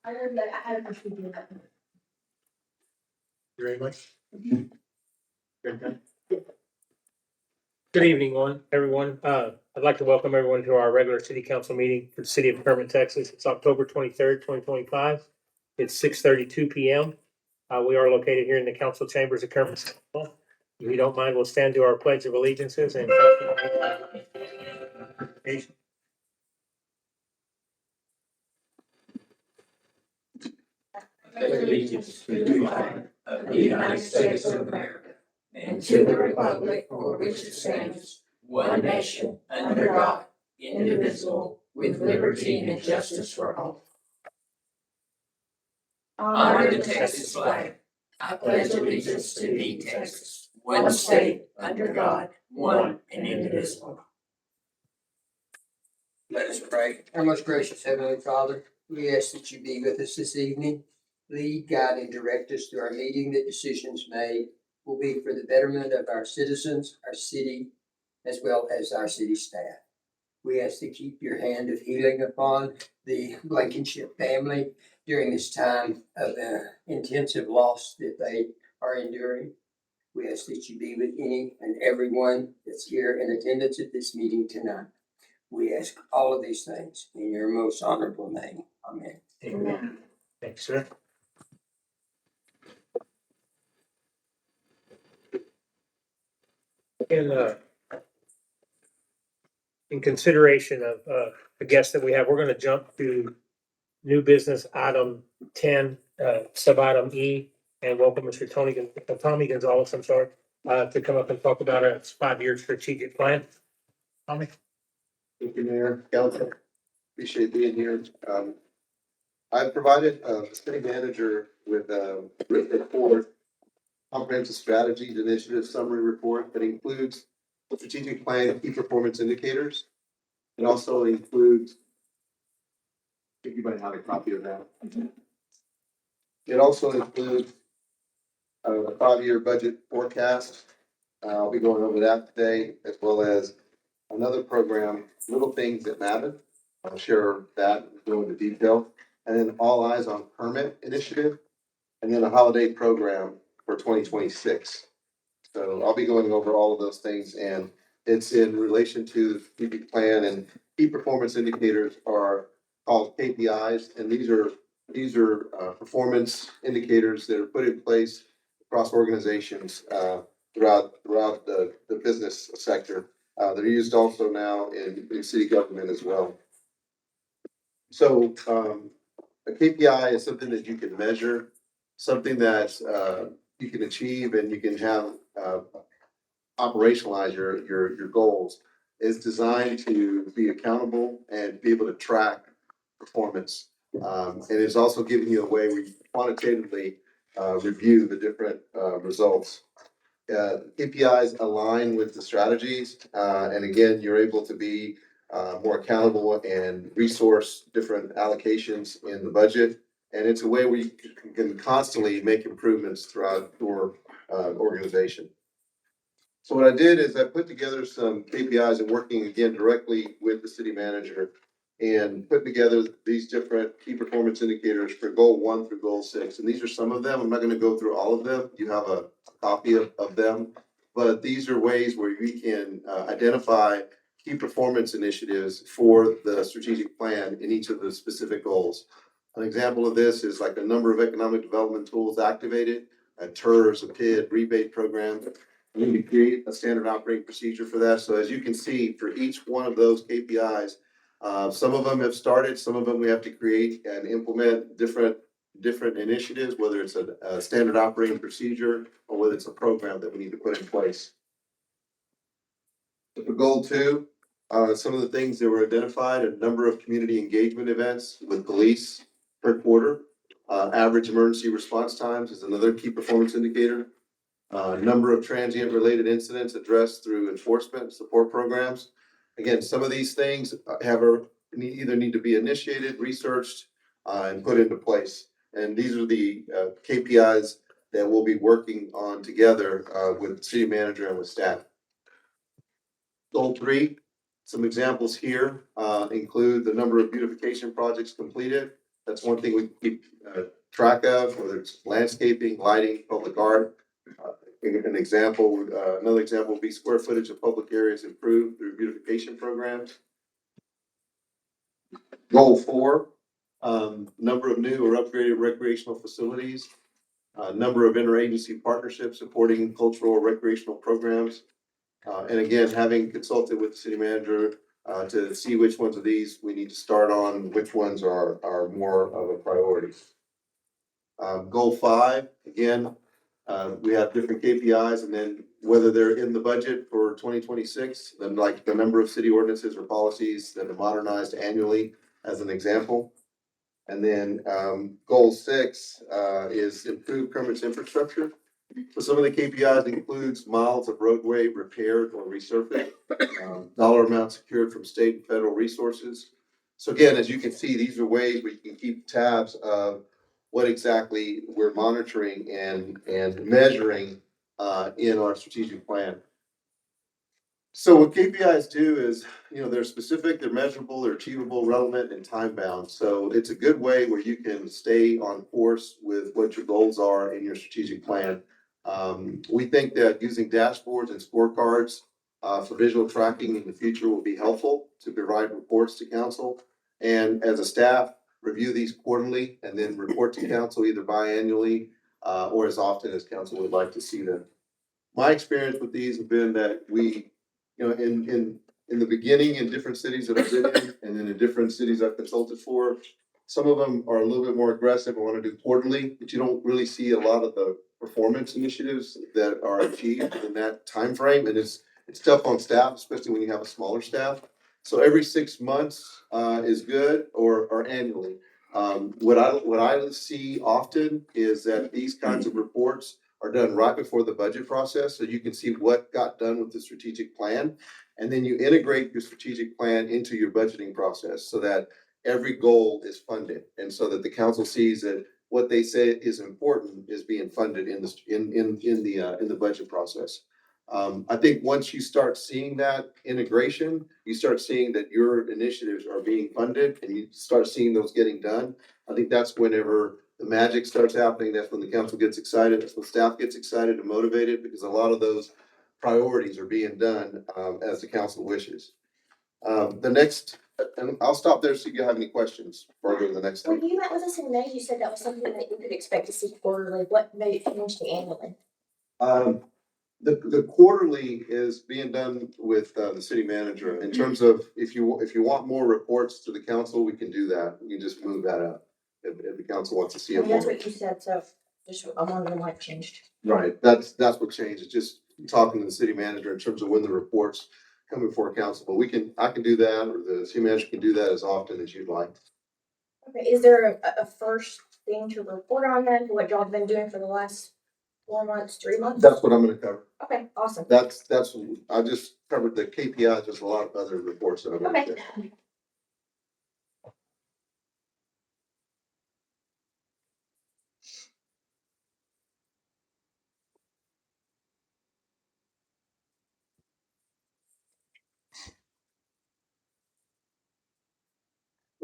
I heard that I had a question to do that. You ready, Mike? Good evening, everyone. I'd like to welcome everyone to our regular city council meeting for the city of Kermit, Texas. It's October 23rd, 2025. It's 6:32 p.m. We are located here in the council chambers of Kermit. If you don't mind, we'll stand to our pledge of allegiances and allegiance to the flag of the United States of America and to the republic for which it stands, one nation, under God, indivisible, with liberty and justice for all. Honor the Texas flag. I pledge allegiance to thee, Texas, one state, under God, one and indivisible. Let us pray. Our most gracious Heavenly Father, we ask that you be with us this evening. Lead, guide, and direct us through our meeting, that decisions made will be for the betterment of our citizens, our city, as well as our city staff. We ask to keep your hand of healing upon the Blankenship family during this time of intensive loss that they are enduring. We ask that you be with any and everyone that's here in attendance at this meeting tonight. We ask all of these things in your most honorable name. Amen. Amen. Thanks, sir. In consideration of the guests that we have, we're going to jump to new business item 10, sub item E, and welcome Mr. Tommy Gonzalez, I'm sorry, to come up and talk about a 5-year strategic plan. Tommy? Thank you, Mayor, Council. Appreciate being here. I've provided the city manager with a written report, comprehensive strategies initiative summary report that includes the strategic plan, key performance indicators. It also includes, I think you might have a copy of that. It also includes a 5-year budget forecast. I'll be going over that today, as well as another program, Little Things That Matter. I'll share that, go into detail. And then All Eyes on Permit initiative, and then a holiday program for 2026. So I'll be going over all of those things, and it's in relation to the strategic plan, and key performance indicators are called KPIs, and these are performance indicators that are put in place across organizations throughout the business sector. They're used also now in city government as well. So a KPI is something that you can measure, something that you can achieve, and you can have operationalize your goals. Is designed to be accountable and be able to track performance. And it's also giving you a way where you quantitatively review the different results. KPIs align with the strategies, and again, you're able to be more accountable and resource different allocations in the budget. And it's a way where you can constantly make improvements throughout your organization. So what I did is I put together some KPIs and working again directly with the city manager and put together these different key performance indicators for goal 1 through goal 6. And these are some of them. I'm not going to go through all of them. You have a copy of them, but these are ways where we can identify key performance initiatives for the strategic plan in each of the specific goals. An example of this is like a number of economic development tools activated, a TERS, a PID, rebate program. We need to create a standard operating procedure for that. So as you can see, for each one of those KPIs, some of them have started, some of them we have to create and implement different initiatives, whether it's a standard operating procedure or whether it's a program that we need to put in place. For goal 2, some of the things that were identified, a number of community engagement events with police per quarter. Average emergency response times is another key performance indicator. Number of transient related incidents addressed through enforcement support programs. Again, some of these things either need to be initiated, researched, and put into place. And these are the KPIs that we'll be working on together with the city manager and with staff. Goal 3, some examples here include the number of beautification projects completed, That's one thing we keep track of, whether it's landscaping, lighting, public art. An example, another example would be square footage of public areas improved through beautification programs. Goal 4, number of new or upgraded recreational facilities, number of interagency partnerships supporting cultural or recreational programs. And again, having consulted with the city manager to see which ones of these we need to start on, which ones are more of a priority. Goal 5, again, we have different KPIs, and then whether they're in the budget for 2026, then like the number of city ordinances or policies that are modernized annually as an example. And then goal 6 is improve Kermit's infrastructure. So some of the KPIs includes miles of roadway repaired or resurfaced, dollar amount secured from state and federal resources. So again, as you can see, these are ways we can keep tabs of what exactly we're monitoring and measuring in our strategic plan. So what KPIs do is, they're specific, they're measurable, they're achievable, relevant, and time bound. So it's a good way where you can stay on course with what your goals are in your strategic plan. We think that using dashboards and scorecards for visual tracking in the future will be helpful to provide reports to council. And as a staff, review these quarterly and then report to council either biannually or as often as council would like to see them. My experience with these have been that we, in the beginning in different cities that I've been in and then in different cities I've consulted for, some of them are a little bit more aggressive and want to do quarterly, but you don't really see a lot of the performance initiatives that are achieved in that time frame. And it's tough on staff, especially when you have a smaller staff. So every 6 months is good or annually. What I see often is that these kinds of reports are done right before the budget process, so you can see what got done with the strategic plan. And then you integrate your strategic plan into your budgeting process so that every goal is funded. And so that the council sees that what they say is important is being funded in the budget process. I think once you start seeing that integration, you start seeing that your initiatives are being funded and you start seeing those getting done. I think that's whenever the magic starts happening. That's when the council gets excited. That's when staff gets excited and motivated, because a lot of those priorities are being done as the council wishes. The next, and I'll stop there so you have any questions before I go to the next When thing. you met with us in May, you said that was something that you could expect to see quarterly. What made it change to annually? The quarterly is being done with the city manager. In terms of if you want more reports to the council, we can do that. You just move that up if the council wants to see I it mean, that's more. what you said, so I'm wondering why it changed. Right, that's what changed. It's just talking to the city manager in terms of when the reports come before council. But I can do that, or the city manager can do that as often as you'd like. Okay, is there a first thing to report on then, what y'all have been doing for the last 4 months, 3 months? That's what I'm gonna cover. Okay, awesome. I just covered the KPIs. There's a lot of other reports that I'm gonna Okay. do.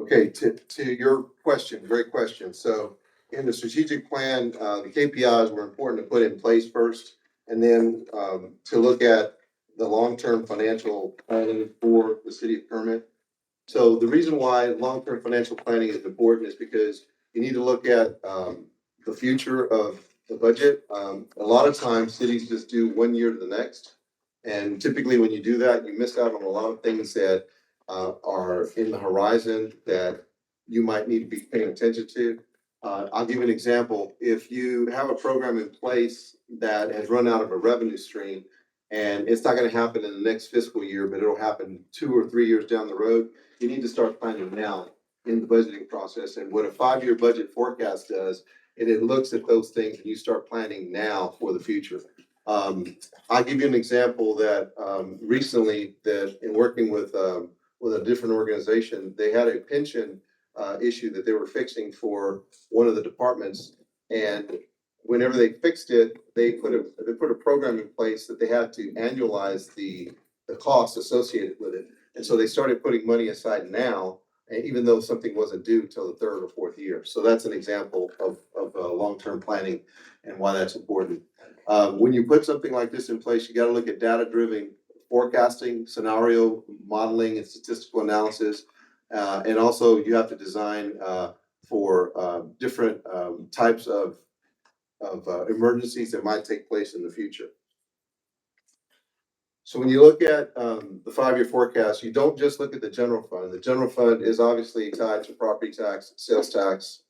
Okay, to your question, great question. So in the strategic plan, the KPIs were important to put in place first, and then to look at the long-term financial planning for the city of Kermit. So the reason why long-term financial planning is important is because you need to look at the future of the budget. A lot of times cities just do 1 year to the next. And typically when you do that, you miss out on a lot of things that are in the horizon that you might need to be paying attention to. I'll give you an example. If you have a program in place that has run out of a revenue stream, and it's not gonna happen in the next fiscal year, but it'll happen 2 or 3 years down the road, you need to start planning now in the budgeting process. And what a 5-year budget forecast does, it looks at those things and you start planning now for the future. I'll give you an example that recently that in working with a different organization, they had a pension issue that they were fixing for one of the departments. And whenever they fixed it, they put a program in place that they had to annualize the costs associated with it. And so they started putting money aside now even though something wasn't due till the third or fourth year. So that's an example of long-term planning and why that's important. When you put something like this in place, you got to look at data-driven forecasting, scenario modeling, and statistical analysis. And also you have to design for different types of emergencies that might take place in the future. So when you look at the 5-year forecast, you don't just look at the general fund. The general fund is obviously tied to property tax, sales tax,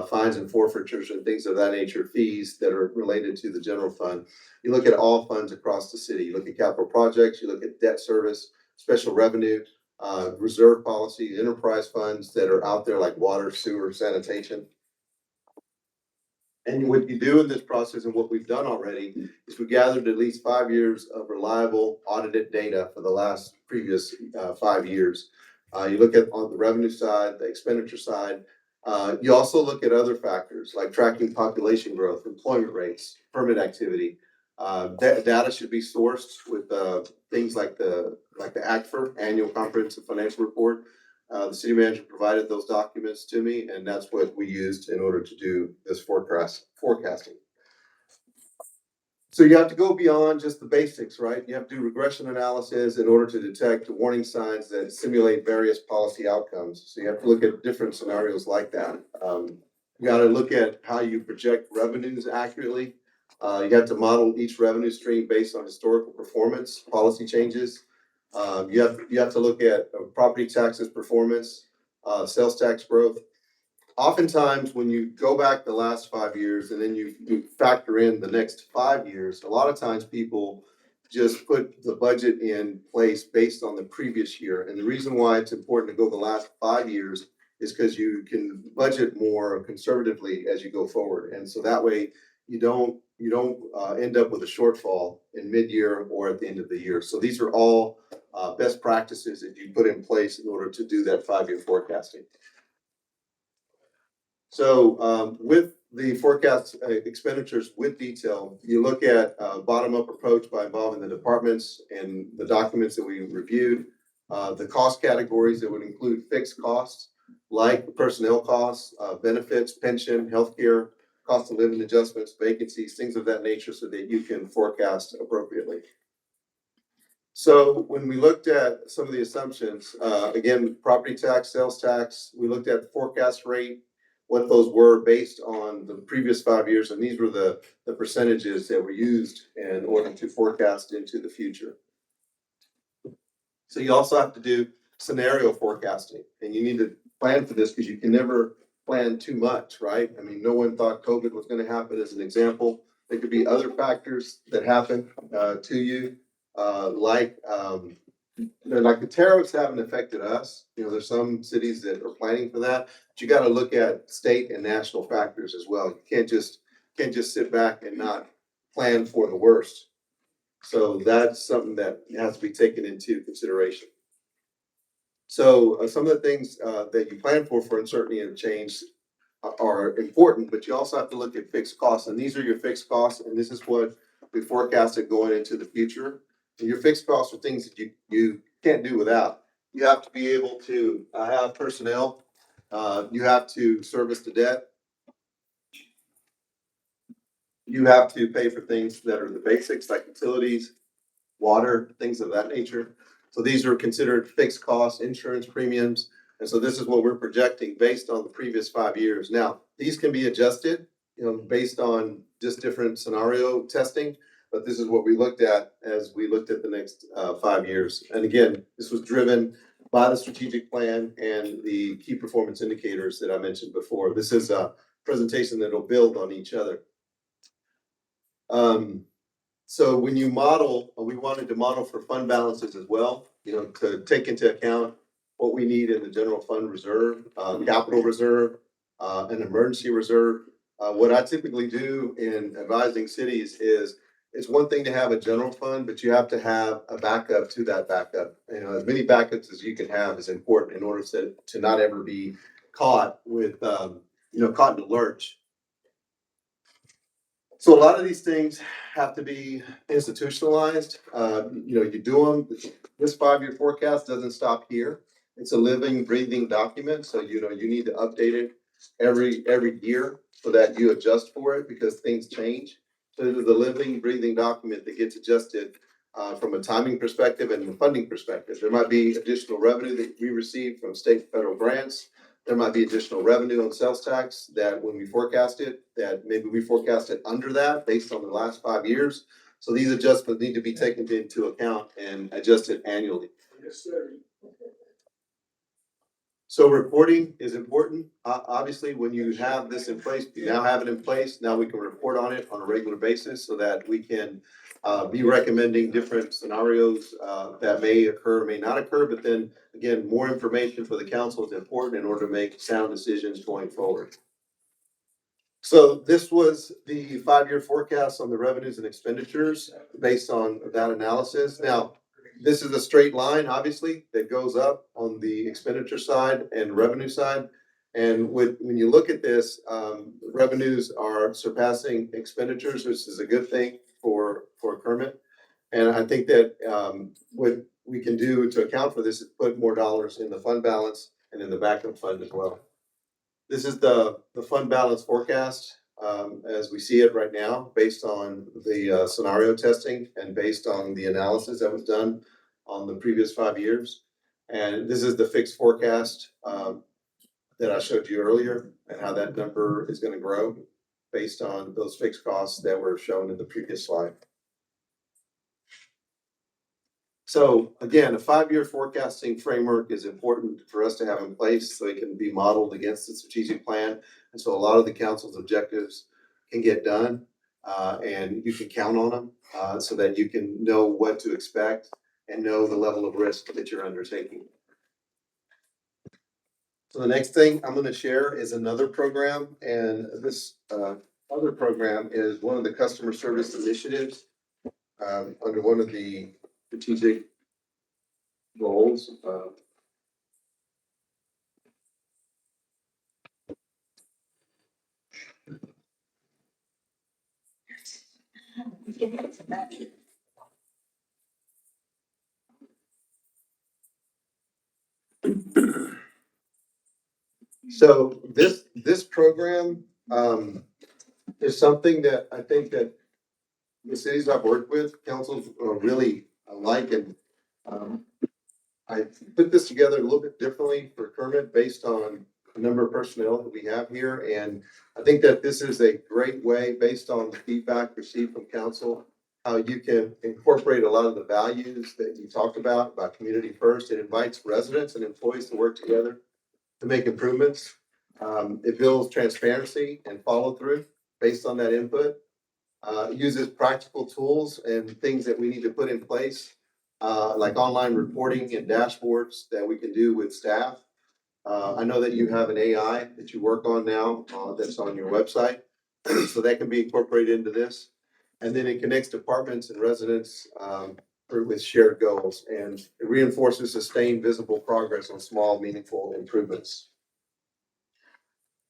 fines and forfeitures and things of that nature, fees that are related to the general fund. You look at all funds across the city. You look at capital projects, you look at debt service, special revenue, reserve policy, enterprise funds that are out there like water, sewer, sanitation. And what you do in this process and what we've done already is we gathered at least 5 years of reliable audited data for the last previous 5 years. You look at on the revenue side, the expenditure side. You also look at other factors like tracking population growth, employment rates, permit activity. That data should be sourced with things like the ACFR, Annual Comprehensive Financial Report. The city manager provided those documents to me, and that's what we used in order to do this forecasting. So you have to go beyond just the basics, right? You have to do regression analysis in order to detect warning signs that simulate various policy outcomes. So you have to look at different scenarios like that. You got to look at how you project revenues accurately. You have to model each revenue stream based on historical performance, policy changes. You have to look at property taxes performance, sales tax growth. Oftentimes, when you go back the last 5 years and then you factor in the next 5 years, a lot of times people just put the budget in place based on the previous year. And the reason why it's important to go the last 5 years is because you can budget more conservatively as you go forward. And so that way you don't end up with a shortfall in mid-year or at the end of the year. So these are all best practices that you put in place in order to do that 5-year forecasting. So with the forecast expenditures with detail, you look at bottom-up approach by involving the departments and the documents that we reviewed, the cost categories that would include fixed costs like personnel costs, benefits, pension, healthcare, cost of living adjustments, vacancies, things of that nature so that you can forecast appropriately. So when we looked at some of the assumptions, again, property tax, sales tax, we looked at the forecast rate, what those were based on the previous 5 years, and these were the percentages that were used in order to forecast into the future. So you also have to do scenario forecasting, and you need to plan for this because you can never plan too much, right? I mean, no one thought COVID was going to happen as an example. There could be other factors that happen to you, like the tariffs haven't affected us. You know, there's some cities that are planning for that, but you got to look at state and national factors as well. You can't just sit back and not plan for the worst. So that's something that has to be taken into consideration. So some of the things that you plan for uncertainty and change are important, but you also have to look at fixed costs, and these are your fixed costs, and this is what we forecasted going into the future. And your fixed costs are things that you can't do without. You have to be able to have personnel. You have to service the debt. You have to pay for things that are the basics like utilities, water, things of that nature. So these are considered fixed costs, insurance premiums. And so this is what we're projecting based on the previous 5 years. Now, these can be adjusted, based on just different scenario testing, but this is what we looked at as we looked at the next 5 years. And again, this was driven by the strategic plan and the key performance indicators that I mentioned before. This is a presentation that will build on each other. So when you model, we wanted to model for fund balances as well, to take into account what we need in the general fund reserve, capital reserve, an emergency reserve. What I typically do in advising cities is it's one thing to have a general fund, but you have to have a backup to that backup. As many backups as you can have is important in order to not ever be caught with, caught in a lurch. So a lot of these things have to be institutionalized. You do them. This 5-year forecast doesn't stop here. It's a living, breathing document, so you know, you need to update it every year so that you adjust for it because things change. So it is a living, breathing document that gets adjusted from a timing perspective and a funding perspective. There might be additional revenue that we receive from state and federal grants. There might be additional revenue on sales tax that when we forecast it, that maybe we forecast it under that based on the last 5 years. So these adjustments need to be taken into account and adjusted annually. So reporting is important. Obviously, when you have this in place, you now have it in place. Now we can report on it on a regular basis so that we can be recommending different scenarios that may occur, may not occur. But then again, more information for the council is important in order to make sound decisions going forward. So this was the 5-year forecast on the revenues and expenditures based on that analysis. Now, this is a straight line, obviously, that goes up on the expenditure side and revenue side. And when you look at this, revenues are surpassing expenditures, which is a good thing for Kermit. And I think that what we can do to account for this is put more dollars in the fund balance and in the backup fund as well. This is the fund balance forecast as we see it right now, based on the scenario testing and based on the analysis that was done on the previous 5 years. And this is the fixed forecast that I showed you earlier and how that number is going to grow based on those fixed costs that were shown in the previous slide. So again, a 5-year forecasting framework is important for us to have in place so it can be modeled against the strategic plan. And so a lot of the council's objectives can get done and you can count on them so that you can know what to expect and know the level of risk that you're undertaking. So the next thing I'm going to share is another program, and this other program is one of the customer service initiatives under one of the strategic goals. So this program is something that I think that the cities I've worked with, councils really like, and I put this together a little bit differently for Kermit based on the number of personnel that we have here. And I think that this is a great way, based on the feedback received from council, how you can incorporate a lot of the values that you talked about community first. It invites residents and employees to work together to make improvements. It builds transparency and follow through based on that input. Uses practical tools and things that we need to put in place, like online reporting and dashboards that we can do with staff. I know that you have an AI that you work on now that's on your website, so that can be incorporated into this. And then it connects departments and residents with shared goals, and it reinforces sustained visible progress on small, meaningful improvements.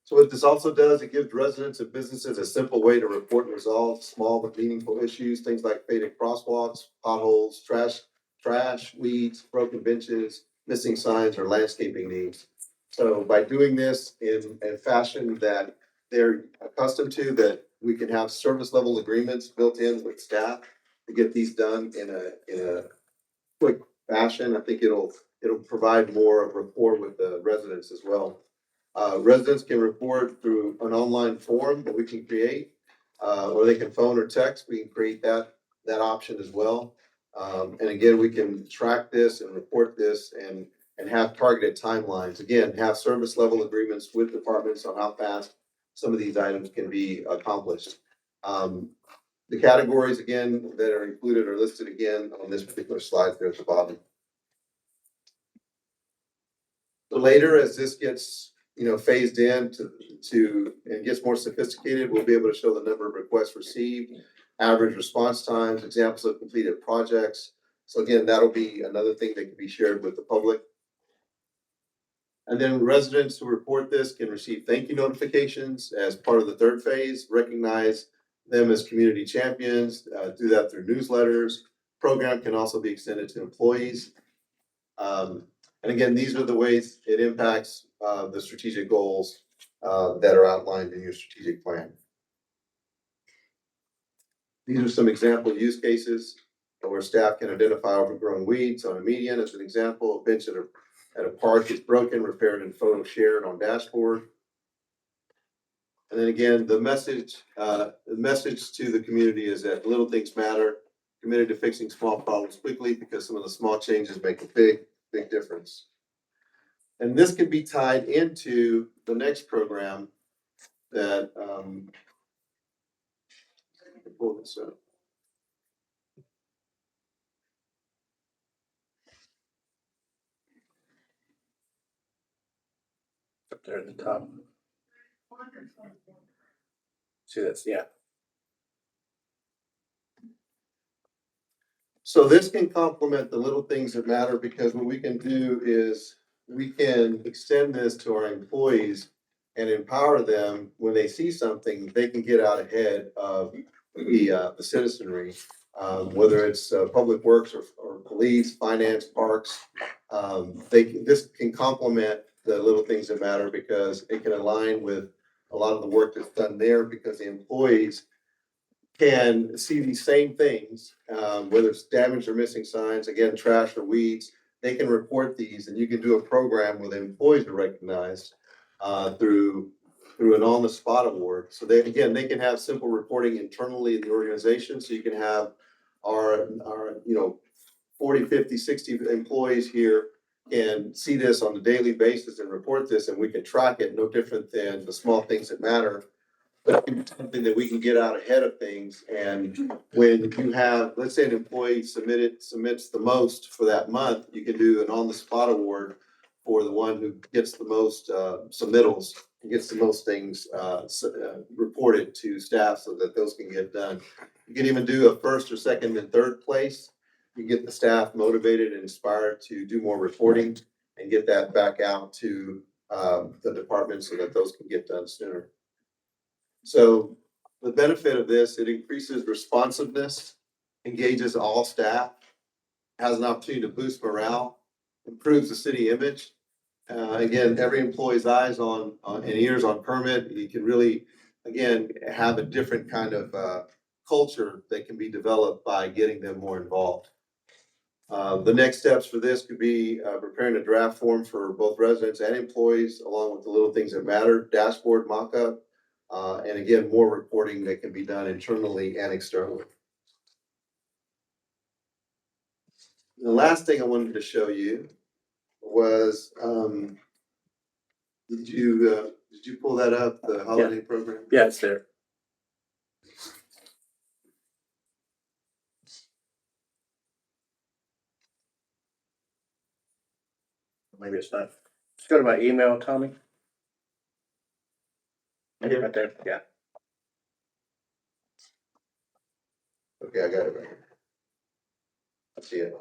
So what this also does, it gives residents and businesses a simple way to report and resolve small but meaningful issues, things like faded crosswalks, potholes, trash, weeds, broken benches, missing signs, or landscaping needs. So by doing this in a fashion that they're accustomed to, that we can have service level agreements built in with staff to get these done in a quick fashion, I think it'll provide more of rapport with the residents as well. Residents can report through an online form that we can create, or they can phone or text. We can create that option as well. And again, we can track this and report this and have targeted timelines. Again, have service level agreements with departments on how fast some of these items can be accomplished. The categories again that are included are listed again on this particular slide there at the bottom. So later, as this gets phased in to and gets more sophisticated, we'll be able to show the number of requests received, average response times, examples of completed projects. So again, that'll be another thing that can be shared with the public. And then residents who report this can receive thank you notifications as part of the third phase, recognize them as community champions, do that through newsletters. Program can also be extended to employees. And again, these are the ways it impacts, the strategic goals, that are outlined in your strategic plan. These are some example use cases where staff can identify overgrown weeds on a median as an example. A bench at a park is broken, repaired, and photo shared on dashboard. And then again, the message to the community is that little things matter. Committed to fixing small problems quickly because some of the small changes make a big difference. And this can be tied into the next program that, pull this up. Up there at the top. See, that's, yeah. So this can complement the little things that matter, because what we can do is we can extend this to our employees and empower them. When they see something, they can get out ahead of the citizenry, whether it's public works or police, finance, parks. This can complement the little things that matter, because it can align with a lot of the work that's done there, because the employees can see these same things, whether it's damaged or missing signs, again, trash or weeds. They can report these, and you can do a program where the employees are recognized through an on-the-spot award. So they can have simple reporting internally in the organization. So you can have our 40, 50, 60 employees here can see this on a daily basis and report this, and we can track it, no different than the small things that matter. But it's something that we can get out ahead of things. And when you have, let's say an employee submits the most for that month, you can do an on-the-spot award for the one who gets the most submittals, gets the most things reported to staff, so that those can get done. You can even do a first or second and third place. You get the staff motivated and inspired to do more reporting and get that back out to the department, so that those can get done sooner. So the benefit of this, it increases responsiveness, engages all staff, has an opportunity to boost morale, improves the city image. Again, every employee's eyes on and ears on permit. You can really, again, have a different kind of culture that can be developed by getting them more involved. The next steps for this could be preparing a draft form for both residents and employees, along with the little things that matter, dashboard mock-up, and again, more reporting that can be done internally and externally. The last thing I wanted to show you was, did you pull that up, the holiday program? Yeah, it's there. Maybe it's not. Just go to my email, Tommy. Right there, yeah. Okay, I got it right here. I see it.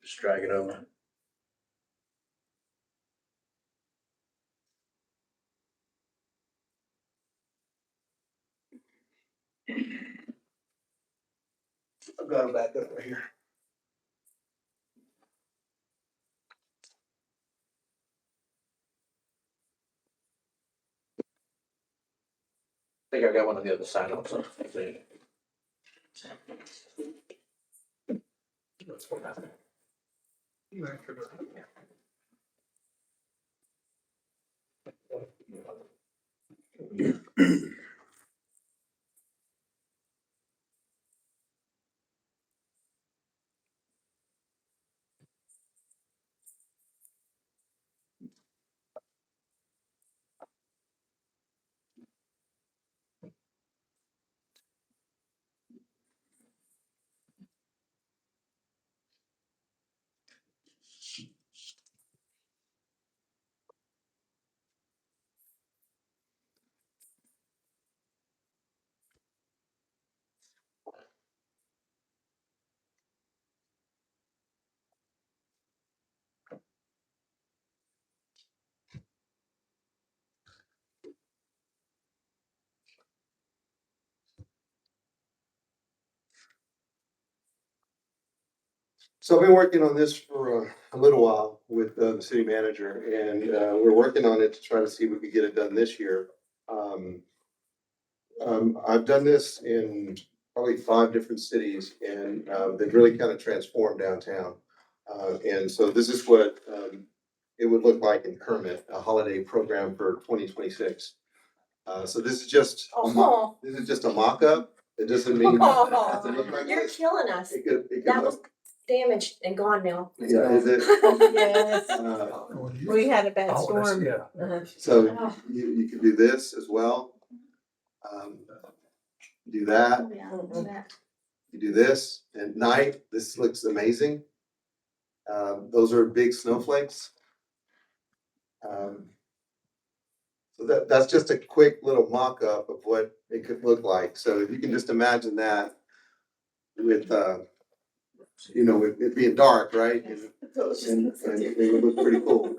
Just drag it over. I've got it back up right here. I think I got one on the other side also. So I've been working on this for a little while with the city manager, and we're working on it to try to see if we could get it done this year. I've done this in probably 5 different cities, and they've really kind of transformed downtown. And so this is what it would look like in Kermit, a holiday program for 2026. So this is just Oh, this is just a mock-up. It doesn't mean. you're killing us. It could That was look- damaged and gone now. Yeah, is it? Yes, Uh, we had a bad Oh, that's- storm. Yeah. Uh-huh. So you could do this as well. Do that, Oh, yeah, look at that. you do this at night, this looks amazing. Those are big snowflakes. So that's just a quick little mock-up of what it could look like. So if you can just imagine that with, with it being dark, right? And it would look pretty cool.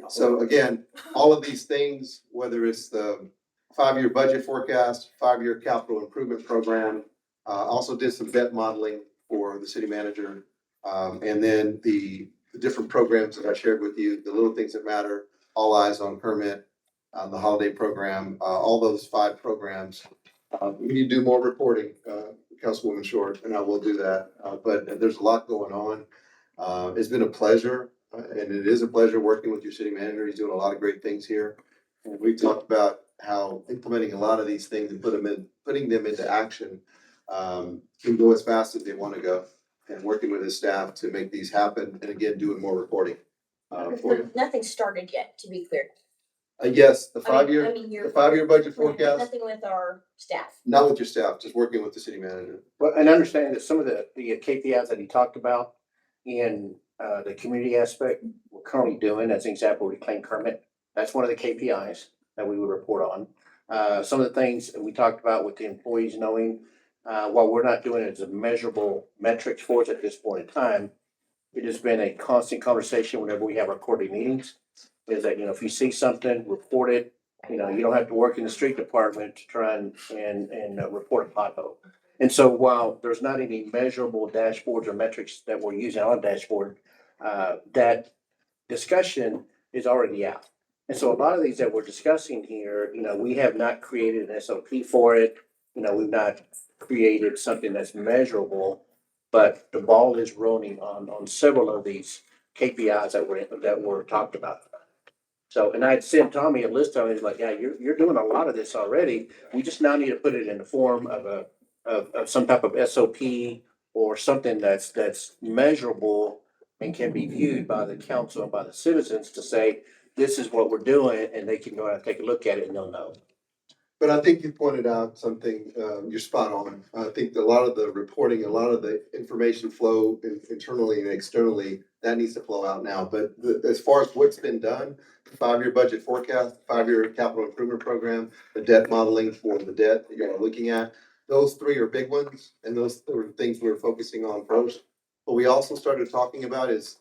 So again, all of these things, whether it's the 5-year budget forecast, 5-year capital improvement program, also did some debt modeling for the city manager. And then the different programs that I shared with you, the little things that matter, All Eyes on Kermit, the holiday program, all those 5 programs. We need to do more reporting, Councilwoman Short, and I will do that. But there's a lot going on. It's been a pleasure, and it is a pleasure working with your city manager. He's doing a lot of great things here. And we talked about how implementing a lot of these things and putting them into action can go as fast as they want to go. And working with his staff to make these happen, and again, doing more reporting. For you. Nothing started yet, to be clear. Yes, the I mean, 5-year, you're. the 5-year budget forecast, Nothing with our staff. not with your staff, just working with the city manager. Well, and understanding that some of the KPIs that he talked about in the community aspect, we're currently doing, as an example, Reclaim Kermit. That's one of the KPIs that we would report on. Some of the things that we talked about with the employees knowing, while we're not doing it as a measurable metrics for us at this point in time, it has been a constant conversation whenever we have our quarterly meetings, is that, if you see something, report it. You don't have to work in the street department to try and report a pothole. And so while there's not any measurable dashboards or metrics that we're using on dashboard, that discussion is already out. And so a lot of these that we're discussing here, we have not created an SOP for it. We've not created something that's measurable, but the ball is rolling on several of these KPIs that were talked about. So, and I had sent Tommy a list of it. He's like, yeah, you're doing a lot of this already. We just now need to put it in the form of some type of SOP or something that's measurable and can be viewed by the council and by the citizens to say, this is what we're doing, and they can go out and take a look at it and they'll know. But I think you pointed out something, you're spot on. I think a lot of the reporting, a lot of the information flow internally and externally, that needs to flow out now. But as far as what's been done, the 5-year budget forecast, 5-year capital improvement program, the debt modeling for the debt that you're looking at, those 3 are big ones, and those are things we're focusing on first. What we also started talking about is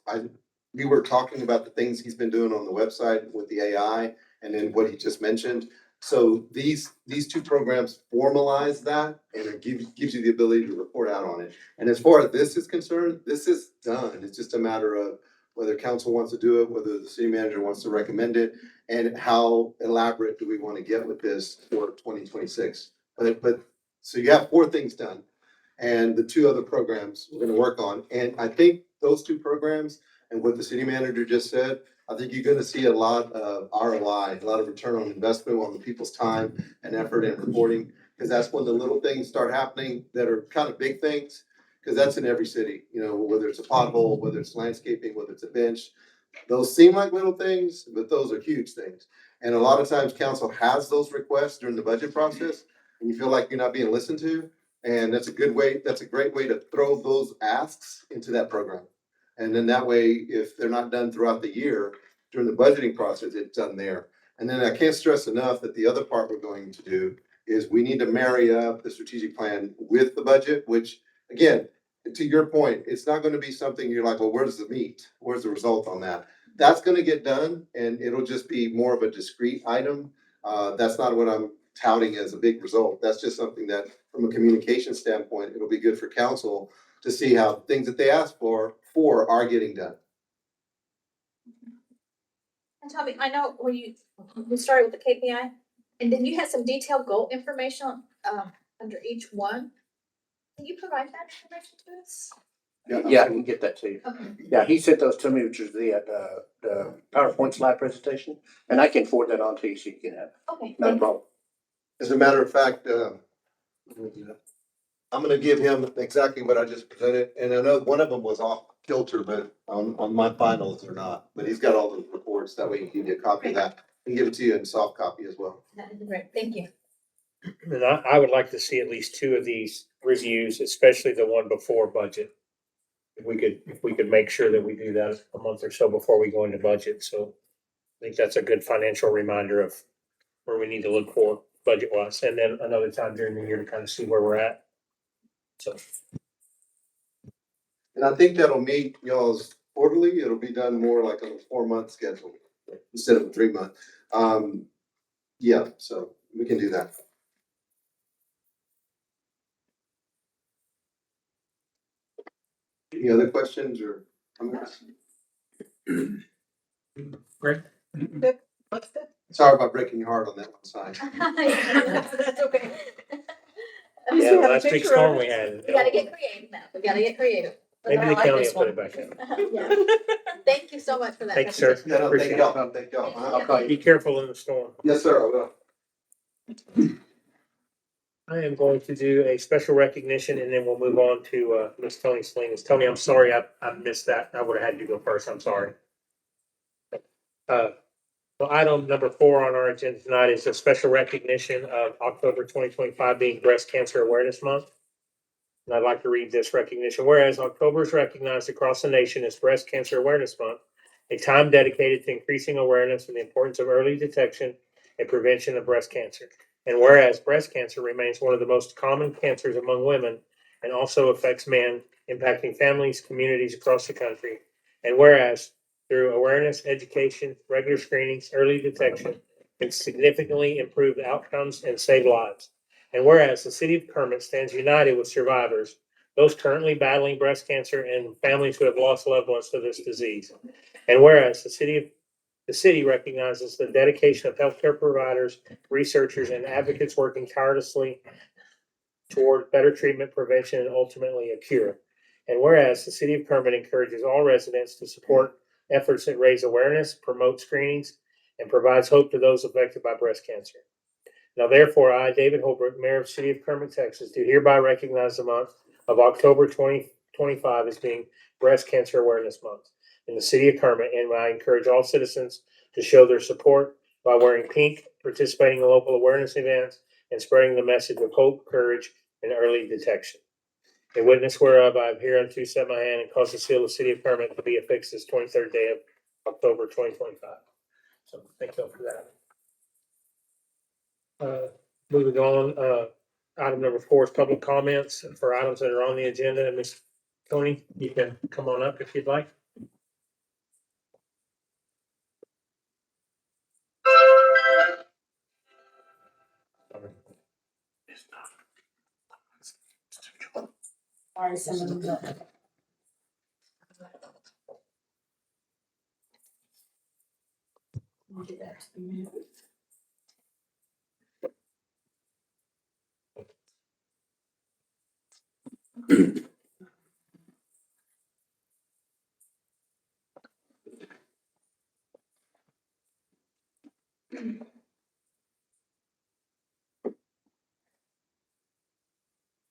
we were talking about the things he's been doing on the website with the AI, and then what he just mentioned. So these 2 programs formalize that, and it gives you the ability to report out on it. And as far as this is concerned, this is done. It's just a matter of whether council wants to do it, whether the city manager wants to recommend it, and how elaborate do we want to get with this for 2026. But so you have 4 things done, and the 2 other programs we're going to work on. And I think those 2 programs and what the city manager just said, I think you're gonna see a lot of ROI, a lot of return on investment on the people's time and effort and reporting. Cause that's when the little things start happening that are kind of big things. Cause that's in every city, whether it's a pothole, whether it's landscaping, whether it's a bench. Those seem like little things, but those are huge things. And a lot of times council has those requests during the budget process and you feel like you're not being listened to. And that's a great way to throw those asks into that program. And then that way, if they're not done throughout the year, during the budgeting process, it's done there. And then I can't stress enough that the other part we're going to do is we need to marry up the strategic plan with the budget, which again, to your point, it's not gonna be something you're like, well, where's the meat? Where's the result on that? That's gonna get done and it'll just be more of a discrete item. That's not what I'm touting as a big result. That's just something that from a communication standpoint, it'll be good for council to see how things that they asked for are getting done. And Tommy, I know when we started with the KPI, and then you had some detailed goal information, under each one. Can you provide that information to us? Yeah, I can get that to you. Okay. Yeah, he sent those to me, which is the PowerPoint slide presentation, and I can forward that on to you so you can have it. Okay. Not a problem. As a matter of fact, I'm gonna give him exactly what I just presented, and I know one of them was off kilter, but on my finals they're not. But he's got all the reports, that way you can get a copy of that and give it to you in soft copy as well. That'd be great. Thank you. And I would like to see at least two of these reviews, especially the one before budget. If we could make sure that we do that a month or so before we go into budget, so I think that's a good financial reminder of where we need to look for budget wise, and then another time during the year to kind of see where we're at. So, And I think that'll meet y'all's quarterly, it'll be done more like on a 4-month schedule instead of a 3-month. Yeah, so we can do that. Any other questions or comments? Greg? Sorry about breaking your heart on that one side. That's okay. Yeah, the last big storm we had. We gotta get creative now. We gotta get creative. Maybe I the like county this will put one. it back up. Yeah. Thank you so much for that. Thank you, sir. Yeah, no, thank Appreciate y'all, it. no, thank y'all. I'll call you. Be careful in the storm. Yes, sir, I will. I am going to do a special recognition and then we'll move on to Miss Tony Salinas. Tony, I'm sorry I missed that. I would have had you go first. I'm sorry. Well, item number 4 on our agenda tonight is a special recognition of October 2025 being Breast Cancer Awareness Month. And I'd like to read this recognition. Whereas October is recognized across the nation as Breast Cancer Awareness Month, a time dedicated to increasing awareness of the importance of early detection and prevention of breast cancer. And whereas breast cancer remains one of the most common cancers among women and also affects men, impacting families, communities across the country. And whereas through awareness, education, regular screenings, early detection can significantly improve outcomes and save lives. And whereas the city of Kermit stands united with survivors, those currently battling breast cancer and families who have lost loved ones to this disease. And whereas the city recognizes the dedication of healthcare providers, researchers, and advocates working tirelessly toward better treatment, prevention, and ultimately a cure. And whereas the city of Kermit encourages all residents to support efforts that raise awareness, promote screenings, and provides hope to those affected by breast cancer. Now therefore, I, David Holbrook, Mayor of the City of Kermit, Texas, do hereby recognize the month of October 2025 as being Breast Cancer Awareness Month in the city of Kermit, and I encourage all citizens to show their support by wearing pink, participating in local awareness events, and spreading the message of hope, courage, and early detection. In witness whereof I have hereunto set my hand and caused the seal of the city of Kermit to be affixed this 23rd day of October 2025. So thank you all for that. Moving on, item number 4 is public comments for items that are on the agenda. And Ms. Tony, you can come on up if you'd like. Sorry, some of them don't. We'll do that in a minute.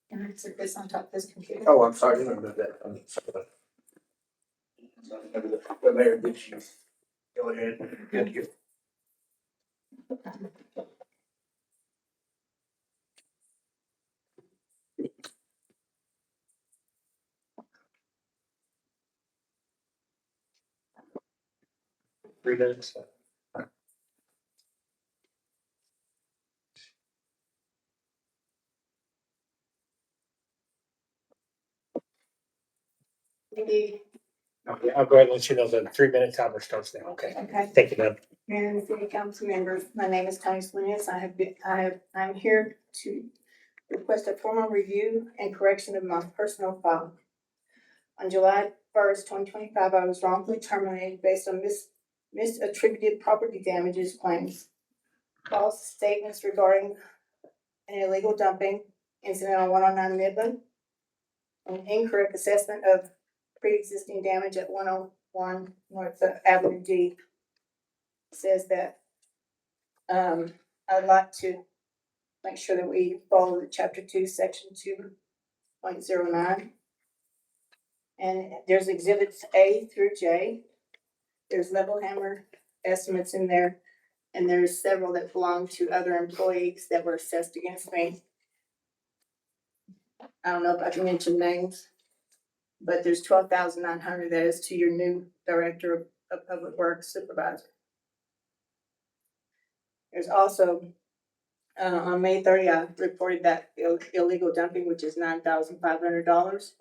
Can I insert this on top of this computer? Oh, I'm sorry, I didn't remember that. I'm sorry. The mayor did you. Go ahead. Thank you. Three minutes. Maybe. Okay, I'll go ahead and let you know the 3-minute timer starts now. Okay. Okay. Thank you, ma'am. Mayor and city council members, my name is Tony Salinas. I'm here to request a formal review and correction of my personal file. On July 1st, 2025, I was wrongfully terminated based on misattributed property damages claims, false statements regarding an illegal dumping incident on 109 Midland, an incorrect assessment of pre-existing damage at 101 North Avenue D. Says that I'd like to make sure that we follow the chapter 2, section 2.09. And there's exhibits A through J. There's level hammer estimates in there, and there's several that belong to other employees that were assessed against me. I don't know if I can mention names, but there's 12,900 that is to your new director of public works supervisor. There's also, on May 30, I reported that illegal dumping, which is $9,500.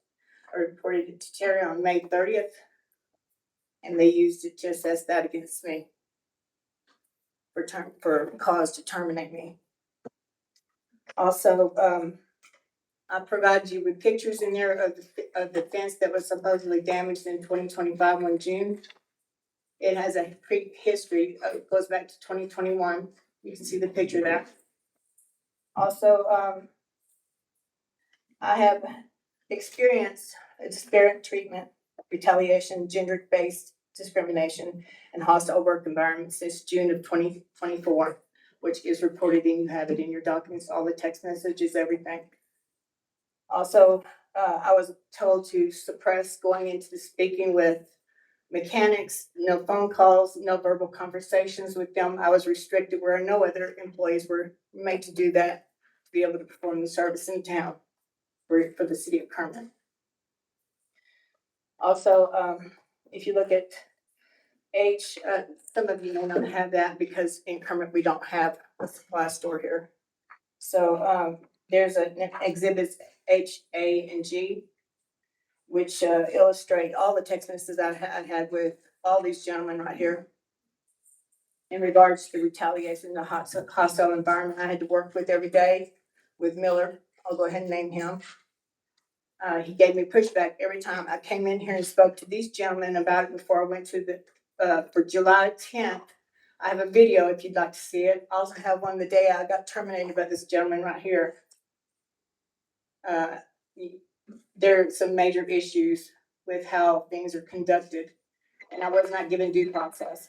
I reported it to Terry on May 30th, and they used it to assess that against me for cause to terminate me. Also, I provided you with pictures in there of the fence that was supposedly damaged in 2025 in June. It has a history, it goes back to 2021. You can see the picture there. Also, I have experienced a disparate treatment, retaliation, gender-based discrimination, and hostile work environment since June of 2024, which is reported, and you have it in your documents, all the text messages, everything. Also, I was told to suppress going into the speaking with mechanics, no phone calls, no verbal conversations with them. I was restricted where no other employees were made to do that, to be able to perform the service in town for the city of Kermit. Also, if you look at H, some of you may not have that because in Kermit we don't have a supply store here. So there's an exhibits H, A, and G, which illustrate all the text messages I had with all these gentlemen right here in regards to retaliation, the hostile environment I had to work with every day with Miller. I'll go ahead and name him. He gave me pushback every time I came in here and spoke to these gentlemen about it before I went to the, for July 10th. I have a video if you'd like to see it. I also have one the day I got terminated by this gentleman right here. There are some major issues with how things are conducted, and I was not given due process.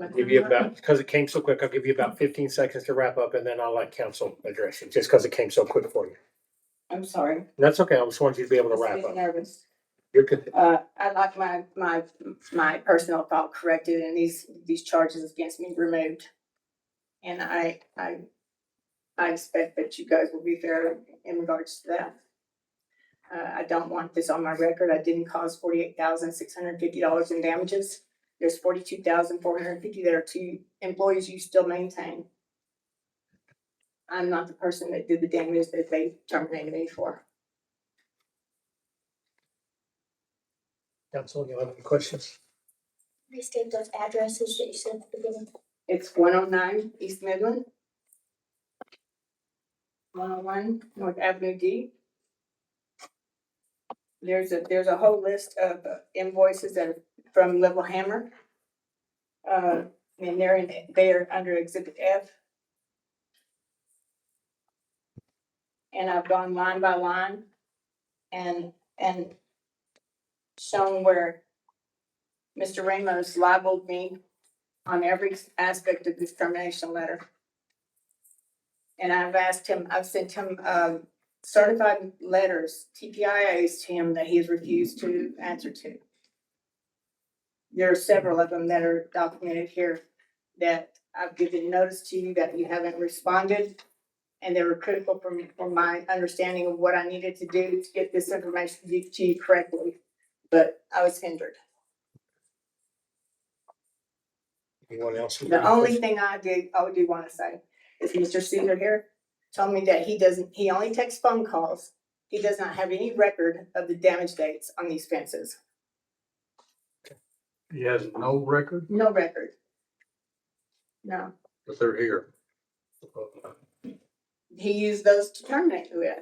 I'll give you about, because it came so quick, I'll give you about 15 seconds to wrap up and then I'll let council address you, just because it came so quick for you. I'm sorry. That's okay. I just wanted you to be able to I was wrap getting up. nervous. You're good. I'd like my personnel file corrected and these charges against me removed. And I expect that you guys will be fair in regards to that. I don't want this on my record. I didn't cause $48,650 in damages. There's $42,450 that are to employees you still maintain. I'm not the person that did the damage that they terminated me for. Council, you have any questions? Restate those addresses that you said at the beginning. It's 109 East Midland, 101 North Avenue D. There's a whole list of invoices that are from Level Hammer. And they're under Exhibit F. And I've gone line by line and shown where Mr. Ramos libeled me on every aspect of this termination letter. And I've sent him certified letters, TPIAs to him that he has refused to answer to. There are several of them that are documented here that I've given notice to you that you haven't responded. And they were critical for my understanding of what I needed to do to get this information to you correctly, but I was hindered. Anyone else? The only thing I do want to say is Mr. Caesar here told me that he only takes phone calls. He does not have any record of the damage dates on these fences. He has no record, No record. No. but they're here. he used those to terminate with.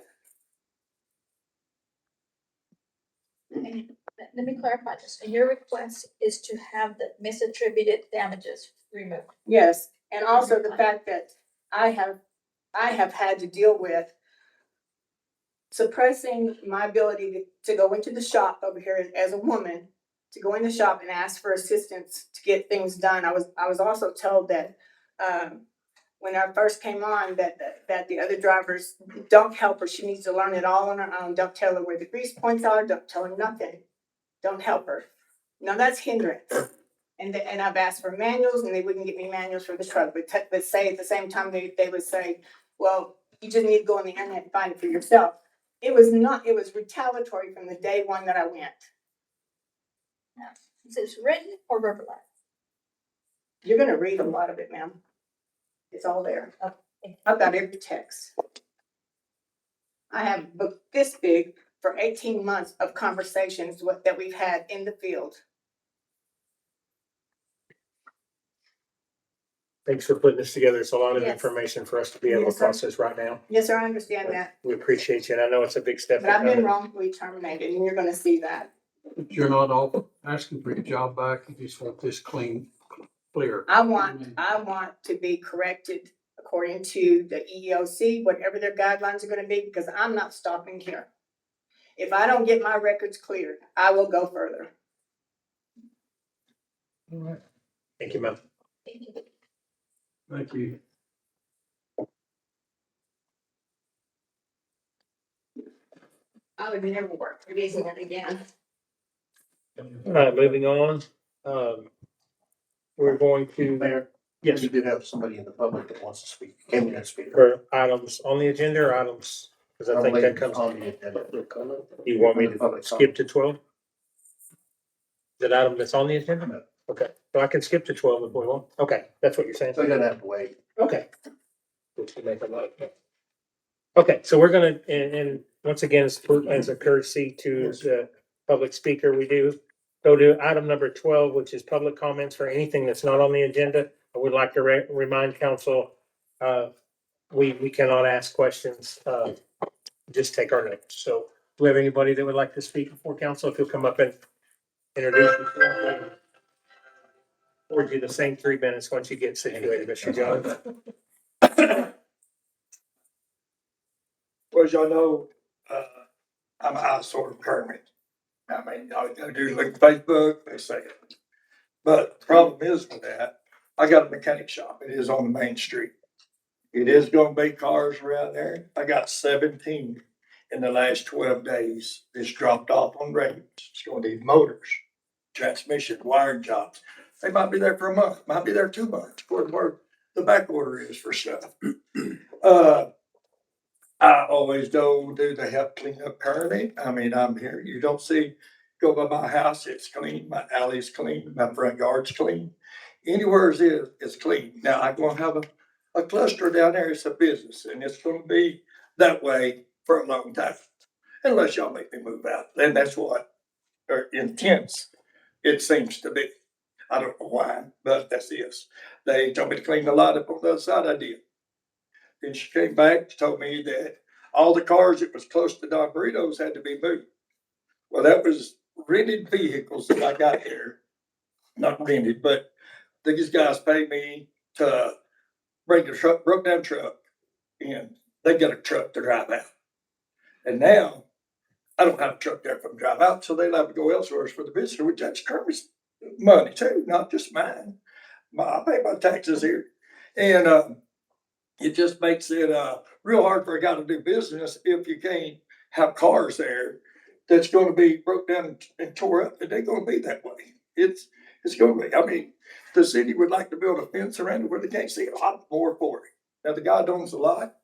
And let me clarify this. And your request is to have the misattributed damages removed. Yes, and also the fact that I have had to deal with suppressing my ability to go into the shop over here as a woman, to go in the shop and ask for assistance to get things done. I was also told that, when I first came on, that the other drivers don't help her. She needs to learn it all on her own. Don't tell her where the grease points are. Don't tell her nothing. Don't help her. Now that's hindrance. And I've asked for manuals and they wouldn't get me manuals for the truck, but say at the same time, they would say, well, you just need to go on the internet and find it for yourself. It was retaliatory from the day one that I went. Is this written or verbalized? You're gonna read a lot of it, ma'am. It's all there. I've got every text. I have a book this big for 18 months of conversations that we've had in the field. Thanks for putting this together. It's a lot of Yes. information for us to be able to Yes, sir. process right now. Yes, sir, I understand that, We appreciate you, and I know it's a big step. but I've been wrongfully terminated and you're gonna see that. You're not all asking for your job back, you just want this clear. I want to be corrected according to the EEOC, whatever their guidelines are gonna be, because I'm not stopping here. If I don't get my records cleared, I will go further. Thank you, ma'am. Thank you. Thank you. I would never work for using it again. All right, moving on. We're going to, Mayor, yes, you did have somebody in the public that wants to speak, came in and speak. for items on the agenda or items, because I think that comes, On the agenda. you want me to Public skip to 12? Is that item that's on the agenda? Okay, so I can skip to 12 if we want. Okay, that's what you're saying. So you don't have to wait. Okay. Just to make a note. Okay, so we're gonna, and once again, as a courtesy to the public speaker, we do go to item number 12, which is public comments for anything that's not on the agenda. I would like to remind council, we cannot ask questions, just take our notes. So do we have anybody that would like to speak before council? If you'll come up and introduce yourself. Or do the same 3 minutes once you get situated, Mr. Jones. Well, as y'all know, I'm a household permit. I mean, I do look at Facebook, they say it. But the problem is with that, I got a mechanic shop. It is on the main street. It is gonna be cars around there. I got 17 in the last 12 days. It's dropped off on rates. It's gonna need motors, transmission, wiring jobs. They might be there for a month, might be there 2 months, according to where the back order is for stuff. I always do the help clean up currently. I mean, I'm here, you don't see, go by my house, it's clean, my alley's clean, my front yard's clean. Anywhere it is, it's clean. Now, I'm gonna have a cluster down there, it's a business, and it's gonna be that way for a long time. Unless y'all make me move out, then that's what, or intense it seems to be. I don't know why, but that's this. They told me to clean the lot up on the other side, I did. Then she came back, told me that all the cars that was close to Don Burritos had to be moved. Well, that was rented vehicles that I got there. Not rented, but these guys paid me to bring the truck, broke down truck, and they got a truck to drive out. And now, I don't have a truck there for them to drive out, so they'll have to go elsewhere for the visitor, which that's Kermit's money too, not just mine. I pay my taxes here. And, it just makes it real hard for a guy to do business if you can't have cars there that's gonna be broke down and tore up, and they're gonna be that way. It's gonna be, I mean, the city would like to build a fence around it where they can't see it. I'm more for it. Now, the guy that owns the lot,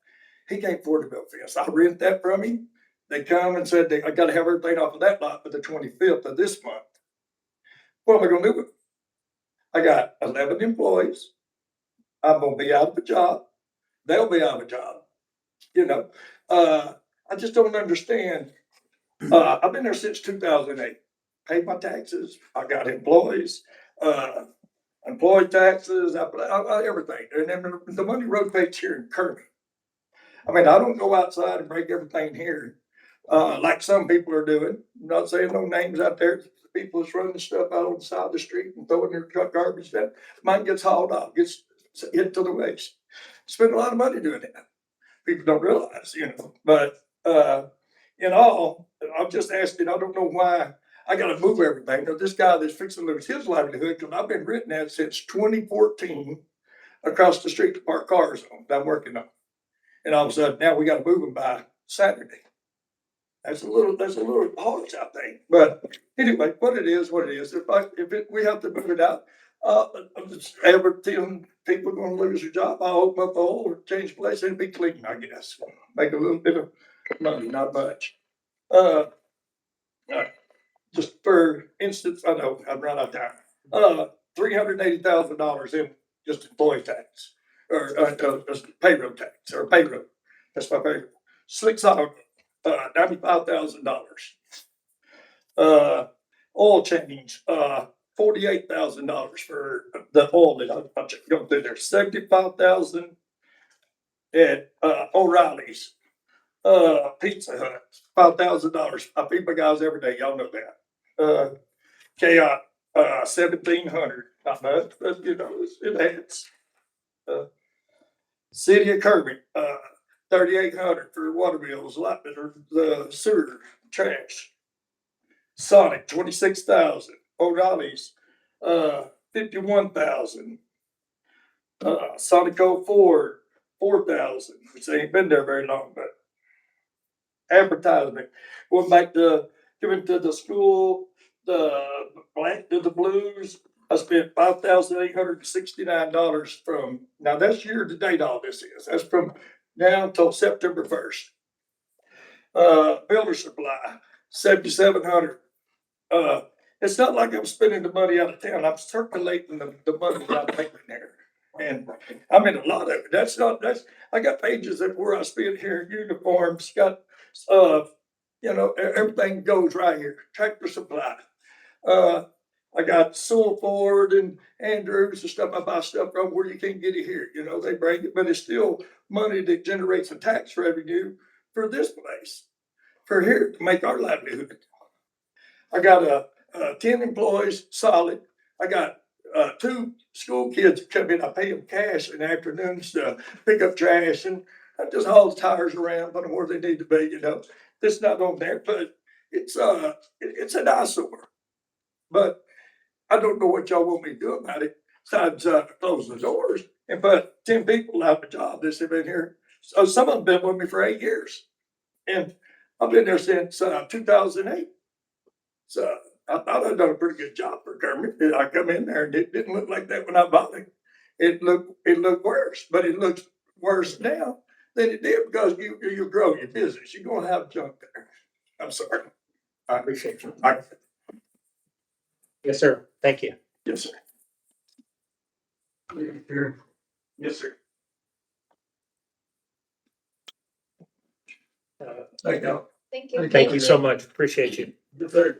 he can't afford to build a fence. I rent that from him. They come and said, I gotta have everything off of that lot by the 25th of this month. What am I gonna do with it? I got 11 employees. I'm gonna be out of a job. They'll be out of a job. You know, I just don't understand. I've been there since 2008. Paid my taxes. I got employees, employee taxes, everything. And then the money rotates here in Kermit. I mean, I don't go outside and break everything here, like some people are doing. I'm not saying no names out there. People that's running stuff out on the side of the street and throwing their truck garbage down. Mine gets hauled off, gets hit to the waste. Spend a lot of money doing that. People don't realize, but, in all, I'm just asking, I don't know why I gotta move everything. Now, this guy that's fixing to lose his livelihood, cause I've been written at since 2014 across the street to park cars on, that I'm working on. And all of a sudden, now we gotta move them by Saturday. That's a little harsh, I think, but anyway, what it is, what it is. We have to move it out. I'm just ever telling people gonna lose their job, I'll open up a hole or change place and be clean, I guess. Make a little bit of money, not much. Uh, just for instance, I know I've run out of time. $380,000 in just employee tax or just payroll tax or payroll. That's my payroll. Slick solid, $95,000. Oil change, $48,000 for the oil that I go through there. 75,000 at O'Reilly's. Pizza Hut, $5,000. I feed my guys every day. Y'all know that. KI, 1,700. Not much, but it adds. City of Kirby, 3,800 for water bills, light bill, the sewer, trash. Sonic, 26,000. O'Reilly's, 51,000. Sonic Ford, 4,000, which they ain't been there very long, but advertisement, going back to giving to the school, the black to the blues. I spent $5,869 from, now that's year to date, all this is. That's from now until September 1st. Builder supply, 7,700. It's not like I'm spending the money out of town. I'm circulating the money that I'm making there. And I mean, a lot of it, I got pages that where I spend here, uniforms, got, everything goes right here, Tractor Supply. I got Sewell Ford and Andrews and stuff. I buy stuff from where you can't get it here, they bring it, but it's still money that generates a tax revenue for this place, for here to make our livelihood. I got 10 employees solid. I got 2 school kids come in. I pay them cash in the afternoons to pick up trash and I just haul the tires around, put them where they need to be. It's not on there, but it's an eyesore. But I don't know what y'all want me to do about it. Besides closing the doors and put 10 people out of a job that's been here. So some of them been with me for 8 years, and I've been there since 2008. So I thought I'd done a pretty good job for Kermit. I come in there and it didn't look like that when I bought it. It looked worse, but it looks worse now than it did because you grow your business. You're gonna have junk there. I'm sorry. I appreciate you. Yes, sir. Thank you. Yes, sir. Yes, sir. Thank you. Thank you. Thank you so much. Appreciate you. Yes, sir.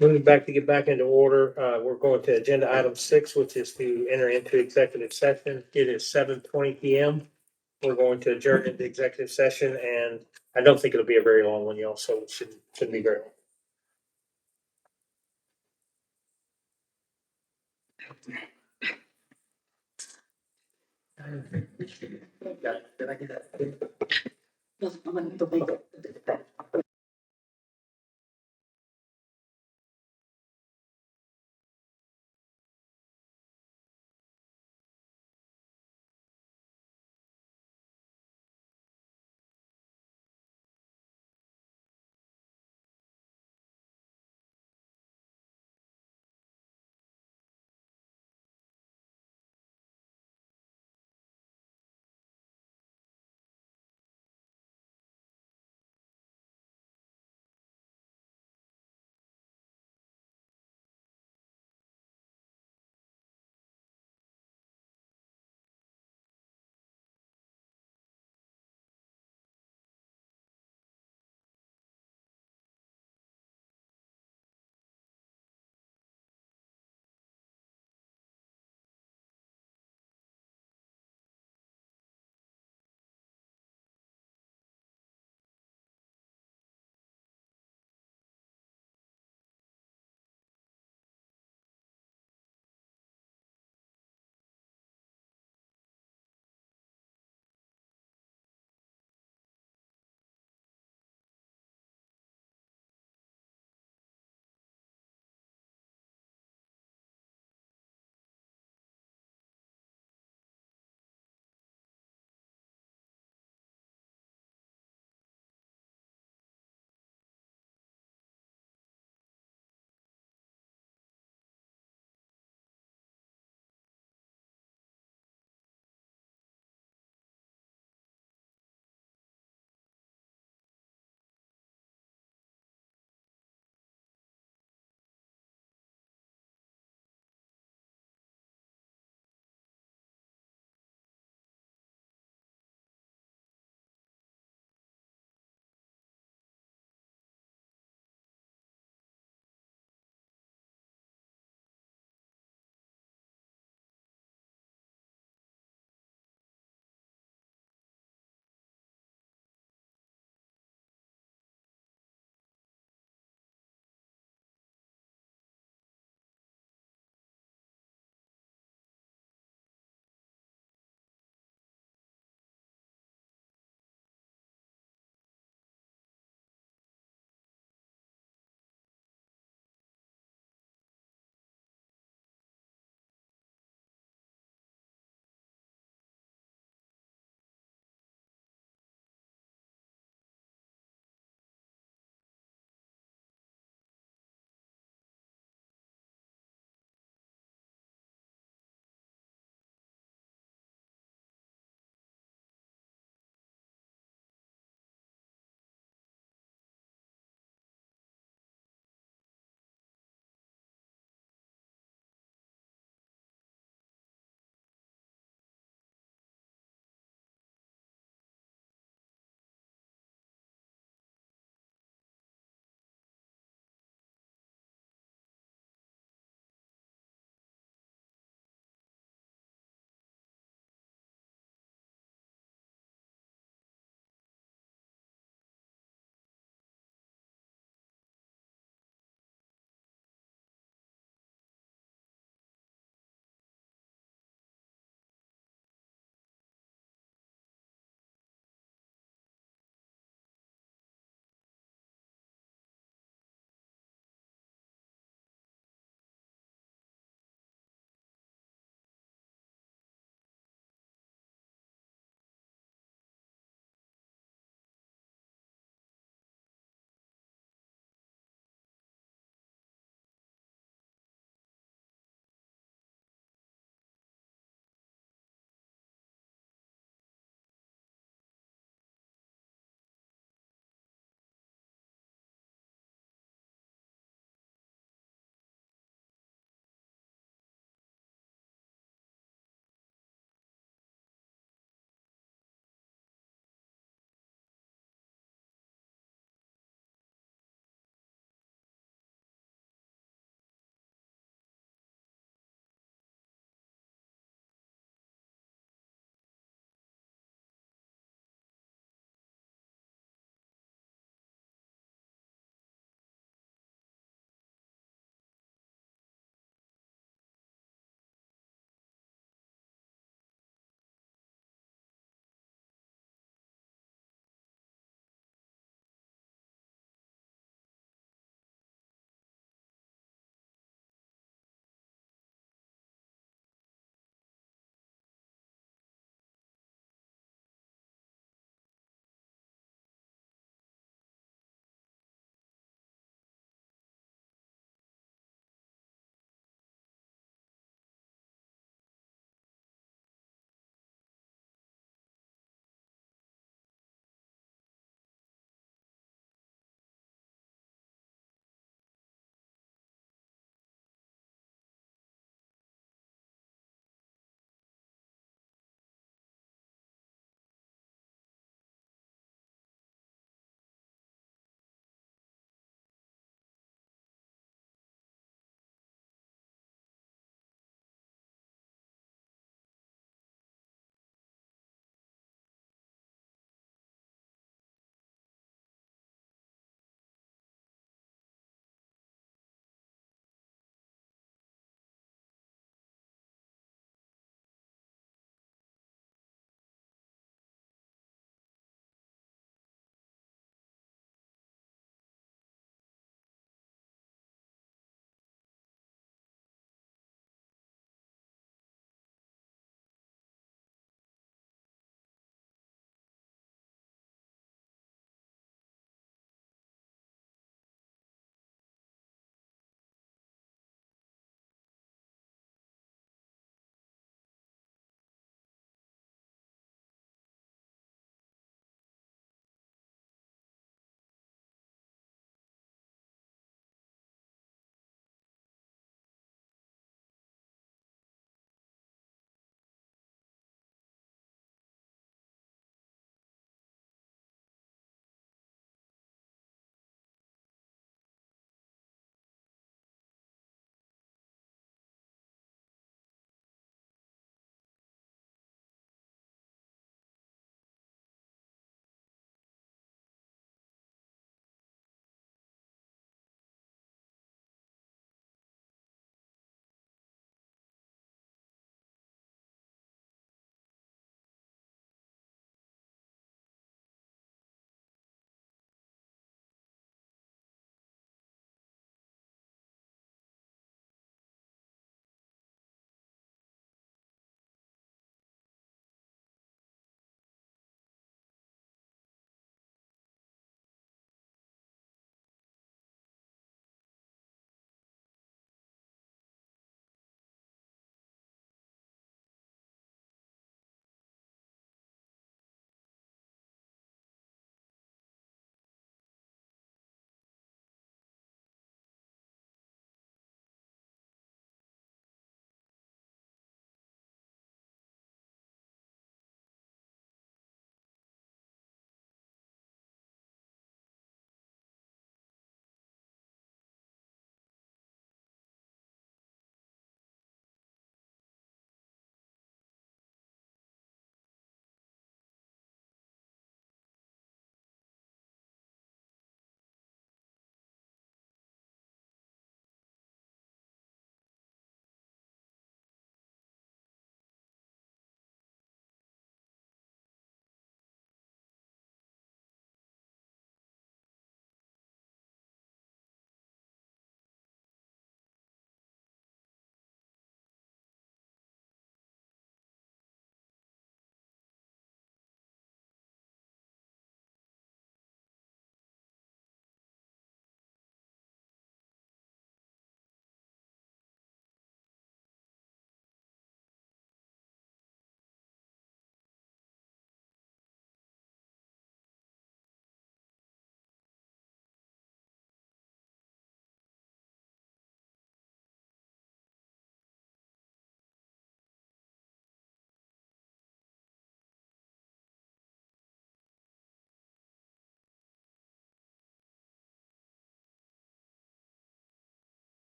Moving back to get back into order, we're going to agenda item 6, which is to enter into executive session. It is 7:20 PM. We're going to adjourn into executive session, and I don't think it'll be a very long one, y'all, so it shouldn't be very long. Did I get that?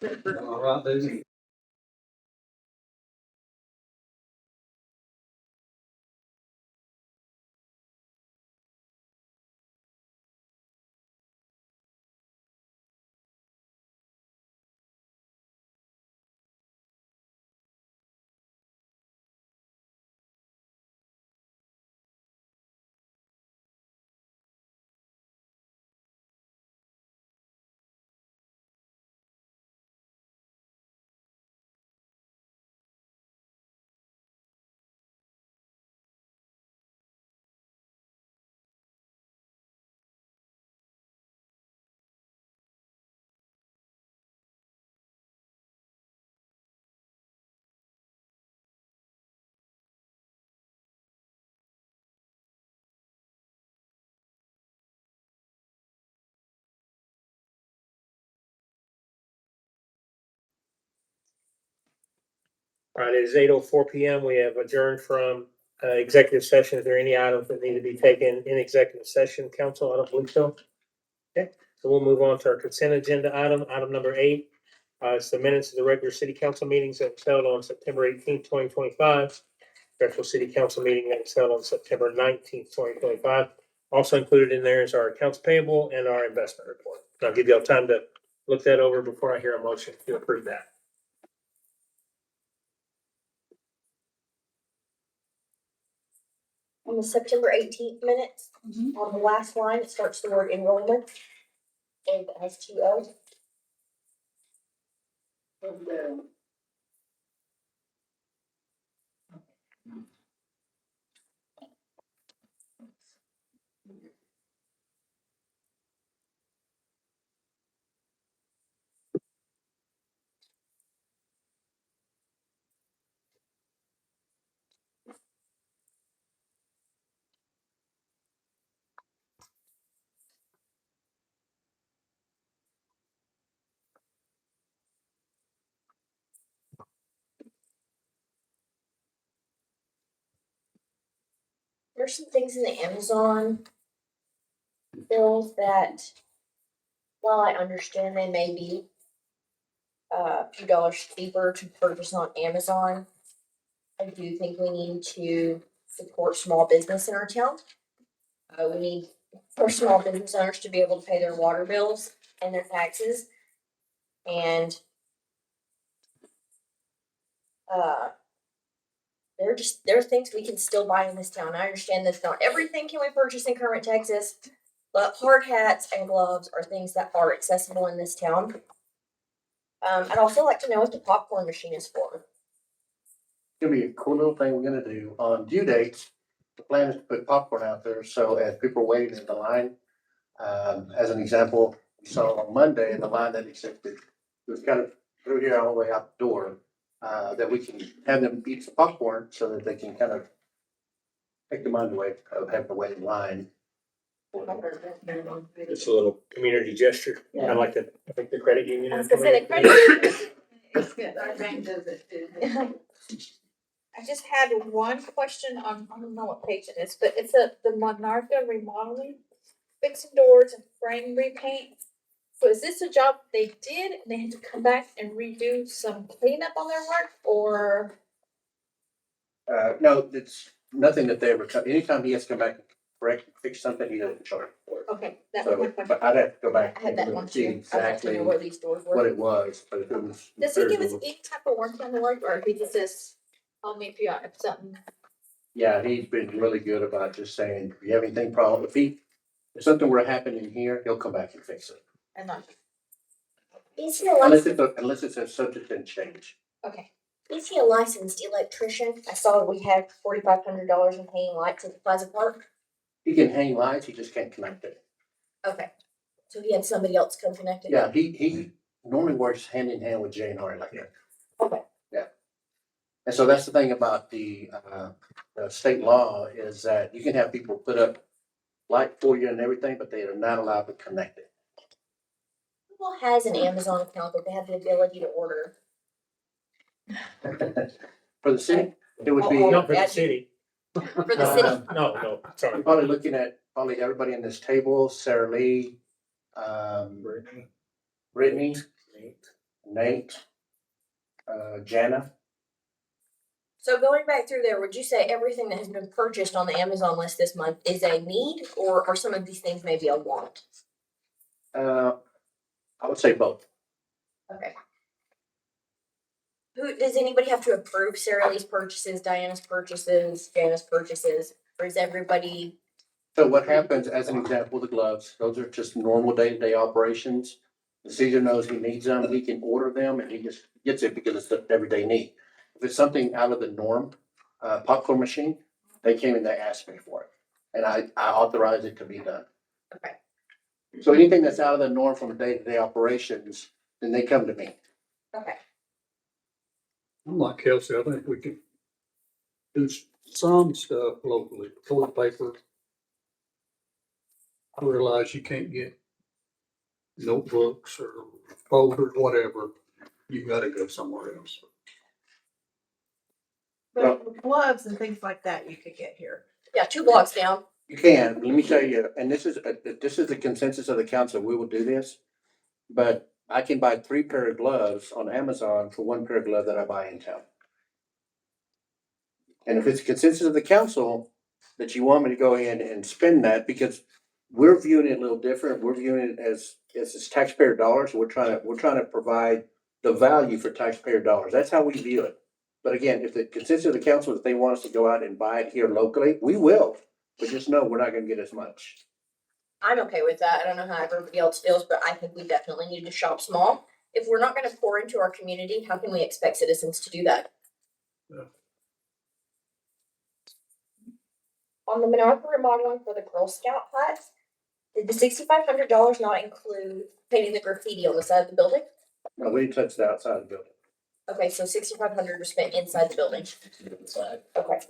All right, Daisy. All right, it is 8:04 PM. We have adjourned from executive session. Is there any items that need to be taken in executive session, council? I don't believe so. Okay, so we'll move on to our consent agenda item number 8. It's the minutes of the regular city council meetings that was held on September 18th, 2025. Special city council meeting that was held on September 19th, 2025. Also included in there is our accounts payable and our investment report. I'll give you all time to look that over before I hear a motion to approve that. On the September 18th minutes, on the last line, it starts the word enrollment. And it has 2 O's. There's some things in the Amazon bills that, while I understand they may be a few dollars cheaper to purchase on Amazon, I do think we need to support small business in our town. We need for small business owners to be able to pay their water bills and their taxes. And there are things we can still buy in this town. I understand that not everything can we purchase in Kermit, Texas, but hard hats and gloves are things that are accessible in this town. I'd also like to know what the popcorn machine is for. Gonna be a cool little thing we're gonna do on due dates. The plan is to put popcorn out there, so as people are waiting in the line, as an example, we saw on Monday, the line that accepted, it was kind of through here all the way out the door, that we can have them eat some popcorn so that they can kind of take the mind away of having to wait in line. It's a little community gesture. I like that. I think the credit union. I was gonna say the credit. It's good, our bank does it too. I just had one question on, I don't know what page it is, but it's the Monarca remodeling, fixing doors and frame repaint. So is this a job they did and they had to come back and redo some cleanup on their work, or? No, it's nothing that they ever, anytime he has to come back and correct, fix something, he doesn't charge for it. Okay, that was my So, question. but I'd have to go back I had that and one see too. I'd like to exactly know where these doors what were. it was, but it was. Does he give us any type of warranty on the work, or he just says, call me if you have something? Yeah, he's been really good about just saying, if you have anything problem, if something were happening here, he'll come back and fix it. And not, Is he a Unless it's a subject and change. okay, Is he a licensed electrician? I saw we had $4,500 in hanging lights at the Plaza Park. He can hang lights, he just can't connect it. Okay. So he had somebody else come connect it? Yeah, he normally works hand in hand with Jay and Hardy like that. Okay. Yeah. And so that's the thing about the state law is that you can have people put up light for you and everything, but they are not allowed to connect it. Who has an Amazon account that they have the ability to order? For the city, it would be. Not for the city. For the city? No, sorry. I'm probably looking at everybody in this table, Sarah Lee, Brittany, Nate, Jana. So going back through there, would you say everything that has been purchased on the Amazon list this month is a need, or are some of these things maybe a want? I would say both. Okay. Who, does anybody have to approve Sarah Lee's purchases, Diana's purchases, Jana's purchases, or is everybody? So what happens, as an example, the gloves, those are just normal day-to-day operations. The Caesar knows he needs them, he can order them, and he just gets it because it's an everyday need. If it's something out of the norm, popcorn machine, they came and they asked me for it, and I authorized it to be done. Okay. So anything that's out of the norm from day-to-day operations, then they come to me. Okay. I'm like Kelsey, I think we can do some stuff locally, toilet paper. I realize you can't get notebooks or folders, whatever. You gotta go somewhere else. But gloves and things like that you could get here. Yeah, 2 blocks down. You can, let me tell you, and this is the consensus of the council, we will do this. But I can buy 3 pair of gloves on Amazon for 1 pair of glove that I buy in town. And if it's a consensus of the council that you want me to go ahead and spend that, because we're viewing it a little different, we're viewing it as it's taxpayer dollars, we're trying to provide the value for taxpayer dollars, that's how we view it. But again, if the consensus of the council, if they want us to go out and buy it here locally, we will, but just know we're not gonna get as much. I'm okay with that. I don't know how everybody else feels, but I think we definitely need to shop small. If we're not gonna pour into our community, how can we expect citizens to do that? Yeah. On the Minorca remodeling for the Girl Scout hut, did the $6,500 not include painting the graffiti on the side of the building? No, we didn't touch the outside of the building. Okay, so $6,500 was spent inside the building. Okay.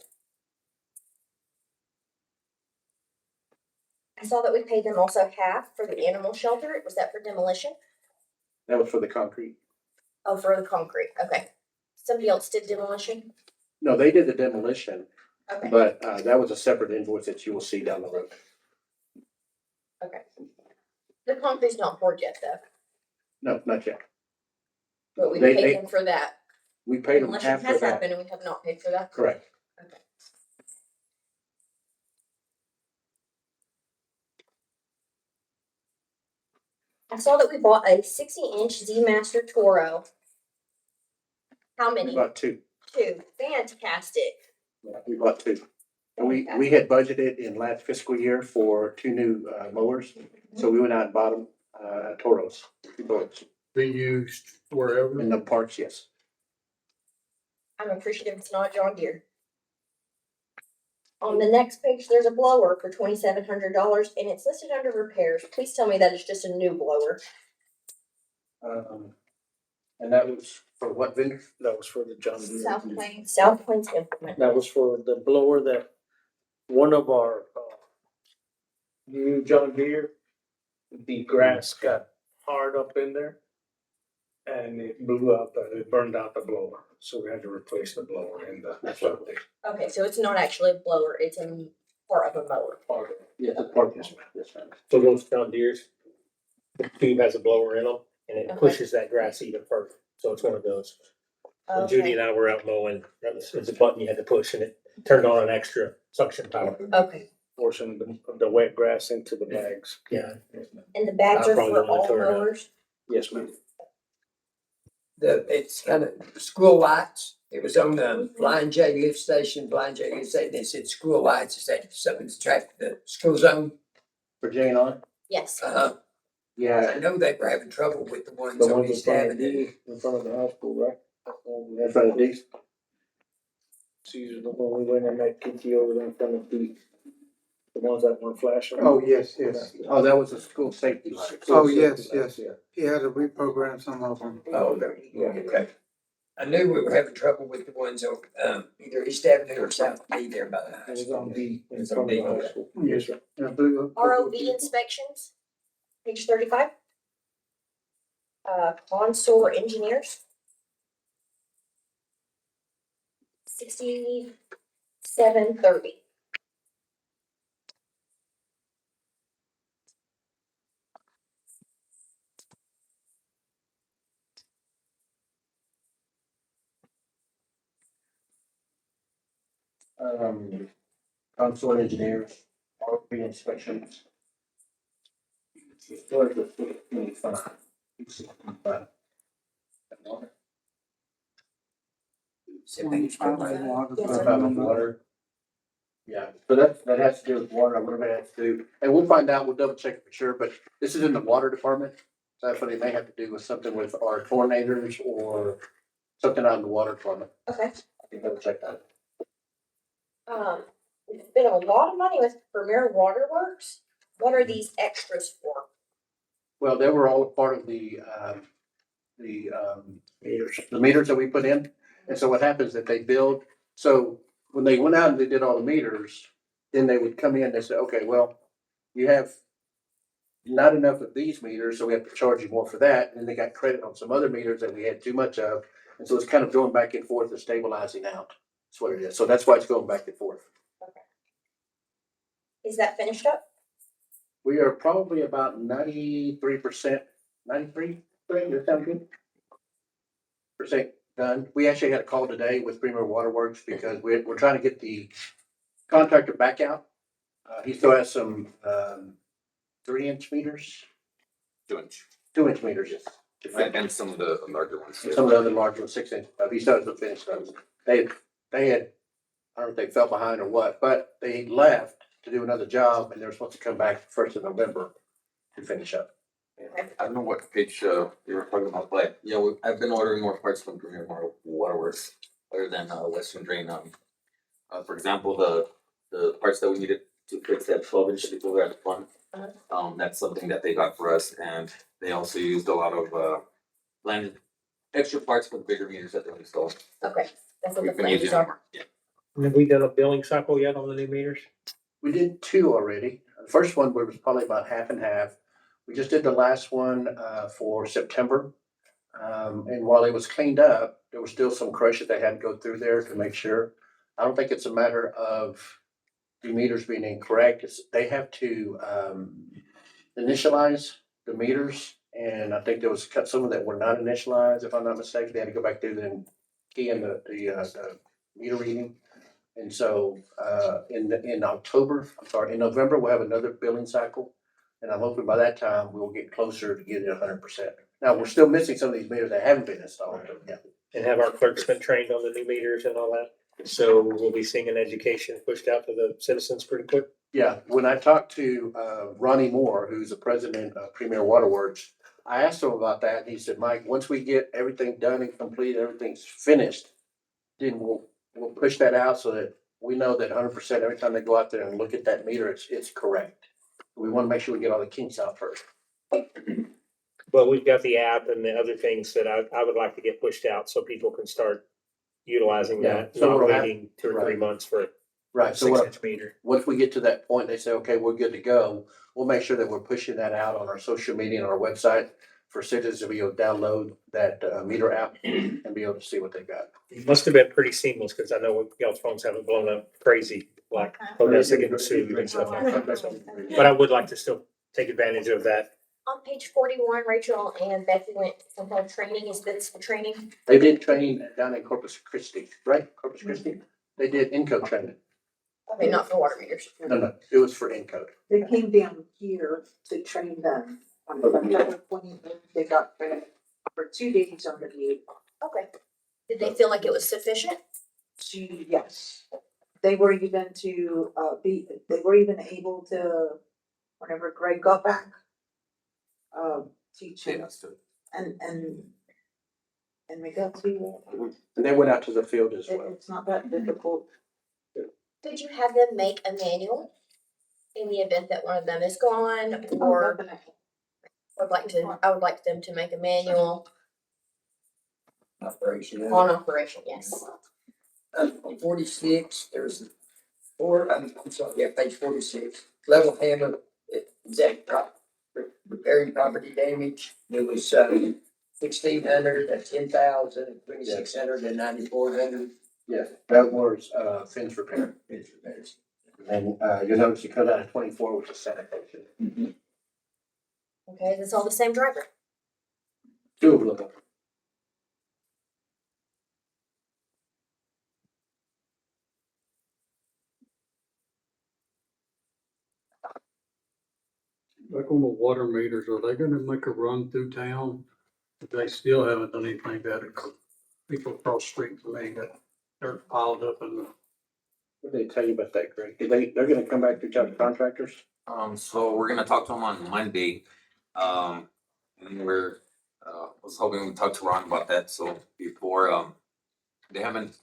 I saw that we paid them also half for the animal shelter. Was that for demolition? That was for the concrete. Oh, for the concrete. Okay. Somebody else did demolition? No, they did the demolition, Okay. but that was a separate invoice that you will see down the road. Okay. The concrete's not poured yet though, No, not yet. but we They- paid them for that. We paid them Demolition half for has that. happened and we have not paid for that. Correct. Okay. I saw that we bought a 60-inch Z Master Toro. How We many? bought 2. 2. Fantastic. Yeah, we bought 2. And we had budgeted in last fiscal year for 2 new mowers, so we went out and bought them, Toros, 2 Toros. Be used wherever. In the parks, yes. I'm appreciative it's not John Deere. On the next page, there's a blower for $2,700 and it's listed under repairs. Please tell me that it's just a new blower. And that was for what vendor? That was for the John Deere. South Plains. South Plains Implement. That was for the blower that one of our new John Deere, the grass got hard up in there. And it blew up, it burned out the blower, so we had to replace the blower in the. That's what it Okay, so it's not actually a blower, it's a part of a mower. Part of it. Yeah, the park, yes, ma'am. Yes, ma'am. So those John Deere's, the tube has a blower in them and it Okay. pushes that grass even further. So it's one of those. When Judy Okay, and I were out mowing, it was a button you had to push and it turned on an extra suction power. okay. Portion of the wet grass into the bags. Yeah. And the bags I are probably for wanna all turn it up. mowers? Yes, ma'am. It's kind of school lights. It was on the Blind J lift station, they said school lights, is that something to track the school zone? For Jane on? Yes. I Yeah. know they were having trouble with the ones The on ones in East front of Avenue. D, in front of the high school, right? In front of these? Caesar, the one we went and met Kitty over there in front of D. The ones that weren't flashing. Oh, yes, yes. Oh, that was a school safety light. Oh, yes, yes. He had to reprogram some of them. Oh, okay. I knew we were having trouble with the ones on, either East Avenue or South B there by the high It was school. on D, in It's front on of the D. high school. Yes, sir. Yeah, blue- ROV inspections, page 35. Consor engineers. 6730. 30. Consort engineers, RP inspections. Start with 25. What about with water? Yeah, so that has to do with water, what about has to do, and we'll find out, we'll double check for sure, but this is in the water department. So that's what it may have to do with something with our tornadoes or something out in the water department. Okay. I can double check that. We spent a lot of money with Premier Waterworks. What are these extras for? Well, they were all part of the meters that we put in. And so what happens is that they build, so when they went out and they did all the meters, then they would come in and they say, okay, well, you have not enough of these meters, so we have to charge you more for that. And then they got credit on some other meters that we had too much of. And so it's kind of going back and forth and stabilizing out. That's what it is. So that's why it's going back and forth. Is that finished up? We are probably about 93%, 93, does that sound good? Percent done. We actually had a call today with Premier Waterworks because we're trying to get the contractor back out. He still has some 3-inch meters, 2-inch. 2-inch meters, yes. And some of the larger ones. too. Some of the other larger ones, 6-inch. He still hasn't finished those. They had, I don't know if they fell behind or what, but they left to do another job and they're supposed to come back 1st of November to finish up. I don't know what page you were talking about, but yeah, I've been ordering more parts from Premier Waterworks other than Western Drain. For example, the parts that we needed to fix that 12-inch people at the front. That's something that they got for us, and they also used a lot of landed extra parts for the bigger meters that they installed. Okay, that's what the We've been plans using are. them. Yeah. Have we done a billing cycle yet on the new meters? We did 2 already. The first one was probably about half and half. We just did the last one for September. And while it was cleaned up, there was still some crush that they had to go through there to make sure. I don't think it's a matter of the meters being incorrect. They have to initialize the meters. And I think there was some of that were not initialized, if I'm not mistaken. They had to go back through and key in the meter reading. And so in November, we'll have another billing cycle. And I'm hoping by that time we'll get closer to getting 100%. Now, we're still missing some of these meters that haven't been installed. Yeah. And have our clerks been trained on the new meters and all that? So we'll be seeing an education pushed out to the citizens pretty quick. Yeah, when I talked to Ronnie Moore, who's the president of Premier Waterworks, I asked him about that. And he said, Mike, once we get everything done and complete, everything's finished, then we'll push that out so that we know that 100% every time they go out there and look at that meter, it's correct. We want to make sure we get all the kinks out first. Well, we've got the app and the other things that I would like to get pushed out so people can start utilizing Yeah, that, so not what'll waiting 2 or 3 right. months for a Right, so 6-inch meter. once we get to that point, they say, okay, we're good to go. We'll make sure that we're pushing that out on our social media and our website for citizens to be able to download that meter app and be able to see what they got. It must have been pretty seamless because I know y'all's phones haven't blown up crazy like Odessa getting sued and stuff like that. So, but I would like to still take advantage of that. On page 41, Rachel and Becky went to some kind of training. Is this for training? They did training down in Corpus Christi, right? Corpus Christi? They did Encode training. Okay, not for water meters. No, it was for Encode. They came down here to train them. On September 28th, they got trained for 2 days on the meet. Okay. Did they feel like it was sufficient? Yes. They were even they were even able to, whenever Greg got back, teach him and we got to, And they went out to the field as well. it's not that difficult. Did you have them make a manual in the event that one of them is gone, Oh, or definitely. I would like them to make a manual Operation. on operation, yes. On 46, there's 4, I'm sorry, yeah, page 46, level hammer, exact repairing property damage. There was 1,600, 10,000, 2,600, and 9,400. Yeah, that was fence repair. Fence repairs. And you'll notice you cut out of 24, which is sanitation. Okay, that's all the same driver. 2 of them. Like on the water meters, are they gonna make a run through town? They still haven't done anything about it. People across the street from me got dirt piled up in the. What did they tell you about that, Greg? They're gonna come back to talk to contractors? So we're gonna talk to them on Monday. And we're, was hoping we talk to Ron about that, so before, they haven't,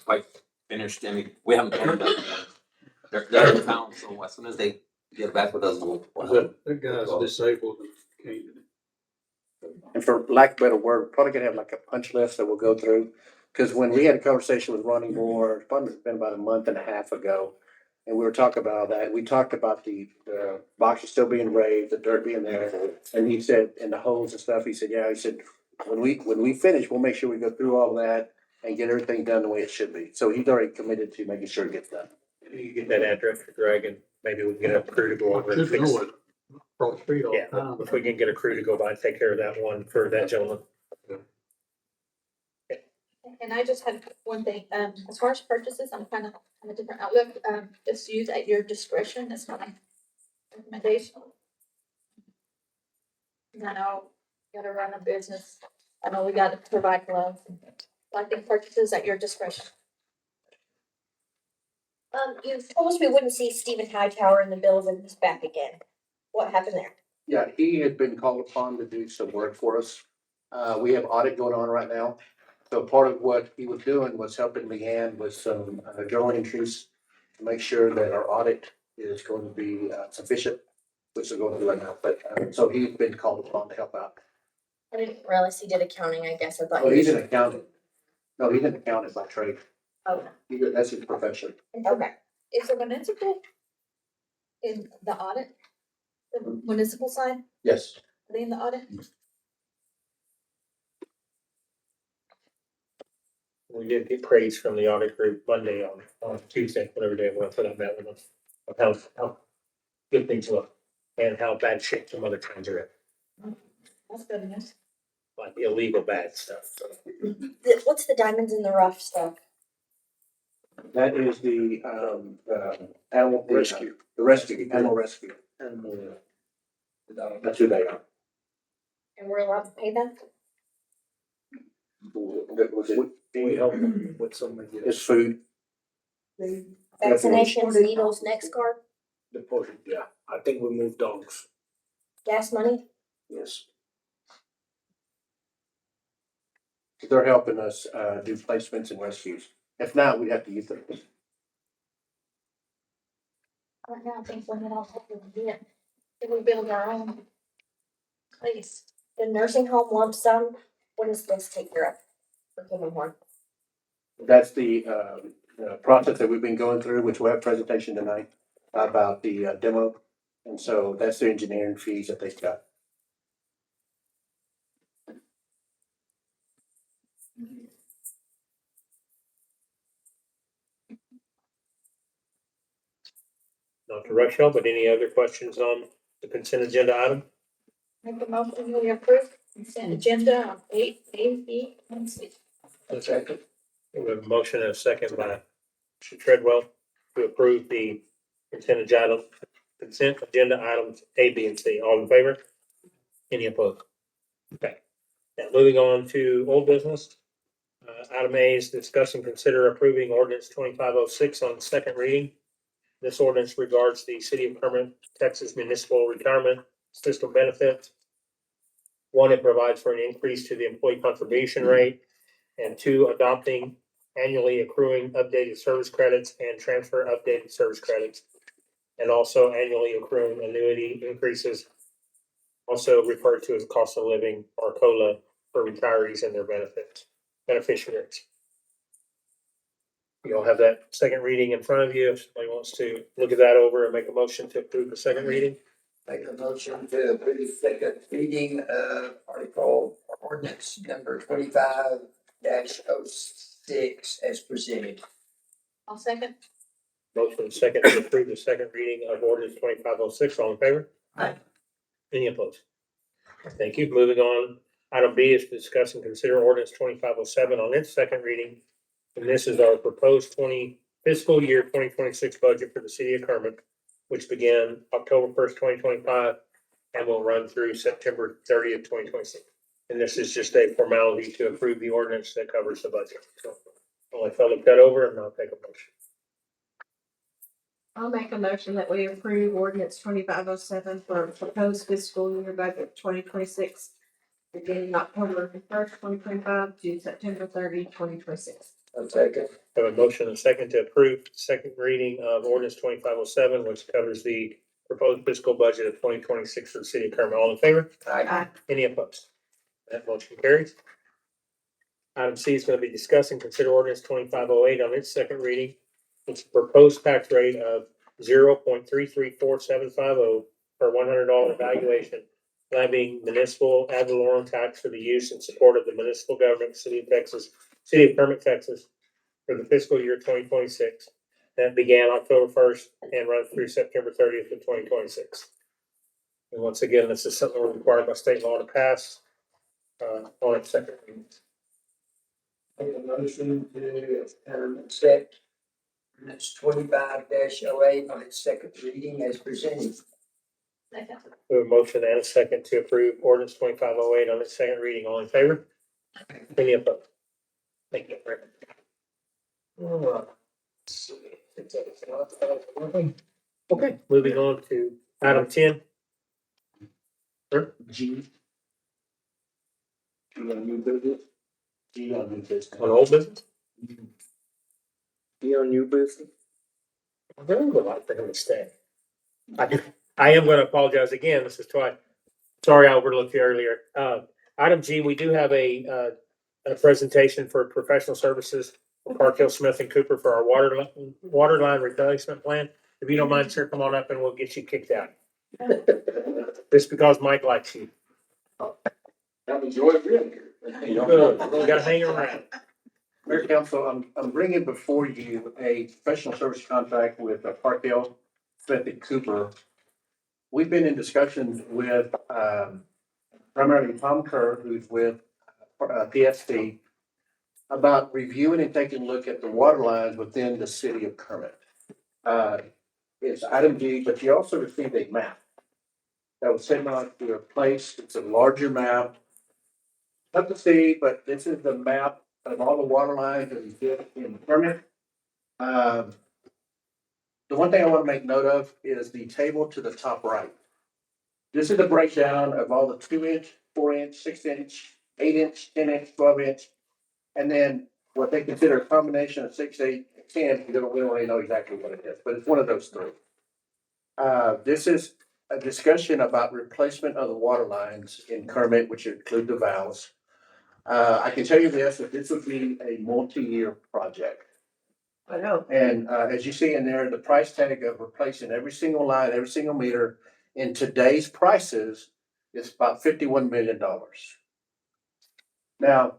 quite finished any, we haven't told them that. They're in town, so as soon as they get back with us, we'll have That guy's disabled and can't. And for lack of a better word, we're probably gonna have like a punch list that we'll go through. Cause when we had a conversation with Ronnie Moore, it's probably been about a month and a half ago. And we were talking about that. We talked about the boxes still being raised, the dirt being there. And he said, and the holes and stuff, he said, yeah, he said, when we finish, we'll make sure we go through all that and get everything done the way it should be. So he's already committed to making sure it gets done. You get that address for Greg and maybe we can get a crew to go over and Just fix know it. it. Cross the street all Yeah, the time. if we can get a crew to go by and take care of that one for that gentleman. And I just had one thing, as far as purchases, I'm kind of on a different outlook, just use at your discretion, that's my recommendation. I know, you gotta run a business, I know we gotta provide gloves, so I think purchases at your discretion. You told us we wouldn't see Stephen Hightower in the buildings back again. What happened there? Yeah, he had been called upon to do some work for us. We have audit going on right now. So part of what he was doing was helping Leanne with some journal entries to make sure that our audit is going to be sufficient, which is going through right now. But so he's been called upon to help out. I didn't realize he did accounting, I guess. I thought Oh, he he's was. an accountant. No, he's an accountant by trade. Oh, That's his profession. okay. Is the municipal in the audit? The municipal side, Yes. are they in the audit? We did get praise from the audit group Monday on Tuesday, whatever day it was, that I met with them. Of how good things look and how bad shape some other towns are in, That's good news. like illegal bad stuff. So What's the diamonds in the rough stuff? That is the animal rescue. The rescue, animal rescue. That's who they are. And we're allowed to pay them? we help them with some of It's food. Vaccinations, needles, next card, the portion. Yeah, I think we moved dogs. gas money? Yes. They're helping us do placements and rescues. If not, we'd have to use them. Right now, I think we're not all it. If we build our own place. The nursing home lump sum, what does this take care of? For Kim and Horn? That's the process that we've been going through, which we'll have a presentation tonight about the demo. And so that's the engineering fees that they've got. Not to rush you, but any other questions on the consent agenda item? Make a motion, we approve consent agenda on A, B, and C. Okay. We have a motion and a second by Mr. Treadwell to approve the consent agenda items A, B, and C. All in favor? Any opposed? Okay. Now moving on to old business. Item A is discuss and consider approving ordinance 2506 on second reading. This ordinance regards the City of Kermit, Texas Municipal Retirement System benefits. One, it provides for an increase to the employee contribution rate. And two, adopting annually accruing updated service credits and transfer updated service credits. And also annually accruing annuity increases, also referred to as cost of living or COLA for retirees and their beneficiaries. You all have that second reading in front of you. If somebody wants to look at that over and make a motion to approve the second reading. Make a motion to approve the second reading of article ordinance number 25-06 as presented. I'll second. Motion second to approve the second reading of ordinance 2506. All in favor? Aye. Any opposed? Thank you. Moving on. Item B is to discuss and consider ordinance 2507 on its second reading. And this is our proposed fiscal year 2026 budget for the city of Kermit. which began October 1st, 2025, and will run through September 30th, 2026. And this is just a formality to approve the ordinance that covers the budget. So I'll let Phil look that over and I'll take a motion. I'll make a motion that we approve ordinance 2507 for proposed fiscal year budget 2026, beginning October 1st, 2025 to September 30, 2026. A second. Have a motion and a second to approve second reading of ordinance 2507, which covers the proposed fiscal budget of 2026 for the city of Kermit. All in favor? Aye. Any opposed? That motion carries. Item C is going to be discussing consider ordinance 2508 on its second reading. It's a proposed tax rate of 0.334750 per $100 valuation, levying municipal ad valorem tax for the use and support of the municipal government, city of Kermit, Texas, for the fiscal year 2026. That began October 1st and runs through September 30th of 2026. And once again, this is something we're required by state law to pass on its second reading. Make a motion to accept ordinance 25-08 on its second reading as presented. Second. We have a motion and a second to approve ordinance 2508 on its second reading. All in favor? Any opposed? Thank you. Okay, moving on to item 10. Sir? G. G on new business. G on new business. On old business? G on new business. I really would like for him to stay. I am going to apologize again. This is twice. Sorry, I overlooked you earlier. Item G, we do have a presentation for professional services for Park Hill, Smith and Cooper for our water line replacement plan. If you don't mind, sir, come on up and we'll get you kicked out. Just because Mike likes you. I've enjoyed being here. You gotta hang around. Mayor Council, I'm bringing before you a professional service contract with Park Hill, Smith and Cooper. We've been in discussions with, primarily Tom Kerr, who's with PSC, about reviewing and taking a look at the water lines within the city of Kermit. It's item G, but you also received a map that was sent on to your place. It's a larger map. Tough to see, but this is the map of all the water lines that exist in Kermit. The one thing I want to make note of is the table to the top right. This is a breakdown of all the 2-inch, 4-inch, 6-inch, 8-inch, 10-inch, 12-inch, and then what they consider a combination of 6, 8, 10. We don't really know exactly what it is, but it's one of those three. This is a discussion about replacement of the water lines in Kermit, which include the valves. I can tell you this, that this would be a multi-year project. I know. And as you see in there, the price tag of replacing every single line, every single meter in today's prices is about $51 million. Now,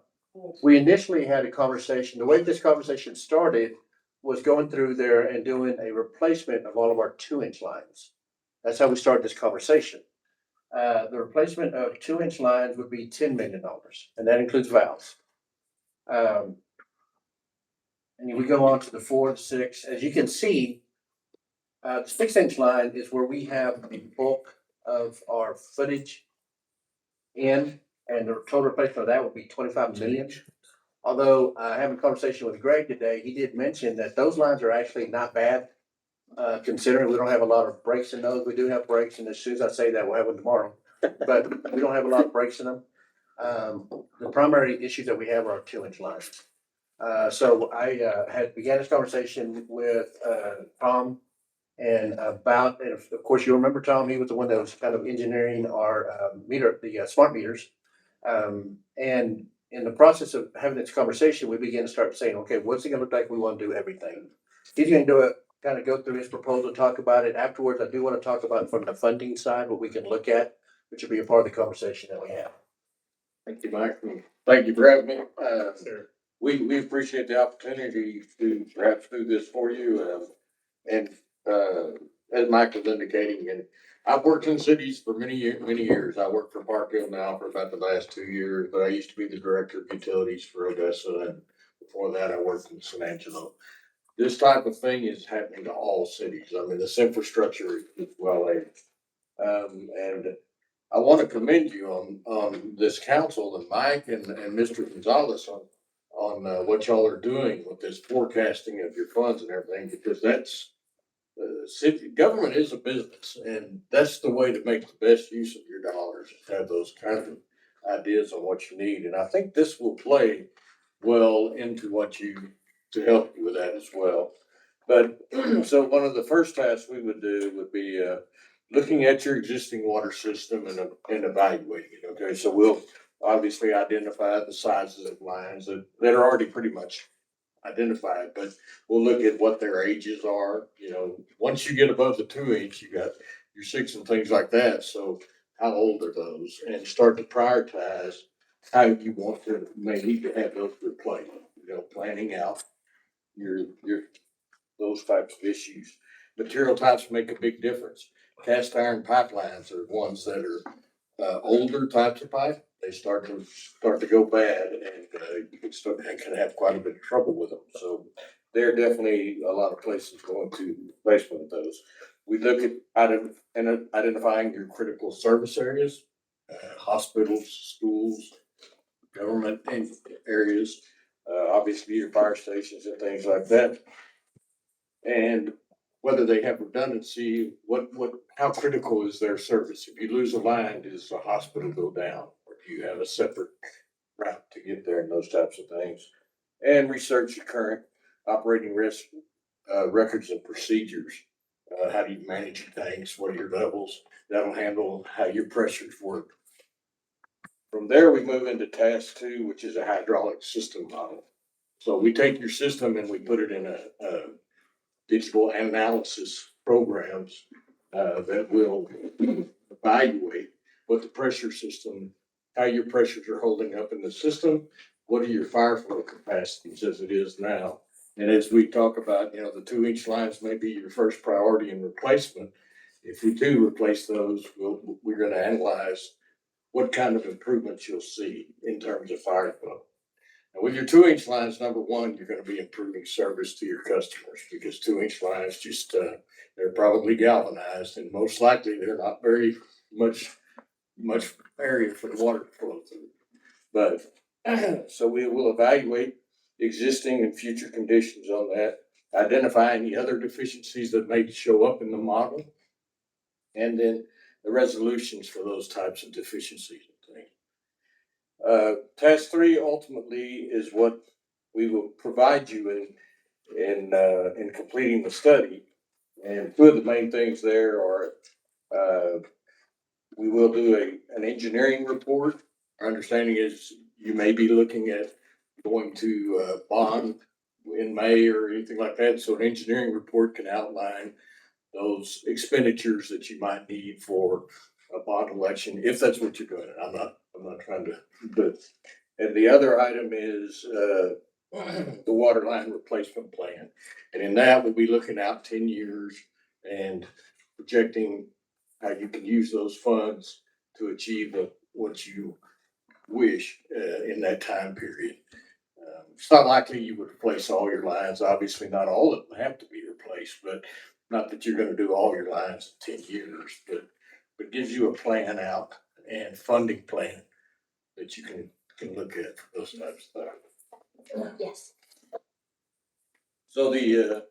we initially had a conversation, the way this conversation started was going through there and doing a replacement of all of our 2-inch lines. That's how we started this conversation. The replacement of 2-inch lines would be $10 million, and that includes valves. And we go on to the 4 and 6. As you can see, the 6-inch line is where we have the bulk of our footage in, and the total replacement of that would be $25 million. Although having a conversation with Greg today, he did mention that those lines are actually not bad, considering we don't have a lot of breaks in those. We do have breaks, and as soon as I say that, we'll have one tomorrow. But we don't have a lot of breaks in them. The primary issues that we have are our 2-inch lines. So I had began this conversation with Tom and about, and of course you remember Tom, he was the one that was kind of engineering our meter, the smart meters. And in the process of having this conversation, we began to start saying, okay, what's it gonna look like? We want to do everything. He's gonna do it, kind of go through his proposal, talk about it. Afterwards, I do want to talk about from the funding side, what we can look at, which will be a part of the conversation that we have. Thank you, Mike. Thank you for having me. Sure. We appreciate the opportunity to perhaps do this for you. And as Mike was indicating, and I've worked in cities for many years. I work for Park Hill now for about the last 2 years, but I used to be the director of utilities for Odessa. And before that, I worked in San Angelo. this type of thing is happening to all cities. I mean, this infrastructure is well laid. And I want to commend you on this council and Mike and Mr. Gonzalez on what y'all are doing with this forecasting of your funds and everything, because that's, city government is a business, and that's the way to make the best use of your dollars, is have those kinds of ideas on what you need. And I think this will play well into what you, to help you with that as well. But, so one of the first tasks we would do would be, looking at your existing water system and evaluating it, okay? So we'll obviously identify the sizes of lines that are already pretty much identified, but we'll look at what their ages are, you know, once you get above the 2 inch, you got your 6 and things like that, so how old are those? And start to prioritize how you want to, may need to have those replaced, you know, planning out your, those types of issues. Material types make a big difference. Cast iron pipelines are ones that are, older types of pipe. They start to go bad, and you can start, and can have quite a bit of trouble with them. So there are definitely a lot of places going to replacement of those. We look at identifying your critical service areas, hospitals, schools, government areas, obviously your fire stations and things like that. And whether they have redundancy, how critical is their service? If you lose a line, does the hospital go down? Or do you have a separate route to get there and those types of things? And research your current operating risk, records and procedures. How do you manage your tanks? What are your levels? That'll handle how your pressures work. From there, we move into task 2, which is a hydraulic system model. So we take your system and we put it in a digital analysis programs that will evaluate what the pressure system, how your pressures are holding up in the system, what are your fire flow capacities as it is now. And as we talk about, you know, the 2 inch lines may be your first priority in replacement. If you do replace those, we're gonna analyze what kind of improvements you'll see in terms of fire flow. And with your 2 inch lines, number one, you're gonna be improving service to your customers, because 2 inch lines just, they're probably galvanized, and most likely they're not very much area for the water to flow through. But, so we will evaluate existing and future conditions on that, identify any other deficiencies that may show up in the model, and then the resolutions for those types of deficiencies and things. Task 3 ultimately is what we will provide you in completing the study. And 2 of the main things there are, we will do an engineering report. Our understanding is you may be looking at going to bond in May or anything like that. So an engineering report can outline those expenditures that you might need for a bond election, if that's what you're doing. I'm not trying to, but, and the other item is, the water line replacement plan. And in that, we'll be looking out 10 years and projecting how you can use those funds to achieve what you wish, in that time period. It's not likely you would replace all your lines. Obviously, not all of them have to be replaced, but not that you're gonna do all your lines in 10 years, but gives you a plan out and funding plan that you can look at for those types of things. Yes. So the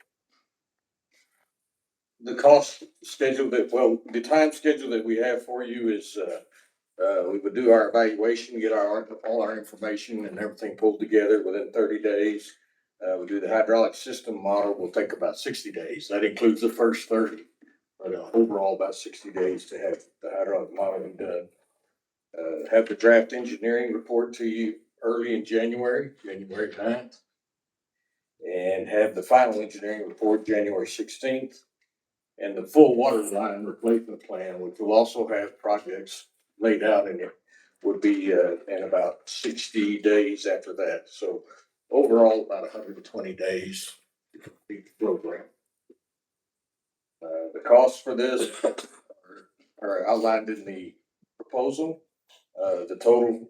cost schedule the time schedule that we have for you is, we would do our evaluation, get all our information and everything pulled together within 30 days. We do the hydraulic system model, will take about 60 days. That includes the first 30, but overall about 60 days to have the hydraulic modeling done. Have the draft engineering report to you early in January 9th. And have the final engineering report January 16th. And the full water line replacement plan, which will also have projects laid out in it, would be in about 60 days after that. So overall, about 120 days to complete the program. The costs for this are outlined in the proposal. The total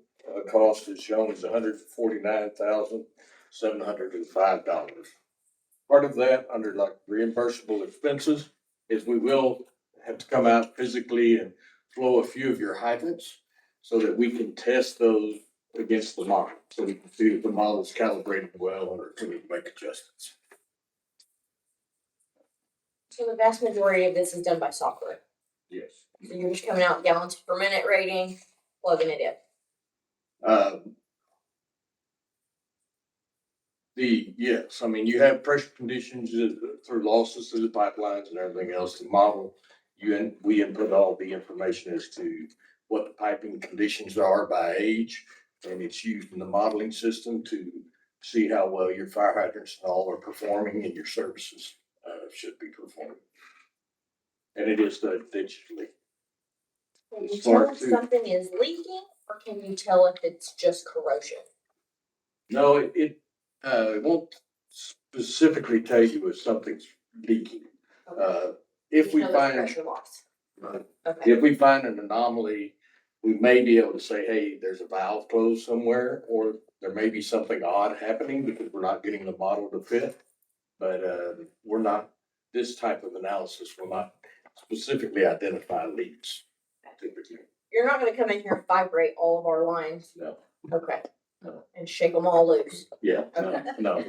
cost is shown as $149,705. part of that, under like reimbursable expenses, is we will have to come out physically and flow a few of your hydrants so that we can test those against the model, so we can see if the model is calibrated well or if we need to make adjustments. So the vast majority of this is done by software. Yes. So you're just coming out gallons per minute rating, plugging it in. Yes, I mean, you have pressure conditions through losses through the pipelines and everything else. The model, we input all the information as to what the piping conditions are by age. And it's used in the modeling system to see how well your fire hydrants and all are performing and your services, should be performing. And it is done digitally. Can you Smart tell if too. something is leaking or can you tell if it's just corrosion? No, it won't specifically tell you if something's leaking. If You we know there's find, pressure loss. Okay. if we find an anomaly, we may be able to say, hey, there's a valve closed somewhere, or there may be something odd happening because we're not getting the model to fit. But, we're not, this type of analysis will not specifically identify leaks typically. You're not gonna come in here and vibrate all of our lines. No. Okay. No. And shake them all loose. Yeah, Okay. no.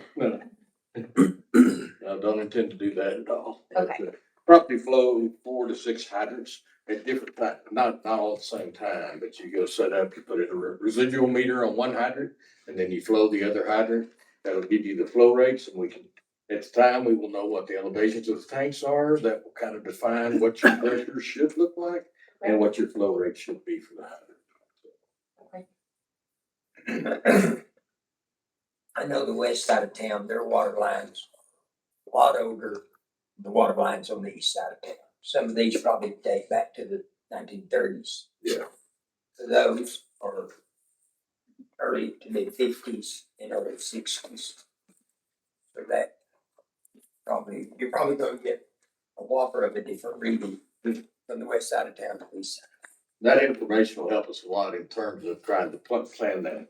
I don't intend to do that at all. Okay. Probably flow 4 to 6 hydrants at different times, not all at the same time, but you go set up, you put in a residual meter on one hydrant, and then you flow the other hydrant. That'll give you the flow rates, and we can, at the time, we will know what the elevations of the tanks are. That will kind of define what your pressure should look like and what your flow rate should be for the hydrant. I know the west side of town, their water lines, a lot older, the water lines on the east side of town. Some of these probably date back to the 1930s. Yeah. So those are early to mid 50s and early 60s. So that you're probably gonna get a whopper of a different reading from the west side of town to the east side. That information will help us a lot in terms of trying to plan that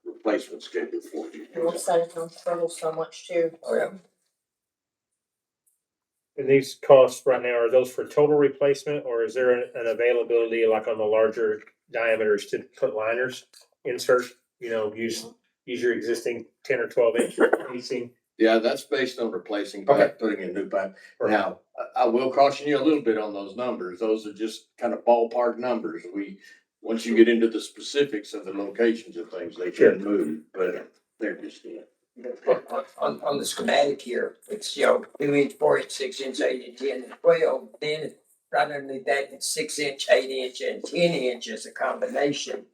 replacement schedule for you. The west side of town struggles so much too. Oh, yeah. And these costs right now, are those for total replacement or is there an availability like on the larger diameters to put liners, insert, use your existing 10 or 12 inch casing? Yeah, that's based on replacing pipe, putting in new pipe. Now, I will caution you a little bit on those numbers. Those are just kind of ballpark numbers. Once you get into the specifics of the locations of things, they can move, but they're just, On the schematic here, it's, 2 inch, 4 inch, 6 inch, 8 inch, 10 and 12. Then right underneath that, it's 6 inch, 8 inch and 10 inch as a combination.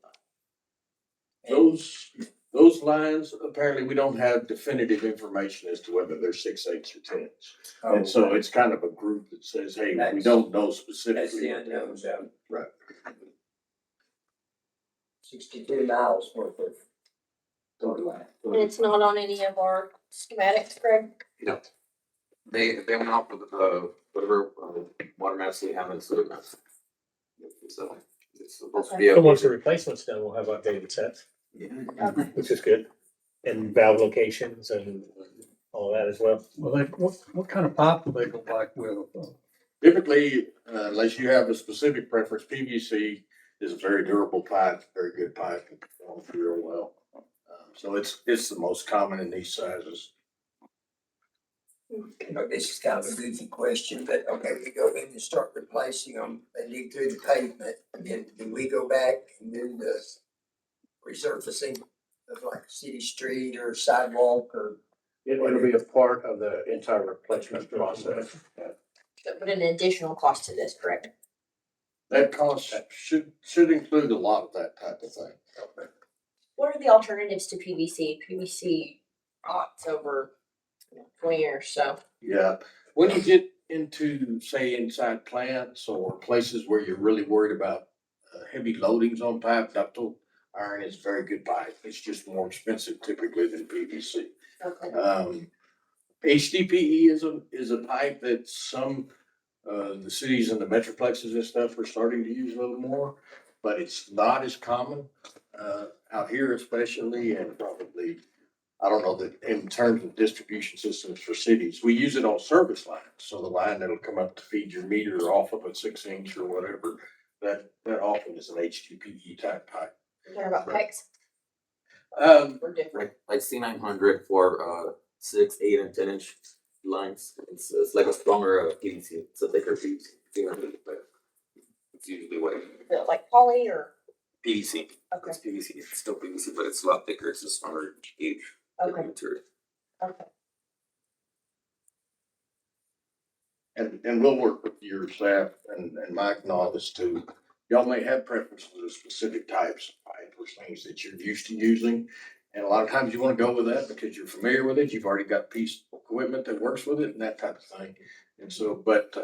those lines, apparently we don't have definitive information as to whether they're 6, 8 or 10. And so it's kind of a group that says, hey, we don't know That's specifically. the unknowns of it. Right. 62 miles worth of total line. And it's not on any of our schematics, Greg? No. They went off with whatever water maps they have in the maps. So it's supposed to be. So once the replacement's done, we'll have updated sets, which is good. And valve locations and all that as well. Well, what kind of pipe do they go like with? Typically, unless you have a specific preference, PVC is a very durable pipe, very good pipe, and performs real well. So it's the most common in these sizes. This is kind of a goofy question, but okay, we go in and start replacing them and dig through the pavement, and then do we go back and do the resurfacing of like a city street or sidewalk or? It'll be a part of the entire replacement process. But an additional cost to this, correct? That cost should include a lot of that type of thing. What are the alternatives to PVC? PVC rots over 20 years, so. Yeah, when you get into, say, inside plants or places where you're really worried about heavy loadings on pipe, ductile iron is very good pipe. It's just more expensive typically than PVC. Okay. HDPE is a pipe that some the cities and the metroplexes and stuff are starting to use a little more, but it's not as common out here especially, and probably I don't know that in terms of distribution systems for cities, we use it on service lines. So the line that'll come up to feed your meter off of a 6-inch or whatever, that often is an HDPE type pipe. You're talking about pegs or different? Like C900 for 6, 8, and 10-inch lines. It's like a stronger PVC. It's a thicker PVC. But it's usually what Is it like poly or? PVC. Okay, It's PVC. It's still PVC, but it's a lot thicker. It's a stronger gauge okay, material. okay. And we'll work with your staff and Mike and all this too. Y'all may have preferences of specific types of pipe or things that you're used to using. And a lot of times you want to go with that because you're familiar with it. You've already got a piece of equipment that works with it and that type of thing. And so, but,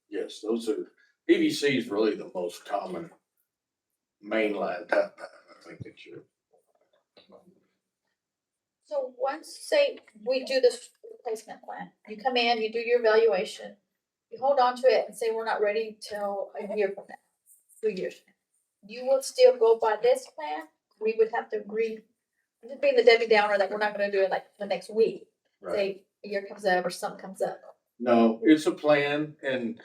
yes, those are, PVC is really the most common mainline type pipe, I think that you're. So once, say, we do this replacement plan, you come in, you do your evaluation, you hold on to it and say, we're not ready till a year from now, 2 years from now. You will still go by this plan, we would have to agree, I'm just being the Debbie Downer that we're not gonna do it like the next week. Say, a year comes up or something comes up. No, it's a plan and,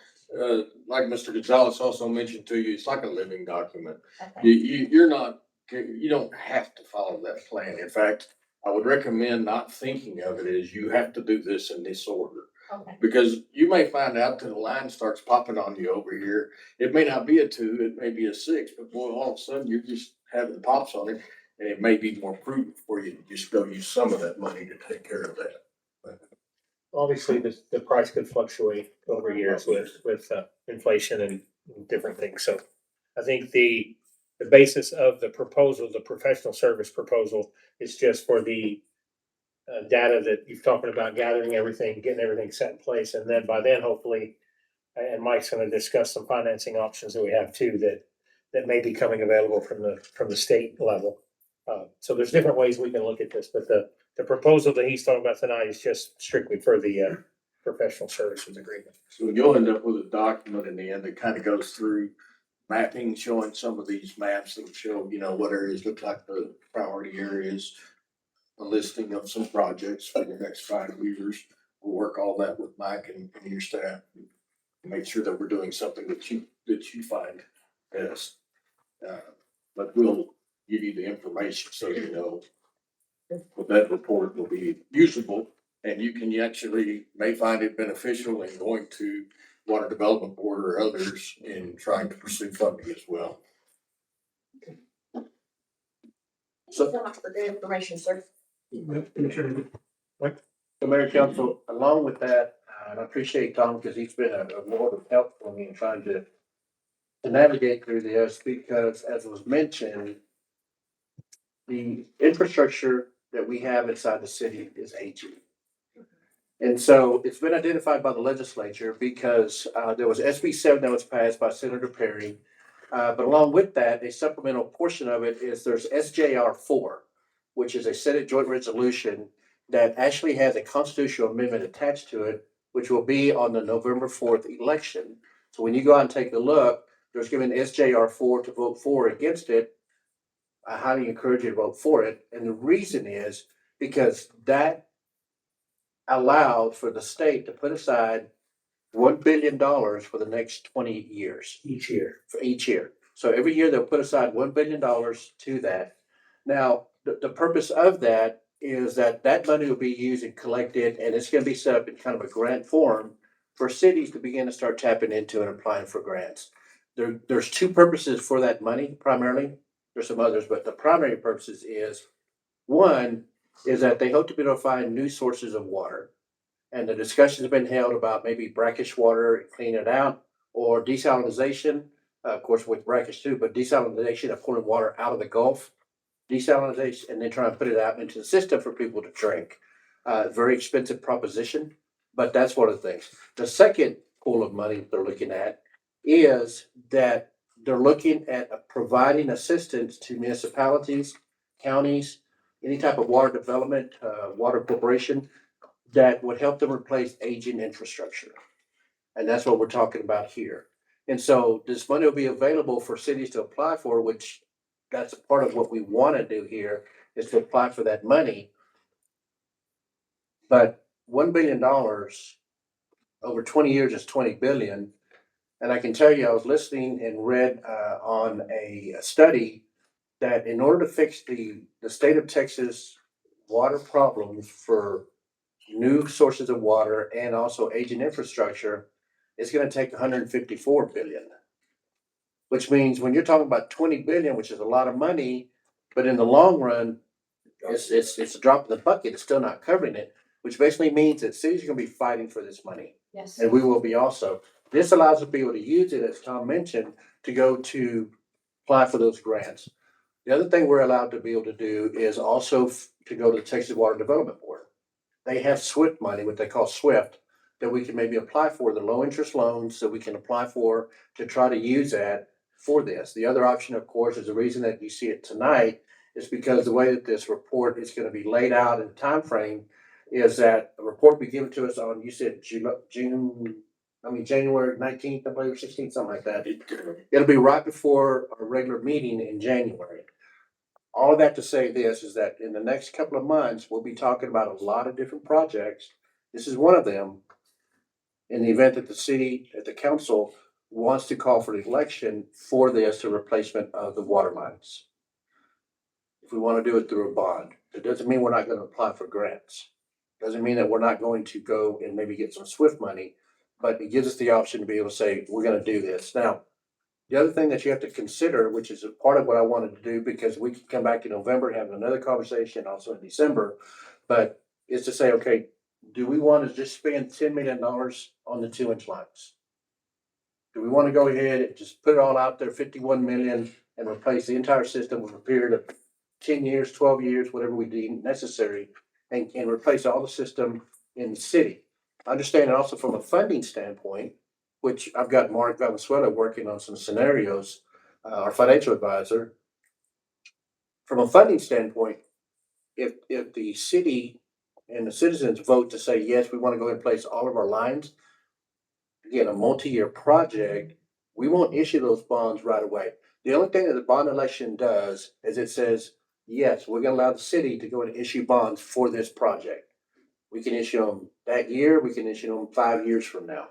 like Mr. Gonzalez also mentioned to you, it's like a living document. Okay. You're not, you don't have to follow that plan. In fact, I would recommend not thinking of it as you have to do this in this order. Okay. Because you may find out that the line starts popping on you over here. It may not be a 2, it may be a 6, but boy, all of a sudden you're just having pops on it. And it may be more prudent for you to just go use some of that money to take care of that. Obviously, the price could fluctuate over years with inflation and different things. So I think the basis of the proposal, the professional service proposal, is just for the data that you've talking about, gathering everything, getting everything set in place. And then by then, hopefully, and Mike's going to discuss some financing options that we have too, that may be coming available from the state level. So there's different ways we can look at this, but the proposal that he's talking about tonight is just strictly for the professional services agreement. So you'll end up with a document in the end that kind of goes through mapping, showing some of these maps that show, what areas look like the priority areas, a listing of some projects for the next 5 years. We'll work all that with Mike and your staff. Make sure that we're doing something that you find best. But we'll give you the information so you know what that report will be usable. And you can actually may find it beneficial in going to Water Development Board or others in trying to pursue funding as well. Thank you so much for good information, sir. So Mayor Council, along with that, and I appreciate Tom because he's been a world of help for me in trying to navigate through this because as was mentioned, the infrastructure that we have inside the city is aging. And so it's been identified by the legislature because there was SB 7 that was passed by Senator Perry. But along with that, a supplemental portion of it is there's SJR 4, which is a Senate joint resolution that actually has a constitutional amendment attached to it, which will be on the November 4th election. So when you go out and take a look, there's given SJR 4 to vote for or against it. I highly encourage you to vote for it. And the reason is because that allowed for the state to put aside $1 billion for the next 20 years. Each year. For each year. So every year they'll put aside $1 billion to that. Now, the purpose of that is that money will be used and collected, and it's going to be set up in kind of a grant form for cities to begin to start tapping into and applying for grants. There's 2 purposes for that money primarily. There's some others, but the primary purposes is, one, is that they hope to be able to find new sources of water. And the discussions have been held about maybe brackish water and clean it out, or desalinization, of course with brackish too, but desalinization of pulling water out of the Gulf, desalinization, and then try and put it out into the system for people to drink. Very expensive proposition, but that's one of the things. The second pool of money they're looking at is that they're looking at providing assistance to municipalities, counties, any type of water development, water corporation that would help them replace aging infrastructure. And that's what we're talking about here. And so this money will be available for cities to apply for, which that's a part of what we want to do here is to apply for that money. But $1 billion over 20 years is 20 billion. And I can tell you, I was listening and read on a study that in order to fix the state of Texas water problems for new sources of water and also aging infrastructure, it's going to take 154 billion. Which means when you're talking about 20 billion, which is a lot of money, but in the long run, it's a drop in the bucket. It's still not covering it, which basically means that cities are going to be fighting for this money. Yes. And we will be also. This allows us to be able to use it, as Tom mentioned, to go to apply for those grants. The other thing we're allowed to be able to do is also to go to the Texas Water Development Board. They have SWIFT money, what they call SWIFT, that we can maybe apply for, the low interest loans that we can apply for to try to use that for this. The other option, of course, is the reason that you see it tonight is because the way that this report is going to be laid out in time frame is that a report be given to us on, you said January 19th, I believe, or 16th, something like that. It'll be right before our regular meeting in January. All of that to say this is that in the next couple of months, we'll be talking about a lot of different projects. This is one of them. In the event that the city, that the council wants to call for the election for this, the replacement of the water lines. If we want to do it through a bond, it doesn't mean we're not going to apply for grants. Doesn't mean that we're not going to go and maybe get some SWIFT money, but it gives us the option to be able to say, we're going to do this. Now, the other thing that you have to consider, which is a part of what I wanted to do, because we can come back in November, have another conversation also in December, but is to say, okay, do we want to just spend $10 million on the 2-inch lines? Do we want to go ahead and just put it all out there, 51 million, and replace the entire system with a period of 10 years, 12 years, whatever we deem necessary, and replace all the system in the city? Understanding also from a funding standpoint, which I've got Mark Valenzuela working on some scenarios, our financial advisor. From a funding standpoint, if the city and the citizens vote to say, yes, we want to go and place all of our lines, again, a multi-year project, we won't issue those bonds right away. The only thing that the bond election does is it says, yes, we're going to allow the city to go and issue bonds for this project. We can issue them that year. We can issue them 5 years from now.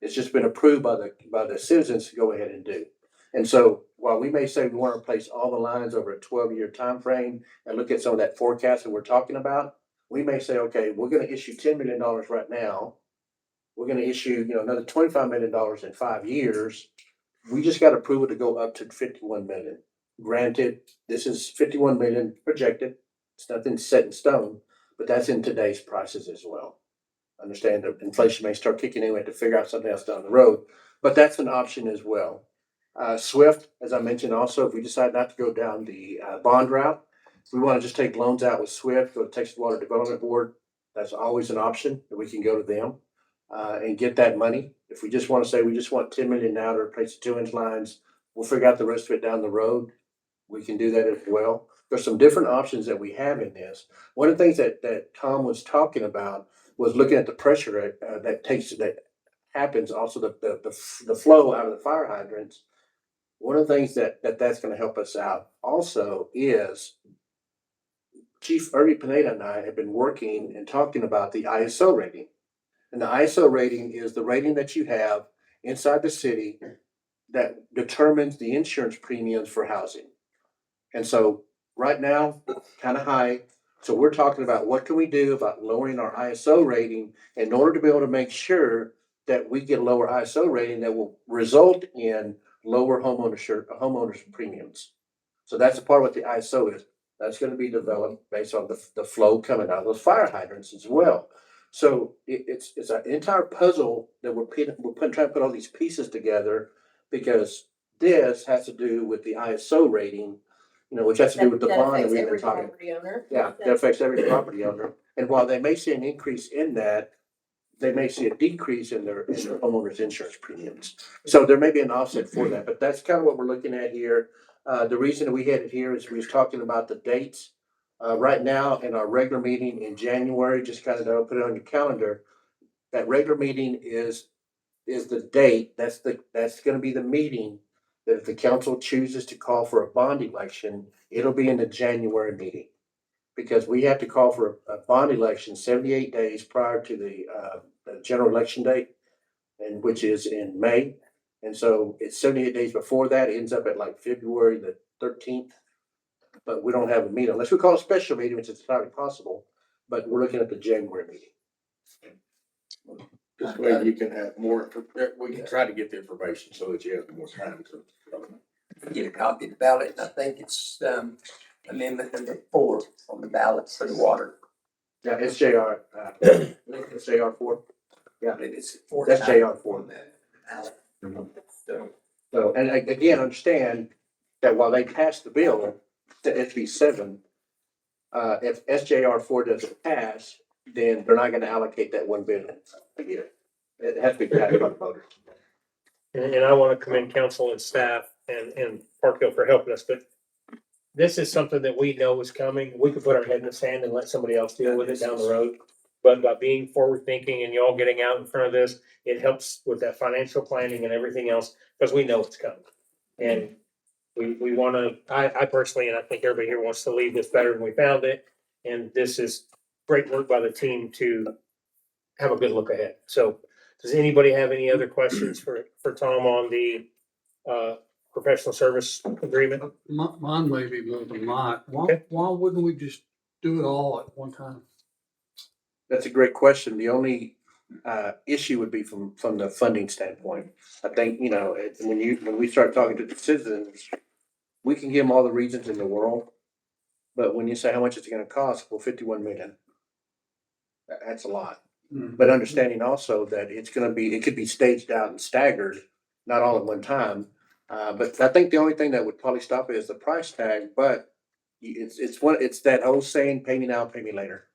It's just been approved by the citizens to go ahead and do. And so while we may say we want to replace all the lines over a 12-year time frame and look at some of that forecast that we're talking about, we may say, okay, we're going to issue $10 million right now. We're going to issue, another $25 million in 5 years. We just got approval to go up to 51 million. Granted, this is 51 million projected. It's nothing set in stone, but that's in today's prices as well. Understand that inflation may start kicking in. We have to figure out something else down the road, but that's an option as well. SWIFT, as I mentioned, also, if we decide not to go down the bond route, if we want to just take loans out with SWIFT, go to Texas Water Development Board, that's always an option that we can go to them and get that money. If we just want to say we just want 10 million now to replace the 2-inch lines, we'll figure out the rest of it down the road. We can do that as well. There's some different options that we have in this. One of the things that Tom was talking about was looking at the pressure that happens, also the flow out of the fire hydrants. One of the things that's going to help us out also is Chief Ernie Pineda and I have been working and talking about the ISO rating. And the ISO rating is the rating that you have inside the city that determines the insurance premiums for housing. And so right now, kind of high. So we're talking about what can we do about lowering our ISO rating in order to be able to make sure that we get a lower ISO rating that will result in lower homeowners premiums. So that's a part of what the ISO is. That's going to be developed based on the flow coming out of those fire hydrants as well. So it's an entire puzzle that we're trying to put all these pieces together, because this has to do with the ISO rating, which has to do with the bond that we've been talking about. Yeah, that affects every property owner. And while they may see an increase in that, they may see a decrease in their homeowners insurance premiums. So there may be an offset for that, but that's kind of what we're looking at here. The reason we had it here is we was talking about the dates. Right now in our regular meeting in January, just kind of put it on your calendar. That regular meeting is the date. That's going to be the meeting that if the council chooses to call for a bond election, it'll be in the January meeting. because we have to call for a bond election 78 days prior to the general election date, and which is in May. And so it's 78 days before that, ends up at like February the 13th. But we don't have a meeting unless we call a special meeting, which is entirely possible, but we're looking at the January meeting. This way you can have more, we can try to get the information so that you have more time to. Get a copy of the ballot, and I think it's, amendment number 4 on the ballot for the water. Yeah, SJR, SJR 4. Yeah, It's 4. that's JR 4. on the ballot. So, So, and again, understand that while they passed the bill to SB 7, if SJR 4 doesn't pass, then they're not gonna allocate that 1 billion a year. It has to be passed by the voters. And I want to commend council and staff and Park Hill for helping us, but this is something that we know is coming. We could put our head in the sand and let somebody else deal with it down the road. But by being forward thinking and y'all getting out in front of this, it helps with that financial planning and everything else, because we know it's coming. And we want to, I personally, and I think everybody here wants to leave this better than we found it. And this is great work by the team to have a good look ahead. So does anybody have any other questions for Tom on the professional service agreement? Mine may be more than mine. Okay. Why wouldn't we just do it all at one time? That's a great question. The only issue would be from the funding standpoint. I think, you know, when we start talking to the citizens, we can give them all the reasons in the world. But when you say how much it's gonna cost, well, 51 million. That's a lot. But understanding also that it could be staged out and staggered, not all at one time. But I think the only thing that would probably stop it is the price tag, but it's that old saying, pay me now, pay me later.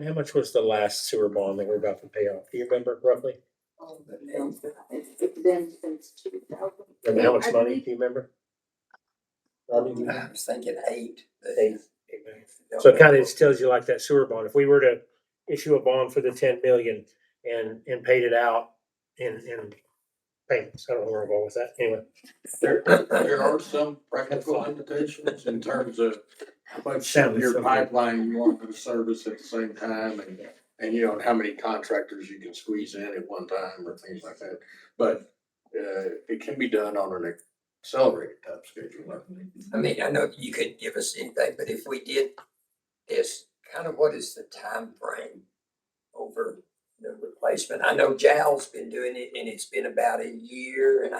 How much was the last sewer bond that we're about to pay off? Do you remember roughly? It's been since 2000. And how much money, do you remember? Robbie, do you I was thinking 8. but- 8 million. So it kind of just tells you like that sewer bond, if we were to issue a bond for the 10 million and paid it out in payments, I don't know where I'm going with that, anyway. There are some practical limitations in terms of how much of your pipeline you want to service at the same time and you know, how many contractors you can squeeze in at one time or things like that. But, it can be done on an accelerated type schedule. I mean, I know you couldn't give us anything, but if we did this, kind of what is the time frame over the replacement? I know Jal's been doing it, and it's been about 1.5 years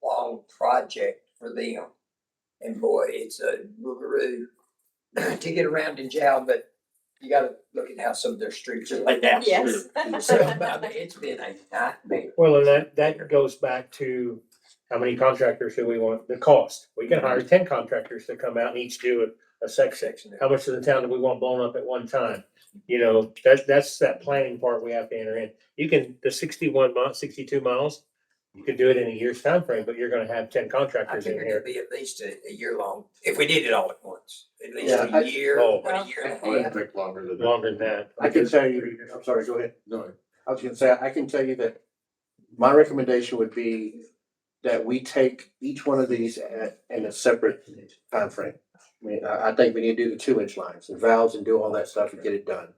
long project for them. And boy, it's a boogaroo to get around in Jal, but you gotta look at how some of their streets are laid out. Yes. So, I mean, it's been a nightmare. Well, and that goes back to how many contractors do we want, the cost. We can hire 10 contractors to come out and each do a section. How much of the town do we want blown up at one time? You know, that's that planning part we have to enter in. You can, the 62 miles, you could do it in a year's time frame, but you're gonna have 10 I contractors in figured here. it'd be at least a year long, if we did it all at once, at least Yeah, a year, oh. but a year and a It'll half. take longer than that. Longer than that. I can tell you, I'm sorry, go ahead. No, I was gonna say, I can tell you that my recommendation would be that we take each one of these in a separate time frame. I mean, I think we need to do the 2-inch lines, the valves, and do all that stuff and get it done.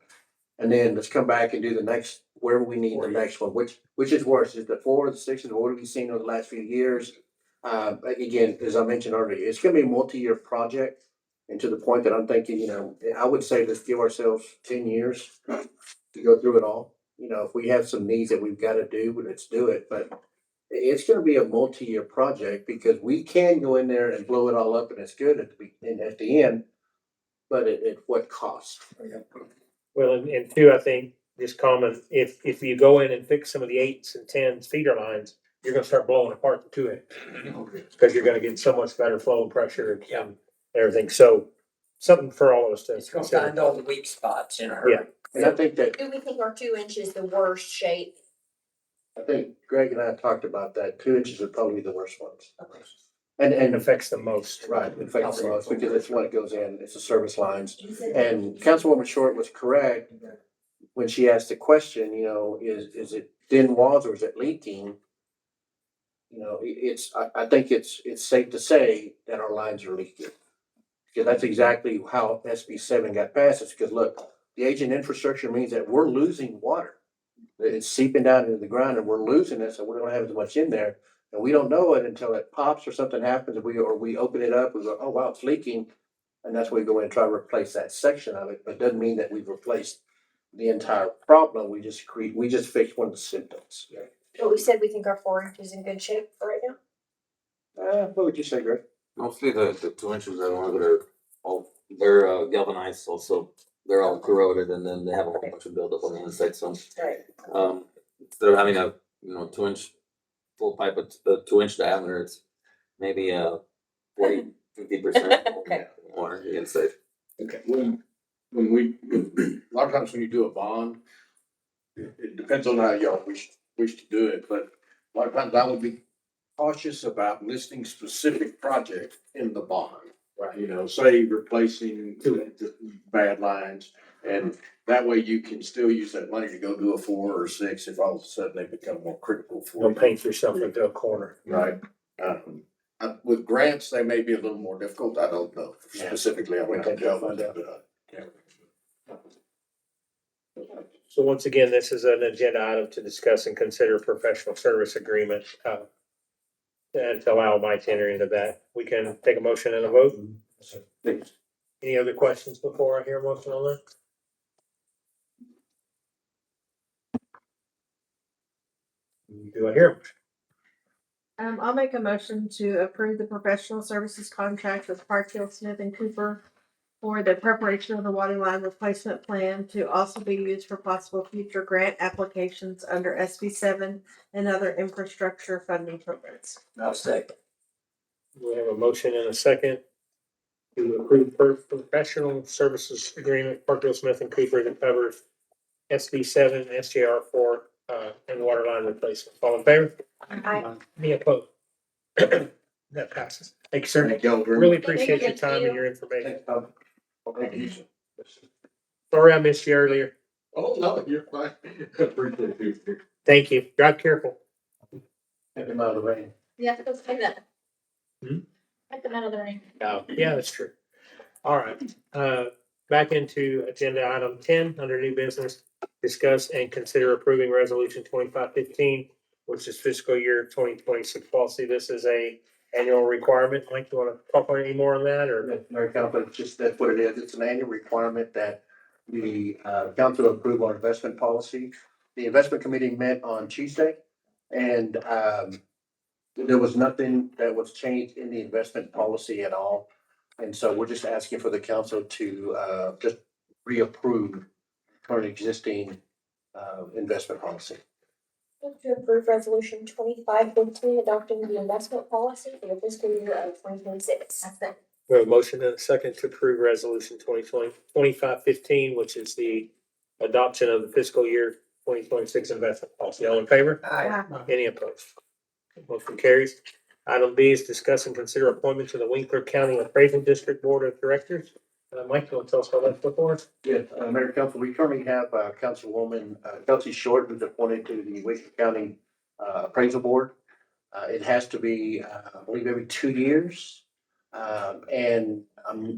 And then let's come back and do the next, wherever we need the next one, which is worse, is the 4 or the 6, or what have we seen over the last few years? Again, as I mentioned earlier, it's gonna be a multi-year project. And to the point that I'm thinking, you know, I would say let's give ourselves 10 years to go through it all. You know, if we have some needs that we've gotta do, let's do it, but it's gonna be a multi-year project because we can go in there and blow it all up and it's good at the end, but at what cost? Well, and two, I think just common, if you go in and fix some of the 8s and 10s feeder lines, you're gonna start blowing apart the 2-inch. Because you're gonna get so much better flow and pressure and everything. So something for all of us to It's gonna consider. find all the weak spots in a hurry. Yeah. And I think that, Do we think our 2-inch is the worst shape? I think Greg and I talked about that, 2 inches are probably the worst ones. And And affects the most. right, it affects the most because it's when it goes in, it's the service lines. And Councilwoman Short was correct when she asked the question, you know, is it thin walls or is it leaking? You know, I think it's safe to say that our lines are leaking. Because that's exactly how SB 7 got passed. It's because, look, the aging infrastructure means that we're losing water. It's seeping down into the ground and we're losing it, so we don't have as much in there. And we don't know it until it pops or something happens, or we open it up, we go, oh, wow, it's leaking. And that's why we go in and try to replace that section of it, but it doesn't mean that we've replaced the entire problem. We just fixed one of the symptoms. But we said we think our 4 inch is in good shape for right now. What would you say, Greg? Mostly the 2 inches that are that are all, they're galvanized also, they're all corroded and then they have a whole bunch of buildup on the inside, so. Right. Instead of having a, 2 inch full pipe with a 2 inch diameter, it's maybe 40-50% Okay. more on the inside. Okay, when we, a lot of times when you do a bond, it depends on how y'all wish to do it, but a lot of times I would be cautious about listing specific projects in the bond. Right. Say replacing the bad lines, and that way you can still use that money to go do a 4 or 6 if all of a sudden they become more critical for Don't you. paint yourself into a corner. Right. With grants, they may be a little more difficult. I don't know specifically. I went to government. So once again, this is an agenda item to discuss and consider professional service agreement, and to allow Mike to enter into that. We can take a motion and a vote. Any other questions before I hear a motion on that? Do I hear? I'll make a motion to approve the professional services contract with Parkhill, Smith and Cooper for the preparation of the water line replacement plan to also be used for possible future grant applications under SB 7 and other infrastructure funding programs. I'll second. We have a motion and a second to approve professional services agreement, Parkville Smith and Cooper, that covers SB 7, SJR 4, and water line replacement. All in favor? Aye. Any opposed? That passes. Thank you, sir. Thank y'all very Really much. appreciate your Thank time you. and your information. Thank you. Sorry I missed you earlier. Oh, no, you're fine. Appreciate you. Thank you. Drive careful. Take them out of the rain. Yeah, let's take that. Hmm? Take them out of the ring. Yeah, that's true. All right, back into agenda item 10, under new business, discuss and consider approving resolution 2515, which is fiscal year 2026 policy. This is a annual requirement. Mike, you want to talk any more on that, or? Very confident, just that's what it is. It's an annual requirement that the council approve our investment policy. The investment committee met on Tuesday, and there was nothing that was changed in the investment policy at all. And so we're just asking for the council to just reapprove current existing investment policy. Move to approve resolution 2515, adopting the investment policy for the fiscal year of 2026. We have a motion and a second to approve resolution 2515, which is the adoption of the fiscal year 2026 investment policy. All in favor? Aye. Any opposed? Motion carries. Item B is discuss and consider appointment to the Winkler County Appraisal District Board of Directors. Mike, you want to tell us how that's before? Yes, Mayor Council, we currently have Councilwoman Kelsey Short, who's appointed to the Winkler County Appraisal Board. It has to be, I believe, every 2 years. And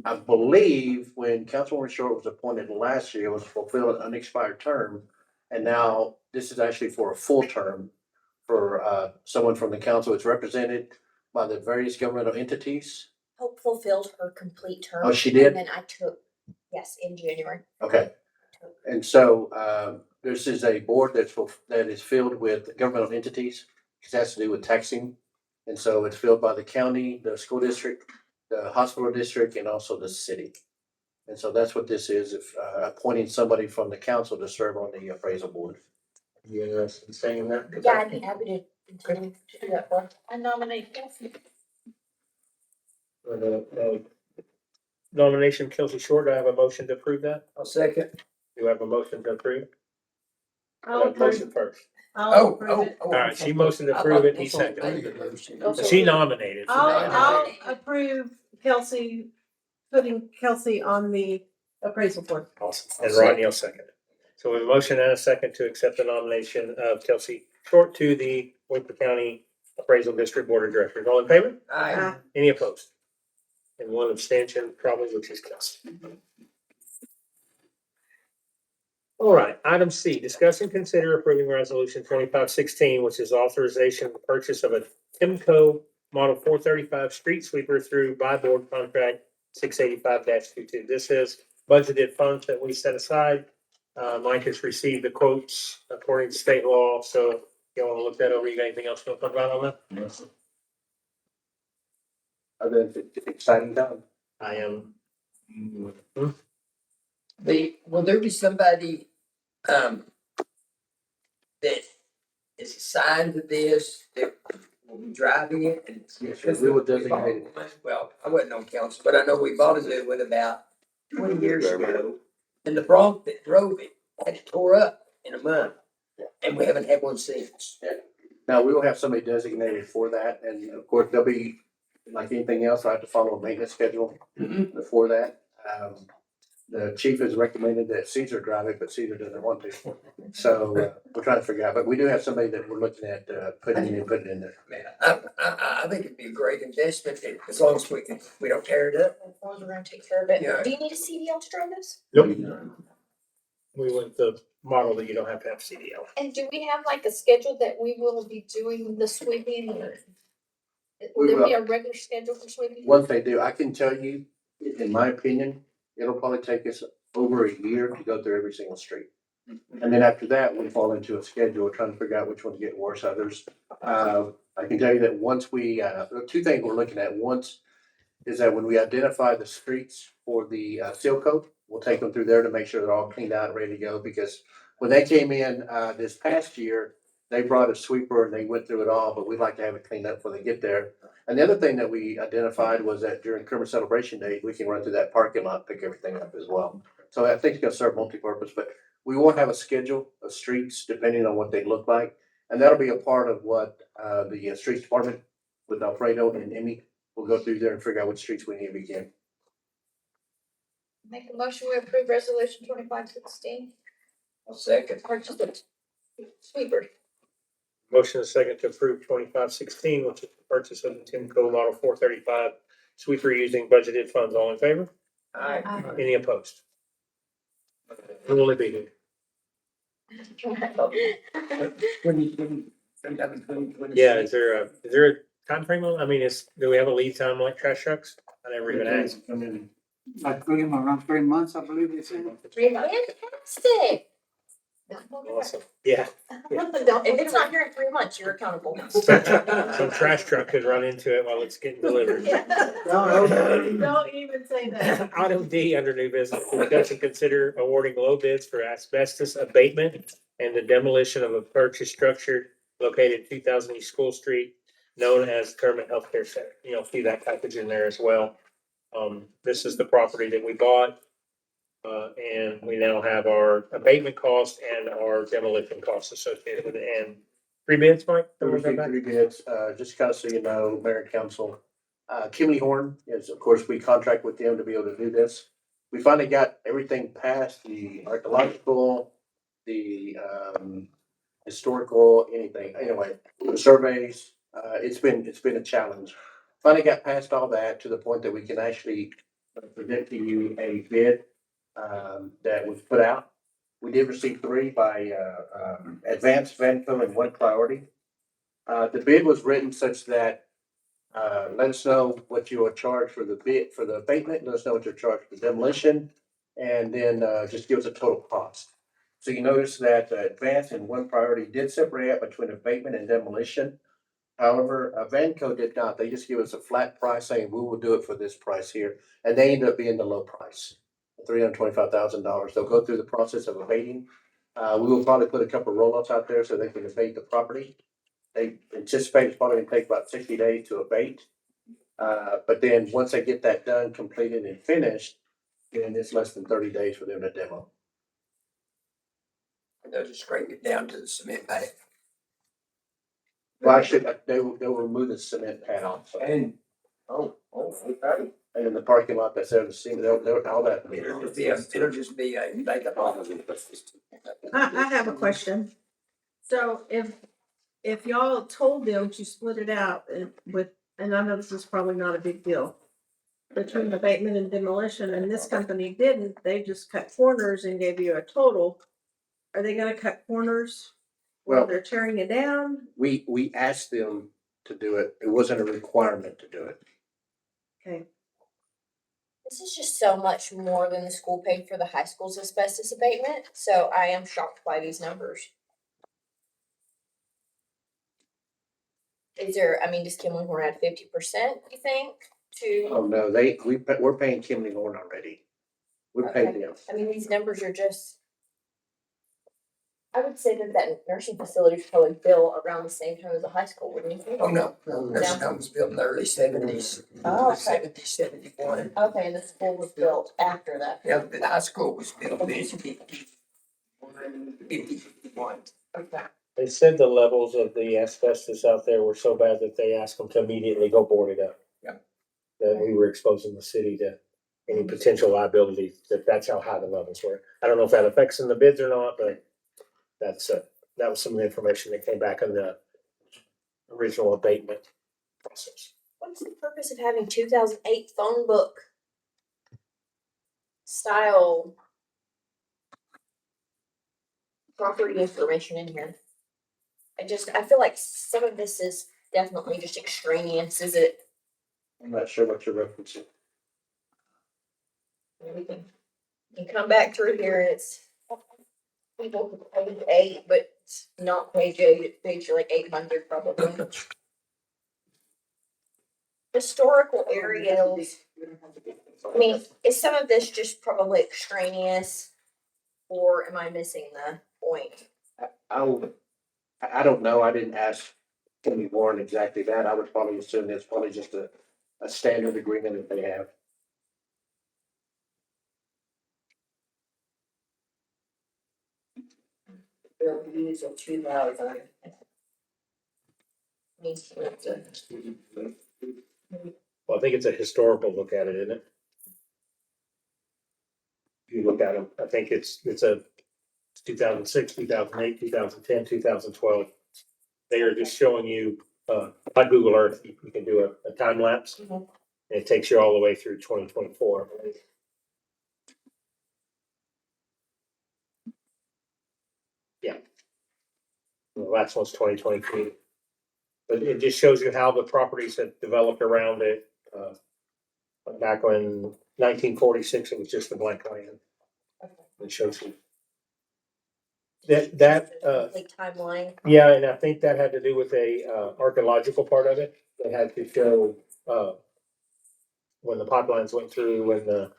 I believe when Councilwoman Short was appointed last year, it was fulfilled an unexpired term. And now this is actually for a full term for someone from the council. It's represented by the various governmental entities. Hope fulfilled her complete term. Oh, she did? And then I took, yes, in January. Okay. And so this is a board that is filled with governmental entities. It has to do with taxing. And so it's filled by the county, the school district, the hospital district, and also the city. And so that's what this is, if appointing somebody from the council to serve on the appraisal board. You interested in saying that? Yeah, I'd be happy to continue to do that for. I nominate Kelsey. For the nomination, Kelsey Short, do I have a motion to approve that? I'll second. Do I have a motion to approve? I'll Motion approve, first. I'll approve it. All right, she motioned to approve it, he seconded. She nominated. I'll approve Kelsey, putting Kelsey on the appraisal board. Awesome. And Rodney will second it. So we have a motion and a second to accept the nomination of Kelsey Short to the Winkler County Appraisal District Board of Directors. All in favor? Aye. Any opposed? and one abstention, probably, which is Kelsey. All right, item C, discuss and consider approving resolution 2516, which is authorization for purchase of a Timco Model 435 street sweeper through buy board contract 685-22. This is budgeted funds that we set aside. Mike has received the quotes according to state law, so if you want to look that over, you got anything else to talk about on that? Other than it's exciting time. I am. Will there be somebody, that is assigned to this, that will be driving it? And Yes, sir. We will designate it. Well, I wasn't on council, but I know we bought a new one about 20 years ago. And the Bronc that drove it had it tore up in a month. And we haven't had one since. Now, we will have somebody designated for that, and of course, they'll be, like anything else, I have to follow a maintenance schedule for that. The chief has recommended that Caesar drive it, but Caesar doesn't want to. So, we're trying to figure out, but we do have somebody that we're looking at, putting in there. Man, I think it'd be a great investment as long as we don't tear it up. As long as we're gonna take care of it. Yeah. Do you need a CDL to drive this? Nope. We went the model that you don't have to have CDL. And do we have like a schedule that we will be doing the sweeping or? Will We there be will. a regular schedule for sweeping? Once they do, I can tell you, in my opinion, it'll probably take us over a year to go through every single street. And then after that, we fall into a schedule, trying to figure out which ones get worse, others. I can tell you that once we, two things we're looking at. Once is that when we identify the streets for the seal coat, we'll take them through there to make sure they're all cleaned out and ready to go. Because when they came in this past year, they brought a sweeper and they went through it all, but we'd like to have it cleaned up before they get there. And the other thing that we identified was that during Kermit Celebration Day, we can run through that parking lot, pick everything up as well. So I think it's gonna serve multi-purpose, but we won't have a schedule of streets depending on what they look like. And that'll be a part of what the streets department with Alfredo and Emmy will go through there and figure out which streets we need to begin. Make a motion, we approve resolution 2516, I'll second. purchase of sweeper. Motion is second to approve 2516, which is the purchase of the Timco Model 435 sweeper using budgeted funds. All in favor? Aye. Any opposed? Who will it be? Yeah, is there a time frame on, I mean, do we have a lead time like trash trucks? I never even asked. Like around 3 months, I believe they said. Fantastic. Awesome. Yeah. If it's not here in 3 months, you're accountable. Some trash truck could run into it while it's getting delivered. Don't even say that. Item D under new business, discuss and consider awarding low bids for asbestos abatement and the demolition of a purchased structure located 2000 East School Street, known as Kermit Healthcare Center. You'll see that package in there as well. This is the property that we bought. And we now have our abatement costs and our demolition costs associated with it. And 3 bids, Mike? There will be 3 bids, just kind of so you know, Mayor and Council. Kimley Horn is, of course, we contract with them to be able to do this. We finally got everything past the archaeological, the historical, anything, anyway, the surveys. It's been a challenge. Finally got past all that to the point that we can actually present to you a bid that was put out. We did receive 3 by Advanced, Vanco, and One Priority. The bid was written such that let us know what you are charged for the bid, for the abatement, let us know what you're charged for the demolition, and then just give us a total cost. So you notice that Advanced and One Priority did separate out between abatement and demolition. However, Vanco did not. They just give us a flat price saying we will do it for this price here, and they ended up being the low price. $325,000. They'll go through the process of abating. We will probably put a couple of roll-ups out there so they can abate the property. They anticipate it's probably gonna take about 60 days to abate. But then once they get that done, completed and finished, then it's less than 30 days for them to demo. And they'll just scrape it down to the cement bag. Well, actually, they'll remove the cement pad off. And, okay. And in the parking lot that's there, the cement, they'll all that. It'll just be a makeup off of it. I have a question. So if y'all told them to split it out and I know this is probably not a big deal, between abatement and demolition, and this company didn't, they just cut corners and gave you a total. Are they gonna cut corners while Well, they're tearing it down? we asked them to do it. It wasn't a requirement to do it. Okay, This is just so much more than the school paid for the high school's asbestos abatement, so I am shocked by these numbers. Is there, I mean, does Kimley Horn add 50%, you think, to, Oh, no, we're paying Kimley Horn already. We're paying them. I mean, these numbers are just. I would say that nursing facility is probably built around the same time as the high school, wouldn't you think? Oh, no, nursing home was built in the early seventies. Oh, okay. 70, 71. Okay, and the school was built after that. Yeah, the high school was built in 51. Okay. They said the levels of the asbestos out there were so bad that they asked them to immediately go board it up. Yeah. That we were exposing the city to any potential liability, that's how high the levels were. I don't know if that affects in the bids or not, but that was some of the information that came back on the original abatement process. What's the purpose of having 2008 phone book style property information in here? I feel like some of this is definitely just extraneous. Is it? I'm not sure what you're referencing. We can come back through here and it's people page 8, but it's not page 8. It's page like 800 probably. Historical areas. I mean, is some of this just probably extraneous, or am I missing the point? I don't know. I didn't ask Kimley Warren exactly that. I would probably assume it's probably just a standard agreement that they have. Buildings of 2000. Well, I think it's a historical look at it, isn't it? If you look at them, I think it's 2006, 2008, 2010, 2012. They are just showing you, by Google Earth, you can do a time lapse. Mhm. And it takes you all the way through 2024. Yeah. The last one's 2023. But it just shows you how the properties have developed around it. Back when 1946, it was just a blank land. It shows you. Complete timeline. Yeah, and I think that had to do with a archaeological part of it. They had to show when the pipelines went through and the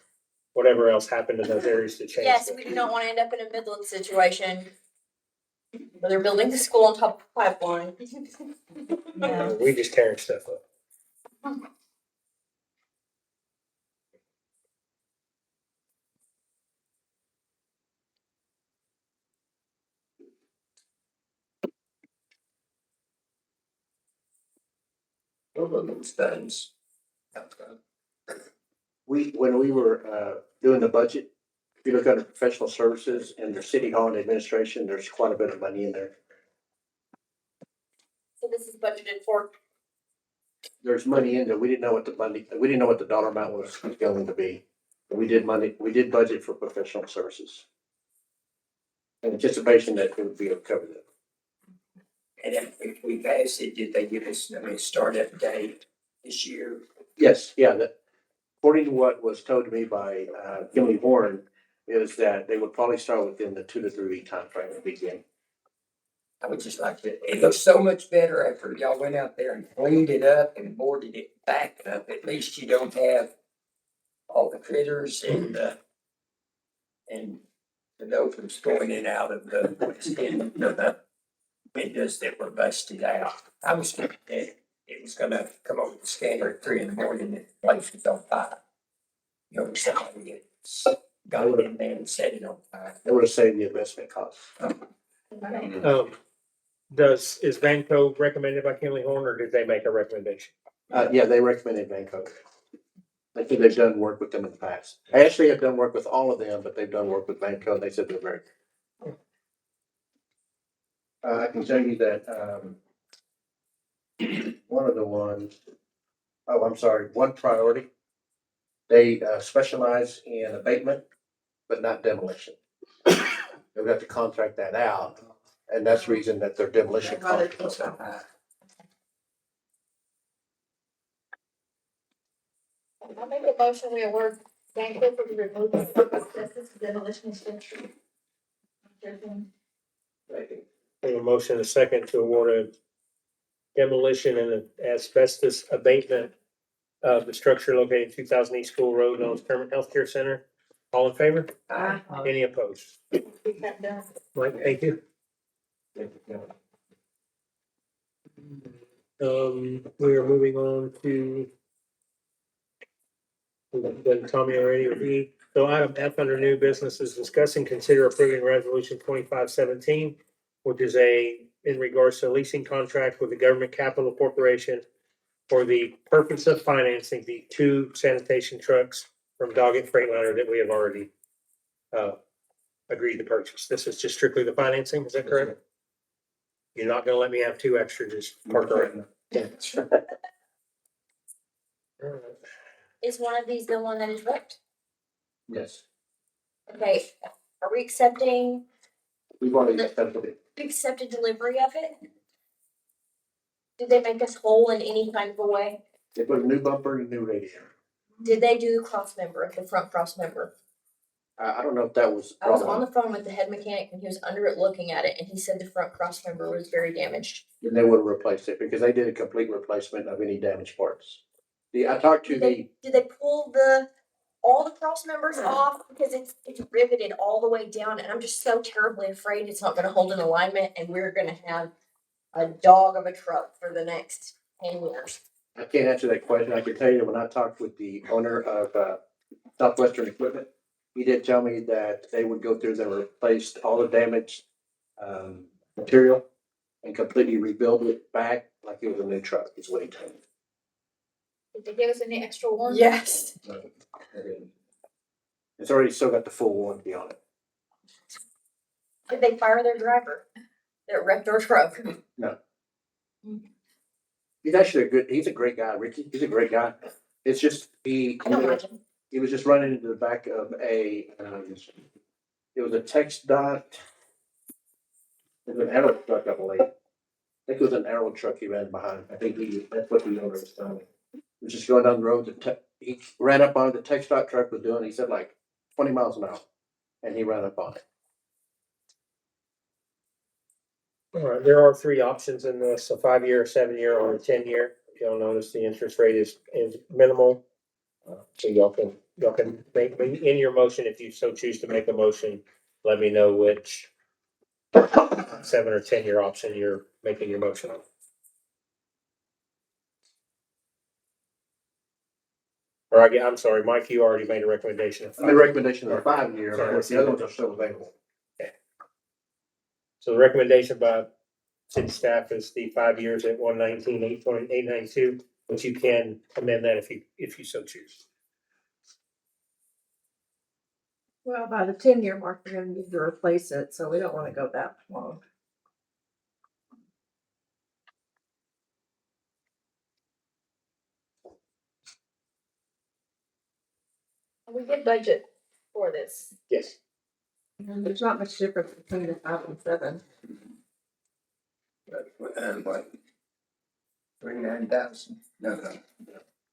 whatever else happened in those areas to change. Yes, we do not want to end up in a Midland situation where they're building the school on top of a pipeline. No. We just tearing stuff up. Those things. When we were doing the budget, if you look under professional services and their city hall and administration, there's quite a bit of money in there. So this is budgeted for. There's money in there. We didn't know what the dollar amount was going to be. But we did budget for professional services. In anticipation that it would be covered. And if we pass it, did they give us a startup date this year? Yes, yeah, according to what was told to me by Kimley Warren, is that they would probably start within the 2 to 3 week timeframe to begin. I would just like to, it looks so much better after y'all went out there and cleaned it up and boarded it back up. At least you don't have all the critters and the loafers going in and out of the windows that were busted out. I was thinking that it was gonna come over the scanner at 3 in the morning and the place was on fire. You know, somebody got it in there and set it on fire. It would have saved the investment costs. Is Vanco recommended by Kimley Horn, or did they make a recommendation? Yeah, they recommended Vanco. I think they've done work with them in the past. I actually have done work with all of them, but they've done work with Vanco and they said they're very good. I can tell you that, one of the ones, oh, I'm sorry, One Priority They specialize in abatement, but not demolition. They've got to contract that out, and that's the reason that their demolition cost is so high. I'll make a motion, we award Danco for the removal of asbestos demolition structure. We have a motion and a second to award a demolition and asbestos abatement of the structure located in 2000 East School Road, known as Kermit Healthcare Center. All in favor? Aye. Any opposed? Keep that done. Mike, thank you. We are moving on to we've done Tommy already with E. So item F under new business is discuss and consider approving resolution 2517, which is in regards to a leasing contract with the Government Capital Corporation for the purpose of financing the 2 sanitation trucks from Doggett Freightliner that we have already agreed to purchase. This is just strictly the financing, is that correct? You're not gonna let me have 2 extra, just park around. Is one of these the one that is wrecked? Yes, Okay, are we accepting, we've already accepted it. accepted delivery of it? Did they make us whole in any kind of a way? They put a new bumper and a new radiator. Did they do the cross member, the front cross member? I don't know if that was. I was on the phone with the head mechanic and he was under it looking at it and he said the front cross member was very damaged. Then they would have replaced it because they did a complete replacement of any damaged parts. I talked to Did they pull all the cross members off? Because it's riveted all the way down and I'm just so terribly afraid it's not gonna hold in alignment and we're gonna have a dog of a truck for the next 10 years. I can't answer that question. I can tell you when I talked with the owner of Southwestern Equipment, he did tell me that they would go through and replace all the damaged material and completely rebuild it back like it was a new truck, is what he told me. Did they give us any extra warranty? Yes. It's already still got the full warranty on it. Did they fire their driver that wrecked our truck? He's actually he's a great guy, Ricky. He's a great guy. It's just, I don't like him. he was just running into the back of it was a text dot. It was an arrow truck, I believe. I think it was an arrow truck he ran behind. I think that's what the owner was telling me. He was just going down the road, he ran up on the text dot truck was doing, he said like 20 miles an hour. And he ran up on it. All right, there are 3 options in this, a 5-year, a 7-year, or a 10-year. If y'all notice, the interest rate is minimal. So y'all can make, in your motion, if you so choose to make a motion, let me know which 7 or 10-year option you're making your motion on. Or I'm sorry, Mike, you already made a recommendation. I made a recommendation of a 5-year, Sorry. of course, the other ones are still available. So the recommendation by city staff is the 5 years at 119,892, but you can amend that if you so choose. Well, by the 10-year mark, we're gonna need to replace it, so we don't wanna go that long. We did budget for this. Yes. And there's not much difference between the 5 and 7. What? 39,000. No.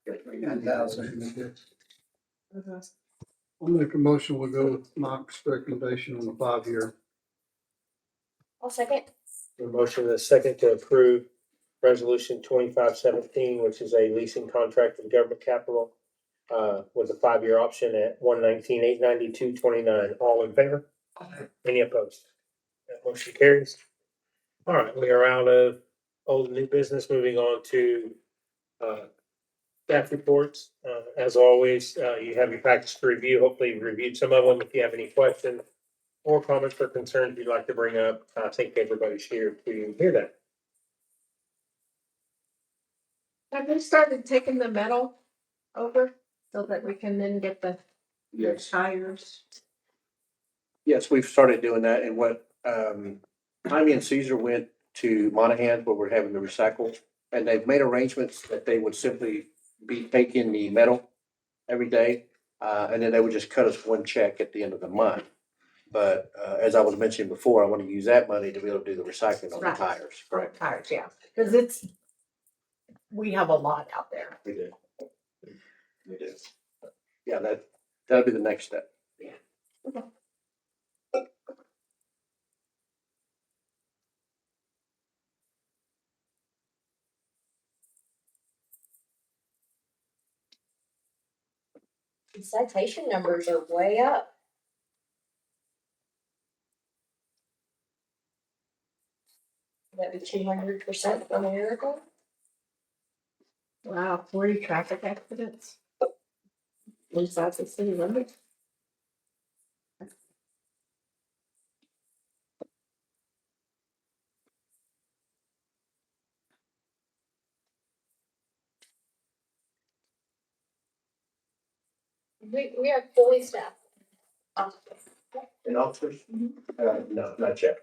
39,000. I'll make a motion, we'll go with Mike's recommendation on the 5-year. I'll second. The motion is second to approve resolution 2517, which is a leasing contract with Government Capital with a 5-year option at 119,892.29. All in favor? Any opposed? That motion carries. All right, we are out of old and new business. Moving on to staff reports. As always, you have your packets to review. Hopefully you reviewed some of them. If you have any questions or comments or concerns you'd like to bring up, I think everybody's here to hear that. Have they started taking the metal over so that we can then get the Yes. tires? Yes, we've started doing that, and what, Jaime and Caesar went to Monahan where we're having the recycle, and they've made arrangements that they would simply be taking the metal every day. And then they would just cut us one check at the end of the month. But, as I was mentioning before, I want to use that money to be able to do the recycling on the Right. tires, correct? Tires, yeah, cause we have a lot out there. We do. We do. Yeah, that'll be the next step. The citation numbers are way up. That be 200% from a year ago. Wow, 40 traffic accidents. Inside the city limits. We are fully staffed. And officers? No, not yet.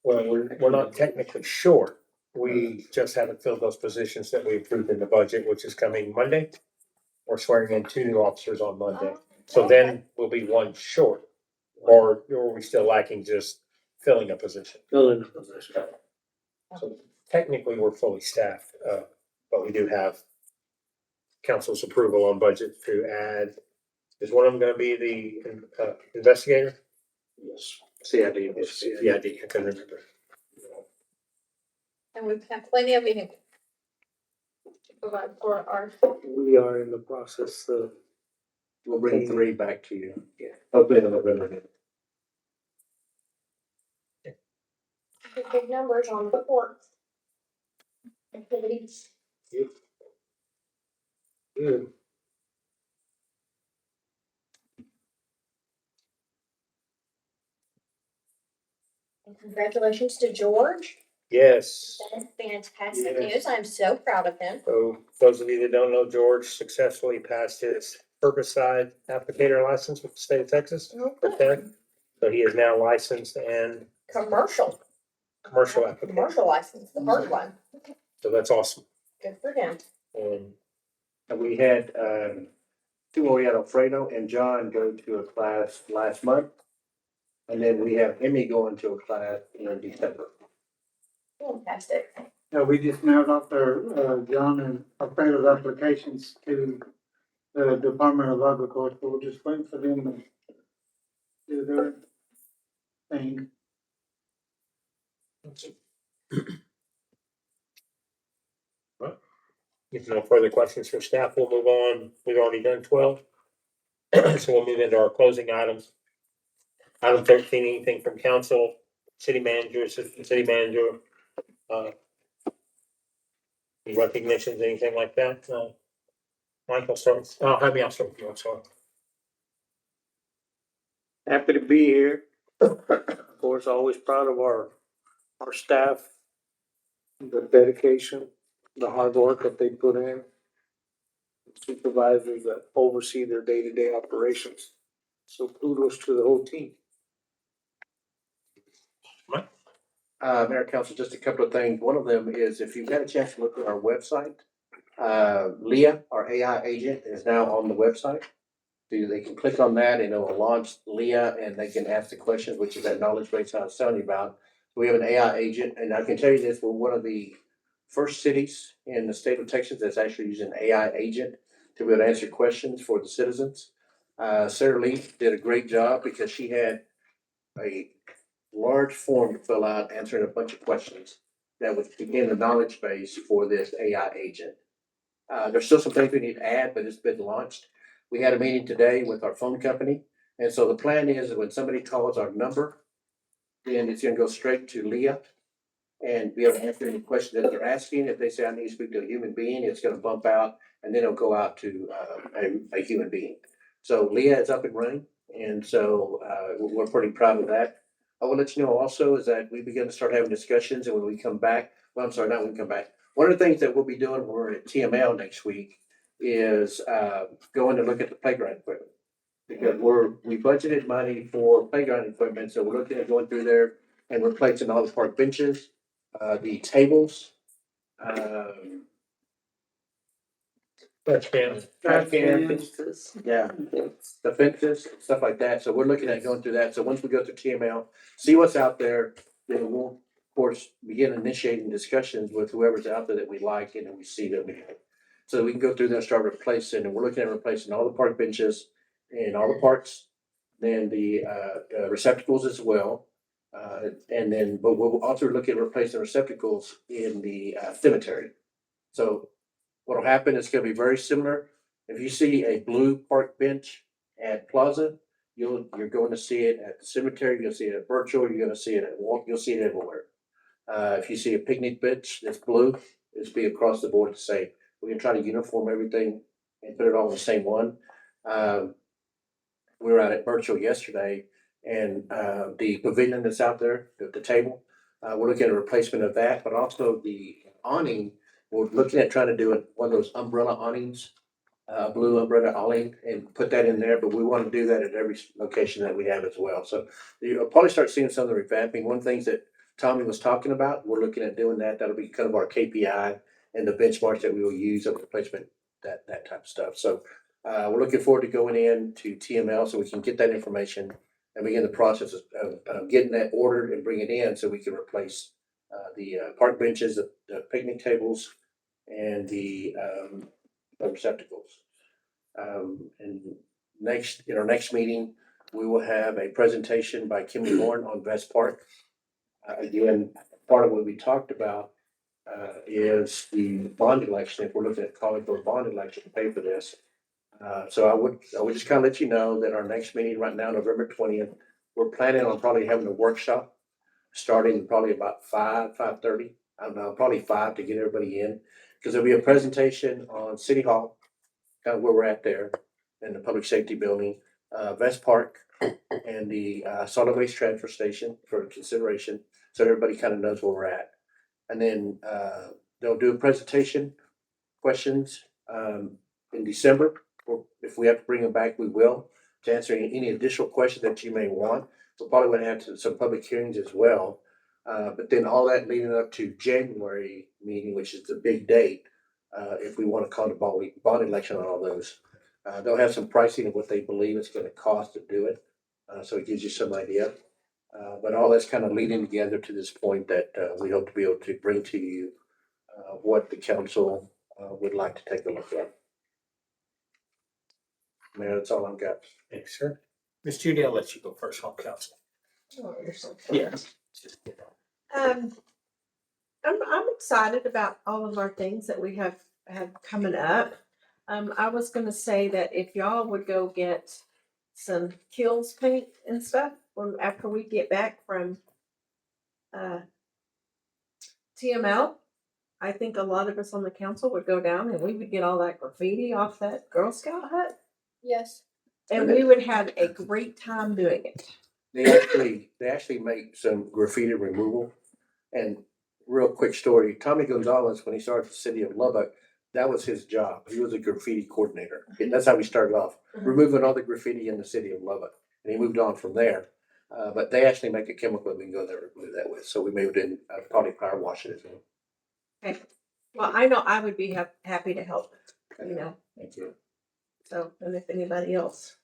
Well, we're not technically short. We just haven't filled those positions that we approved in the budget, which is coming Monday. We're swearing in 2 new officers on Monday. So then we'll be 1 short. Or are we still lacking just filling a position? Filling the position. So technically, we're fully staffed, but we do have council's approval on budget to add. Is one of them gonna be the investigator? Yes. CID, I couldn't remember. And we've had plenty of vehicles to provide for our, We are in the process of. We'll bring 3 back to you. Yeah. Hopefully in November. Big numbers on the reports. Activities. Good. And congratulations to George. Yes. That is fantastic Yes. news. I'm so proud of him. So those of you that don't know, George successfully passed his herbicide applicator license with the state of Texas. Okay. So he is now licensed and Commercial commercial applicator. license, the hard one. So that's awesome. Good for him. And we had, 2 more, we had Alfredo and John go to a class last month. And then we have Emmy going to a class in December. Fantastic. Yeah, we just mailed off their, John and Alfredo's applications to the Department of Agriculture. We're just waiting for them to do their thing. If no further questions from staff, we'll move on. We've already done 12. So we'll move into our closing items. Item 13, anything from council, city manager, assistant city manager, any recognitions, anything like that? Michael, start. I'll start with you, I'm sorry. Happy to be here. Of course, always proud of our staff, the dedication, the hard work that they put in. Supervisors that oversee their day-to-day operations. So kudos to the whole team. Mayor Council, just a couple of things. One of them is if you've had a chance to look at our website, Leah, our AI agent, is now on the website. So they can click on that and it will launch Leah and they can ask the questions, which is that knowledge base I was telling you about. We have an AI agent, and I can tell you this, we're one of the first cities in the state of Texas that's actually using AI agent to be able to answer questions for the citizens. Sarah Lee did a great job because she had a large form to fill out, answering a bunch of questions that would begin the knowledge base for this AI agent. There's still some things we need to add, but it's been launched. We had a meeting today with our phone company, and so the plan is that when somebody calls our number, then it's gonna go straight to Leah and be able to answer any questions that they're asking. If they say, I need to speak to a human being, it's gonna bump out, and then it'll go out to a human being. So Leah is up and running, and so we're pretty proud of that. I will let you know also is that we begin to start having discussions, and when we come back, well, I'm sorry, not when we come back. One of the things that we'll be doing when we're at TML next week is going to look at the playground equipment. Because we budgeted money for playground equipment, so we're looking at going through there and replacing all the park benches, the tables. Trash cans. trash cans, yeah, the fences, stuff like that. So we're looking at going through that. So once we go through TML, see what's out there, then we'll, of course, begin initiating discussions with whoever's out there that we like and then we see that we like. So we can go through there and start replacing, and we're looking at replacing all the park benches and all the parks, then the receptacles as well. And then, but we'll also look at replacing receptacles in the cemetery. So what'll happen is gonna be very similar. If you see a blue park bench at Plaza, you're going to see it at the cemetery, you'll see it at Birchall, you're gonna see it at Walk, you'll see it everywhere. If you see a picnic bench that's blue, it's be across the board the same. We're gonna try to uniform everything and put it all in the same one. We were out at Birchall yesterday and the pavilion that's out there, the table, we're looking at a replacement of that, but also the awning. We're looking at trying to do one of those umbrella awnings, blue umbrella awning, and put that in there, but we want to do that at every location that we have as well. So you'll probably start seeing some of the revamping. One of the things that Tommy was talking about, we're looking at doing that. That'll be kind of our KPI and the benchmarks that we will use of replacement, that type of stuff. So we're looking forward to going in to TML so we can get that information and begin the process of getting that ordered and bring it in so we can replace the park benches, the picnic tables, and the receptacles. And in our next meeting, we will have a presentation by Kimmy Horn on Vest Park. Again, part of what we talked about is the bond election. If we're looking at calling for a bond election to pay for this. So I would just kind of let you know that our next meeting right now, November 20th, we're planning on probably having a workshop starting probably about 5:30. I don't know, probably 5 to get everybody in. Because there'll be a presentation on City Hall, kind of where we're at there in the public safety building, Vest Park and the solid waste transfer station for consideration. So everybody kind of knows where we're at. And then they'll do a presentation, questions in December. Or if we have to bring them back, we will, to answer any additional questions that you may want. We'll probably want to have some public hearings as well. But then all that leading up to January meeting, which is the big date, if we want to call the bond election on all those. They'll have some pricing of what they believe it's going to cost to do it. So it gives you some idea. But all that's kind of leading together to this point that we hope to be able to bring to you what the council would like to take a look at. Man, that's all I've got. Thanks, sir. Miss Judy, I'll let you go first on council. Oh, you're so Yeah. I'm excited about all of our things that we have coming up. I was gonna say that if y'all would go get some Kills paint and stuff after we get back from TML, I think a lot of us on the council would go down and we would get all that graffiti off that Girl Scout hut. Yes. And we would have a great time doing it. They actually make some graffiti removal. And real quick story, Tommy Gonzalez, when he started the city of Lubbock, that was his job. He was a graffiti coordinator. And that's how we started off, removing all the graffiti in the city of Lubbock. And he moved on from there. But they actually make a chemical that we can go there and remove that with. So we moved in, probably power wash it as well. Okay. Well, I know I would be happy to help, you know. Thank you. So, and if anybody else,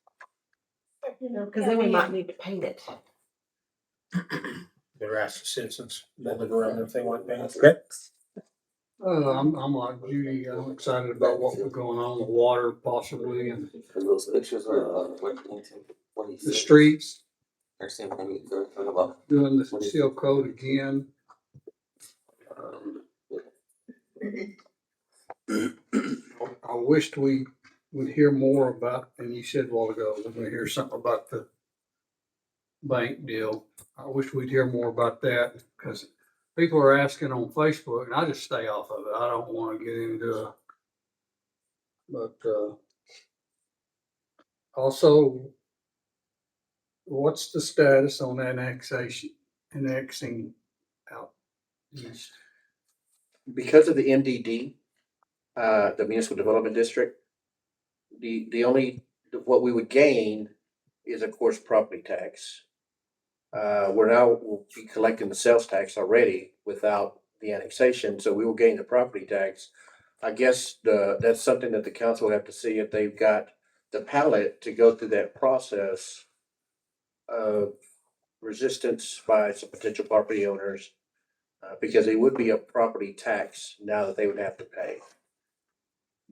you know, because then we might need to paint it. They're asked the citizens, that live around if they want things. Okay. I'm like Judy, I'm excited about what we're going on with water possibly and Those pictures are the streets, Understand what I mean? They're talking about. doing the seal code again. I wished we would hear more about, and you said a while ago, we're gonna hear something about the bank deal. I wish we'd hear more about that, because people are asking on Facebook, and I just stay off of it. I don't wanna get into it. But, also, what's the status on annexing out east? Because of the MDD, the Municipal Development District, what we would gain is, of course, property tax. We'll be collecting the sales tax already without the annexation, so we will gain the property tax. I guess that's something that the council will have to see if they've got the palette to go through that process of resistance by some potential property owners, because it would be a property tax now that they would have to pay.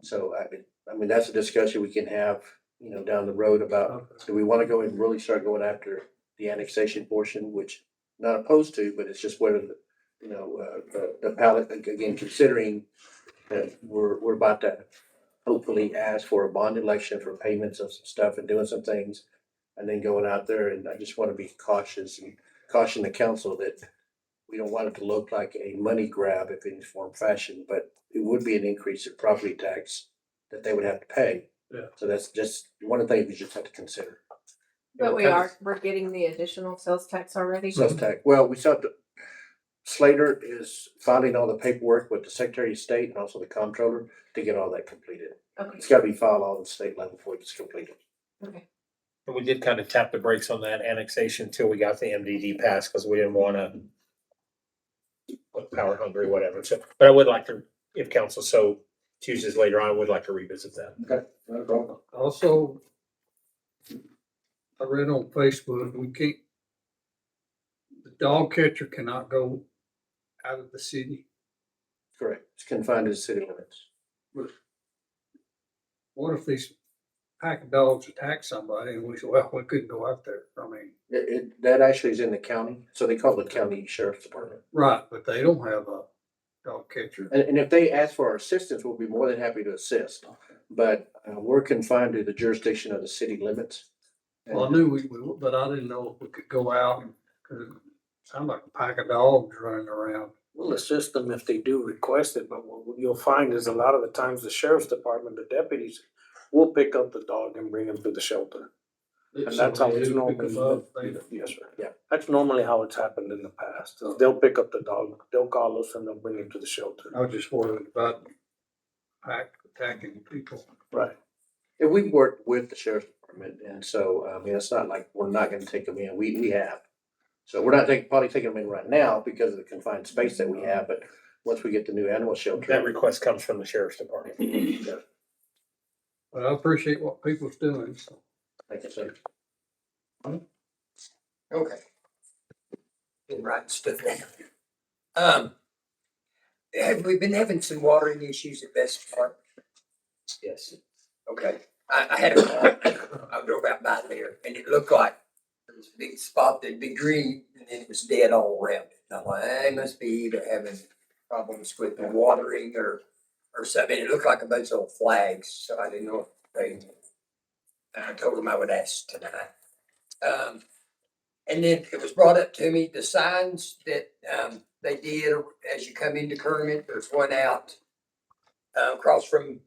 So I mean, that's a discussion we can have, you know, down the road about, do we want to go and really start going after the annexation portion, which not opposed to, but it's just whether the, you know, the palette, again, considering that we're about to hopefully ask for a bond election for payments of some stuff and doing some things, and then going out there, and I just want to be cautious and caution the council that we don't want it to look like a money grab if in form or fashion, but it would be an increase in property tax that they would have to pay. Yeah. So that's just one of the things we just have to consider. But we're getting the additional sales tax already. Sales tax, well, we saw Slater is filing all the paperwork with the Secretary of State and also the comptroller to get all that completed. Okay, It's gotta be filed on the state level before it's completed. okay. And we did kind of tap the brakes on that annexation until we got the MDD passed, because we didn't want to power hungry, whatever. So, but I would like to, if council so chooses later on, I would like to revisit that. Okay, no problem. Also, I read on Facebook, the dog catcher cannot go out of the city. Correct. It's confined to the city limits. What if these pack of dogs attack somebody and we say, well, we couldn't go out there? I mean, That actually is in the county, so they call it the county sheriff's department. right, but they don't have a dog catcher. And if they ask for our assistance, we'll be more than happy to assist. But we're confined to the jurisdiction of the city limits. Well, I knew we but I didn't know if we could go out, because it sounded like a pack of dogs running around. We'll assist them if they do request it, but what you'll find is a lot of the times the sheriff's department, the deputies will pick up the dog and bring him to the shelter. And that's how it's normally. Yes, sir. Yeah. That's normally how it's happened in the past. They'll pick up the dog, they'll call us and they'll bring him to the shelter. I was just worried about pack attacking people. Right. And we've worked with the sheriff's department, and so, I mean, it's not like we're not gonna take them in, we have. So we're not probably taking them in right now because of the confined space that we have, but once we get the new animal shelter. That request comes from the sheriff's department. But I appreciate what people's doing, so. Thank you, sir. Okay. Been writing stuff down. Have we been having some watering issues at Best Park? Yes. Okay, I had a call, I drove out by there, and it looked like there was a big spot that'd be green, and then it was dead all around it. And I'm like, they must be either having problems with the watering or something. It looked like a bunch of old flags, so I didn't know if they, I told them I would ask tonight. And then it was brought up to me, the signs that, they did as you come into Kermit, there's one out, across from,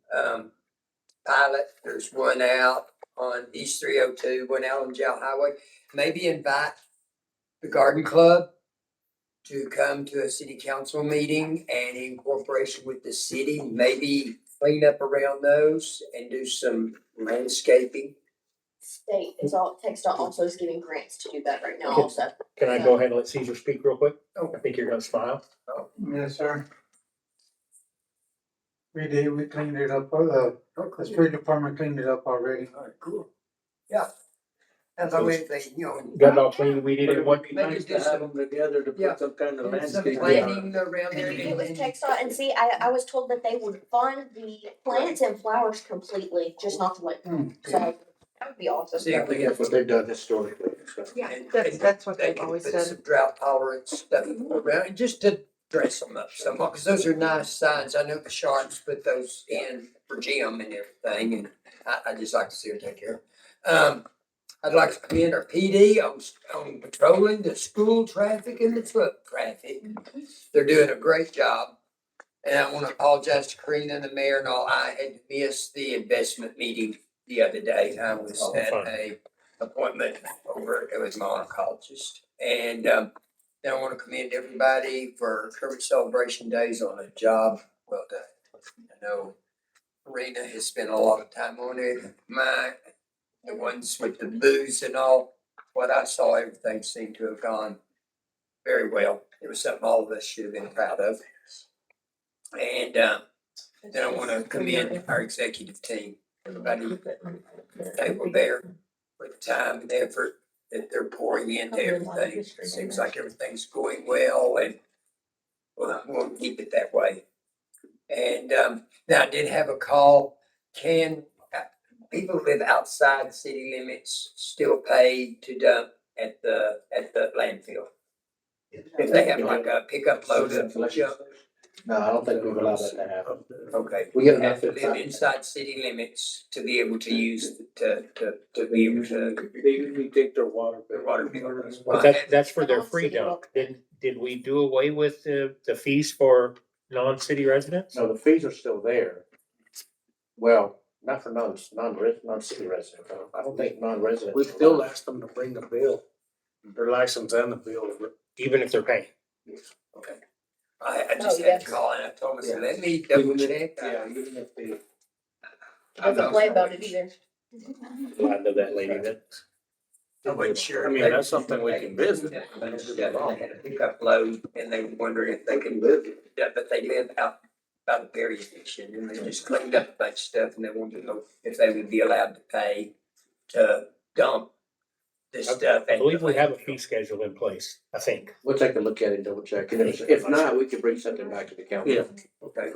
Pilot, there's one out on East 302, one out on Jail Highway. Maybe invite the garden club to come to a city council meeting and in cooperation with the city, maybe clean up around those and do some landscaping. State is all, TxDOT also is giving grants to do that right now Okay. also. Can I go ahead and let Caesar speak real quick? Oh. I think you're gonna smile. Yes, sir. We cleaned it up, the street department cleaned it up already. All right, cool. Yeah. That's how we, Got it all clean, we did it one. Maybe do some, together to Yeah. put some kind of some landscape. planting around there. It was TxDOT, and see, I was told that they would fund the plants and flowers completely, just not the light. So that would be awesome. See if we That's what they've done historically, so. Yeah, And- that's what They they've can always put said. some drought tolerant stuff around, and just to dress them up somewhat, because those are nice signs. I know the Sharps put those in for Jim and everything, and I just like to see her take care. I'd like to commend our PD on patrolling the school traffic and the truck traffic. They're doing a great job. And I want to apologize to Karina and the mayor and all. I had missed the investment meeting the other day. I was at fine. a appointment over, it was my oncologist. And, then I want to commend everybody for Kermit Celebration Days on a job well done. I know Karina has spent a lot of time on it. The ones with the booze and all, what I saw, everything seemed to have gone very well. It was something all of us should have been proud of. And, Then I wanna commend our executive team, everybody, they were there for the time and effort that they're pouring into everything. It seems like everything's going well and we'll keep it that way. And, now I did have a call, people who live outside the city limits still pay to dump at the landfill? If they have like a pickup load of junk? No, I don't think we've allowed that to happen. Okay. We get Have enough to live inside city limits to be able to use, to be able to. They usually take their water. Their water bill. But that's for their free dump. Did we do away with the fees for non-city residents? No, the fees are still there. Well, not for non-city residents. I don't think non-residents. We still ask them to bring the bill, their license and the bill. Even if they're paying? Okay. I just had to call and I told them, let me double check. Yeah, even if they. Doesn't play about it either. Glad to that lady then. I wasn't sure. I mean, that's something we can visit. They had a pickup load and they were wondering if they could live, yeah, but they live out by the Perry station and they just cleaned up a bunch of stuff and they wanted to know if they would be allowed to pay to dump this stuff. I believe we have a fee schedule in place, I think. We'll take a look at it, double check. And if not, we can bring something back to the council. Yeah. Okay.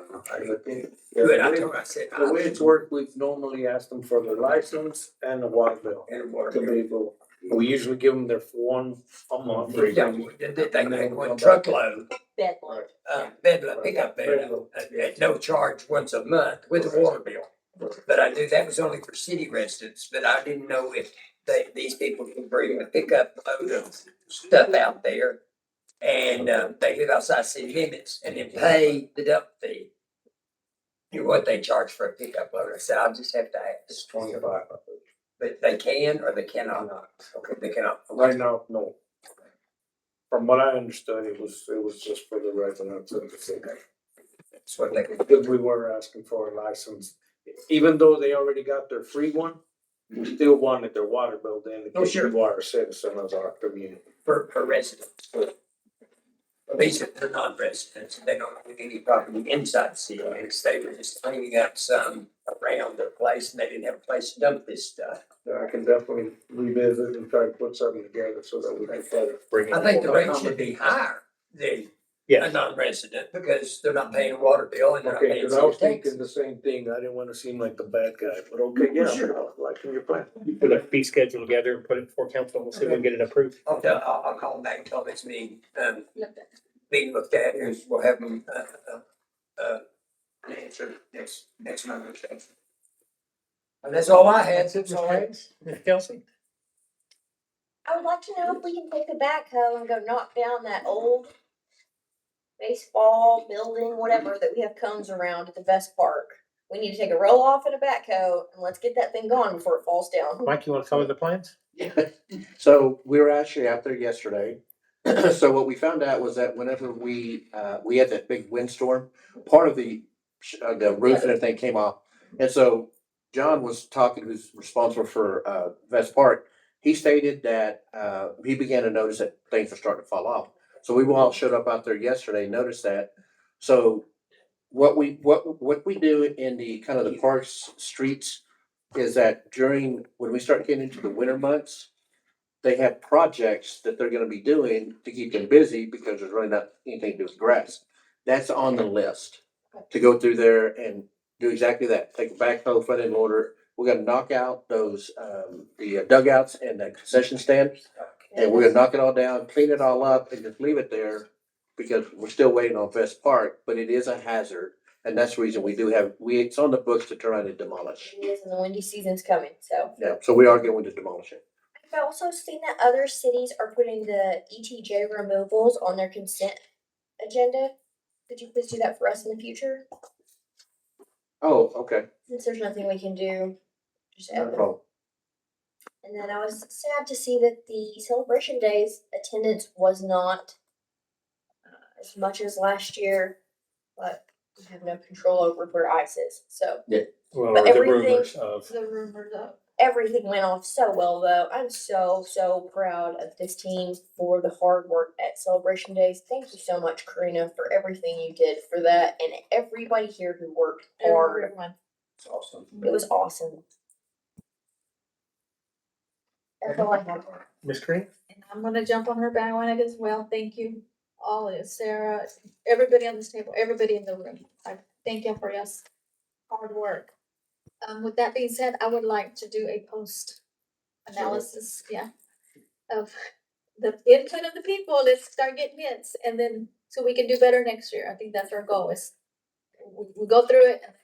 Good, I told her, I said. The way it's worked, we've normally asked them for their license and the water bill. And water To bill. be able, we usually give them their one a month. Yeah, they make one truckload, Bed load. bedload, pickup bedload, at no charge once a month with a water bill. But I knew that was only for city residents, but I didn't know if these people can bring a pickup load of stuff out there. And, they live outside city limits and then pay the dump fee. You know what they charge for a pickup load? I said, I'll just have to ask. It's 25. But they can or they cannot? Okay, they cannot. Right now, no. From what I understood, it was just for the residents of the city. That's what they. Because we were asking for a license, even though they already got their free one, we still wanted their water bill to indicate Oh, sure. you are a citizen of our community. Per resident. These are non-residents, they don't have any property inside the city limits, they were just cleaning up some around their place and they didn't have a place to dump this stuff. I can definitely revisit and try to put something together so that we can better bring it. I think the rate should be higher than Yeah. a non-resident because they're not paying a water bill and they're not Okay, paying cause I was city thinking taxes. the same thing, I didn't wanna seem like the bad guy, but okay, yeah, Sure. like in your plan. You put a fee schedule together and put it before council, we'll see if we can get it approved. I'll call them back and tell them it's being looked at and we'll have them, answer next month. And that's all I had, since all right. Kelsey? I would like to know if we can take a backhoe and go knock down that old baseball building, whatever, that we have cones around at the Vest Park. We need to take a roll off and a backhoe and let's get that thing gone before it falls down. Mike, you wanna cover the plans? So we were actually out there yesterday. So what we found out was that whenever we had that big windstorm, part of the roof and everything came off. And so John was talking, who's responsible for Vest Park. He stated that he began to notice that things were starting to fall off. So we all showed up out there yesterday, noticed that. So what we do in the kind of the parks, streets, is that when we start getting into the winter months, they have projects that they're gonna be doing to keep them busy because there's really not anything to do with grass. That's on the list, to go through there and do exactly that. Take a backhoe, front end loader. We're gonna knock out those, the dugouts and the concession stand. And we're gonna knock it all down, clean it all up and just leave it there because we're still waiting on Vest Park, but it is a hazard. And that's the reason it's on the books to try to demolish. It is, and the windy season's coming, so. Yeah, so we are going to demolish it. I've also seen that other cities are putting the ETJ removals on their consent agenda. Could you please do that for us in the future? Oh, okay. Since there's nothing we can do, just Not add a them. problem. And then I was sad to see that the celebration days attendance was not as much as last year, but we have no control over where ice is, so. Well, But the everything- rumors of, The rumors of. everything went off so well though. I'm so proud of this team for the hard work at Celebration Days. Thank you so much, Karina, for everything you did for that and everybody here who worked hard. Everyone. It's awesome. It was awesome. That's all I have. Ms. Green? And I'm gonna jump on her bandwagon as well. Thank you, all of you, Sarah, everybody on this table, everybody in the room. I thank you for your hard work. With that being said, I would like to do a post analysis, of the input of the people. Let's start getting hits, and then so we can do better next year. I think that's our goal. Is we go through it and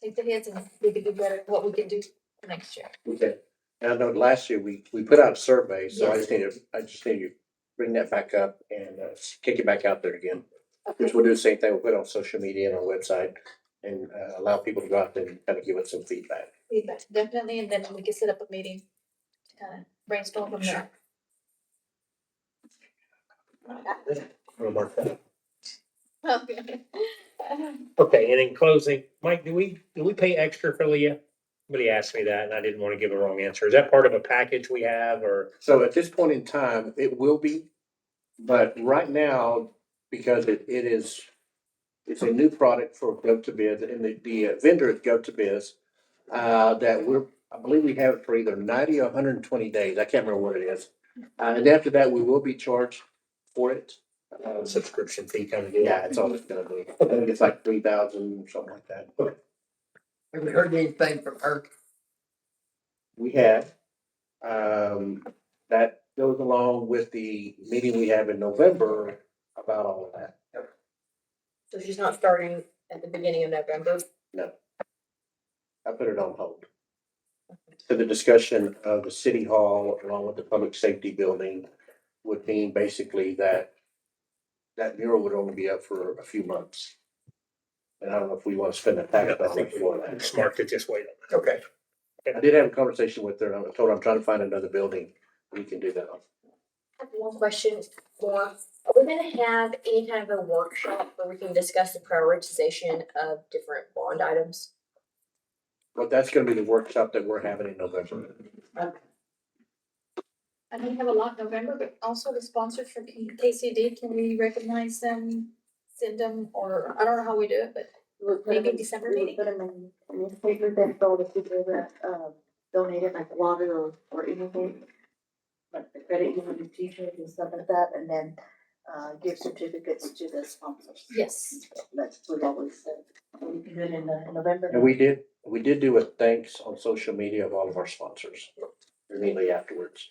take the hits, and we can do better. What we can do next year. Okay. And I know last year we put out a survey, so Yes. I just need to bring that back up and kick it back out there again. Which we'll do the same thing, we'll put it on social media and our website and allow people to go out there and kind of give us some feedback. Feedback, definitely, and then we can set up a meeting to kind of brainstorm from there. We'll mark that. Okay. Okay, and in closing, Mike, do we pay extra for Leah? Somebody asked me that and I didn't want to give a wrong answer. Is that part of a package we have or? So at this point in time, it will be, but right now, because it's a new product for Go2Biz and the vendor is Go2Biz, that I believe we have it for either 90 or 120 days. I can't remember what it is. And after that, we will be charged for it. Subscription fee kind of deal? Yeah, it's all it's gonna be. I think it's like 3,000, something like that. Have we heard anything from her? We have, that goes along with the meeting we have in November about all of that. So she's not starting at the beginning of November. No. I put it on hold. So the discussion of the city hall along with the public safety building would mean basically that mural would only be up for a few months. And I don't know if we want to spend a tax I think dollar for it's that. smart to just wait on that. Okay. I did have a conversation with her and I told her I'm trying to find another building we can do that on. I have one question more. Are we gonna have any kind of a workshop where we can discuss the prioritization of different bond items? But that's gonna be the workshop that we're having in November. I know we have a lot in November, but also the sponsors from KCD, can we recognize them, send them, or I don't know how we do it, but maybe December meeting? Put them in newspapers that all the people that, donated like water or anything. Like the credit union t-shirts and stuff like that, and then, give certificates to the sponsors. Yes. That's what we always said. We can do it in November. And we did do a thanks on social media of all of our sponsors immediately afterwards.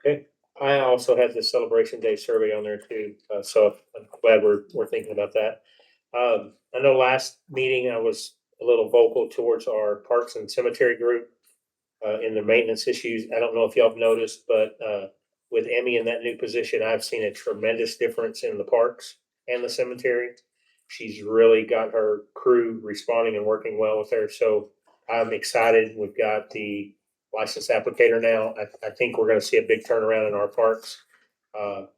Okay, I also had the Celebration Day survey on there too, so I'm glad we're thinking about that. I know last meeting I was a little vocal towards our Parks and Cemetery group in the maintenance issues. I don't know if y'all have noticed, but with Emmy in that new position, I've seen a tremendous difference in the parks and the cemetery. She's really got her crew responding and working well with her, so I'm excited. We've got the licensed applicator now. I think we're gonna see a big turnaround in our parks. And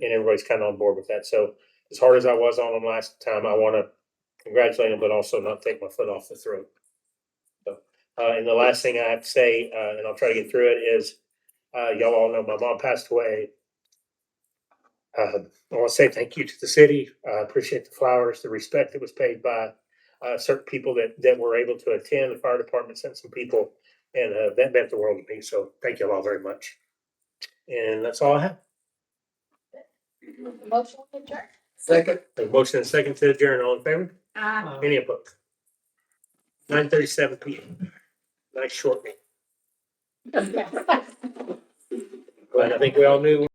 everybody's kind of on board with that. So as hard as I was on them last time, I want to congratulate them, but also not take my foot off the throat. So, and the last thing I have to say, and I'll try to get through it, is y'all all know my mom passed away. I want to say thank you to the city. I appreciate the flowers, the respect that was paid by certain people that were able to attend. The fire department sent some people, and that meant the world to me. So thank you all very much. And that's all I have. Motion to adjourn. Second. A motion and a second to adjourn. All in favor? Any opposed? 9:37 PM. Nice short meeting. But I think we all knew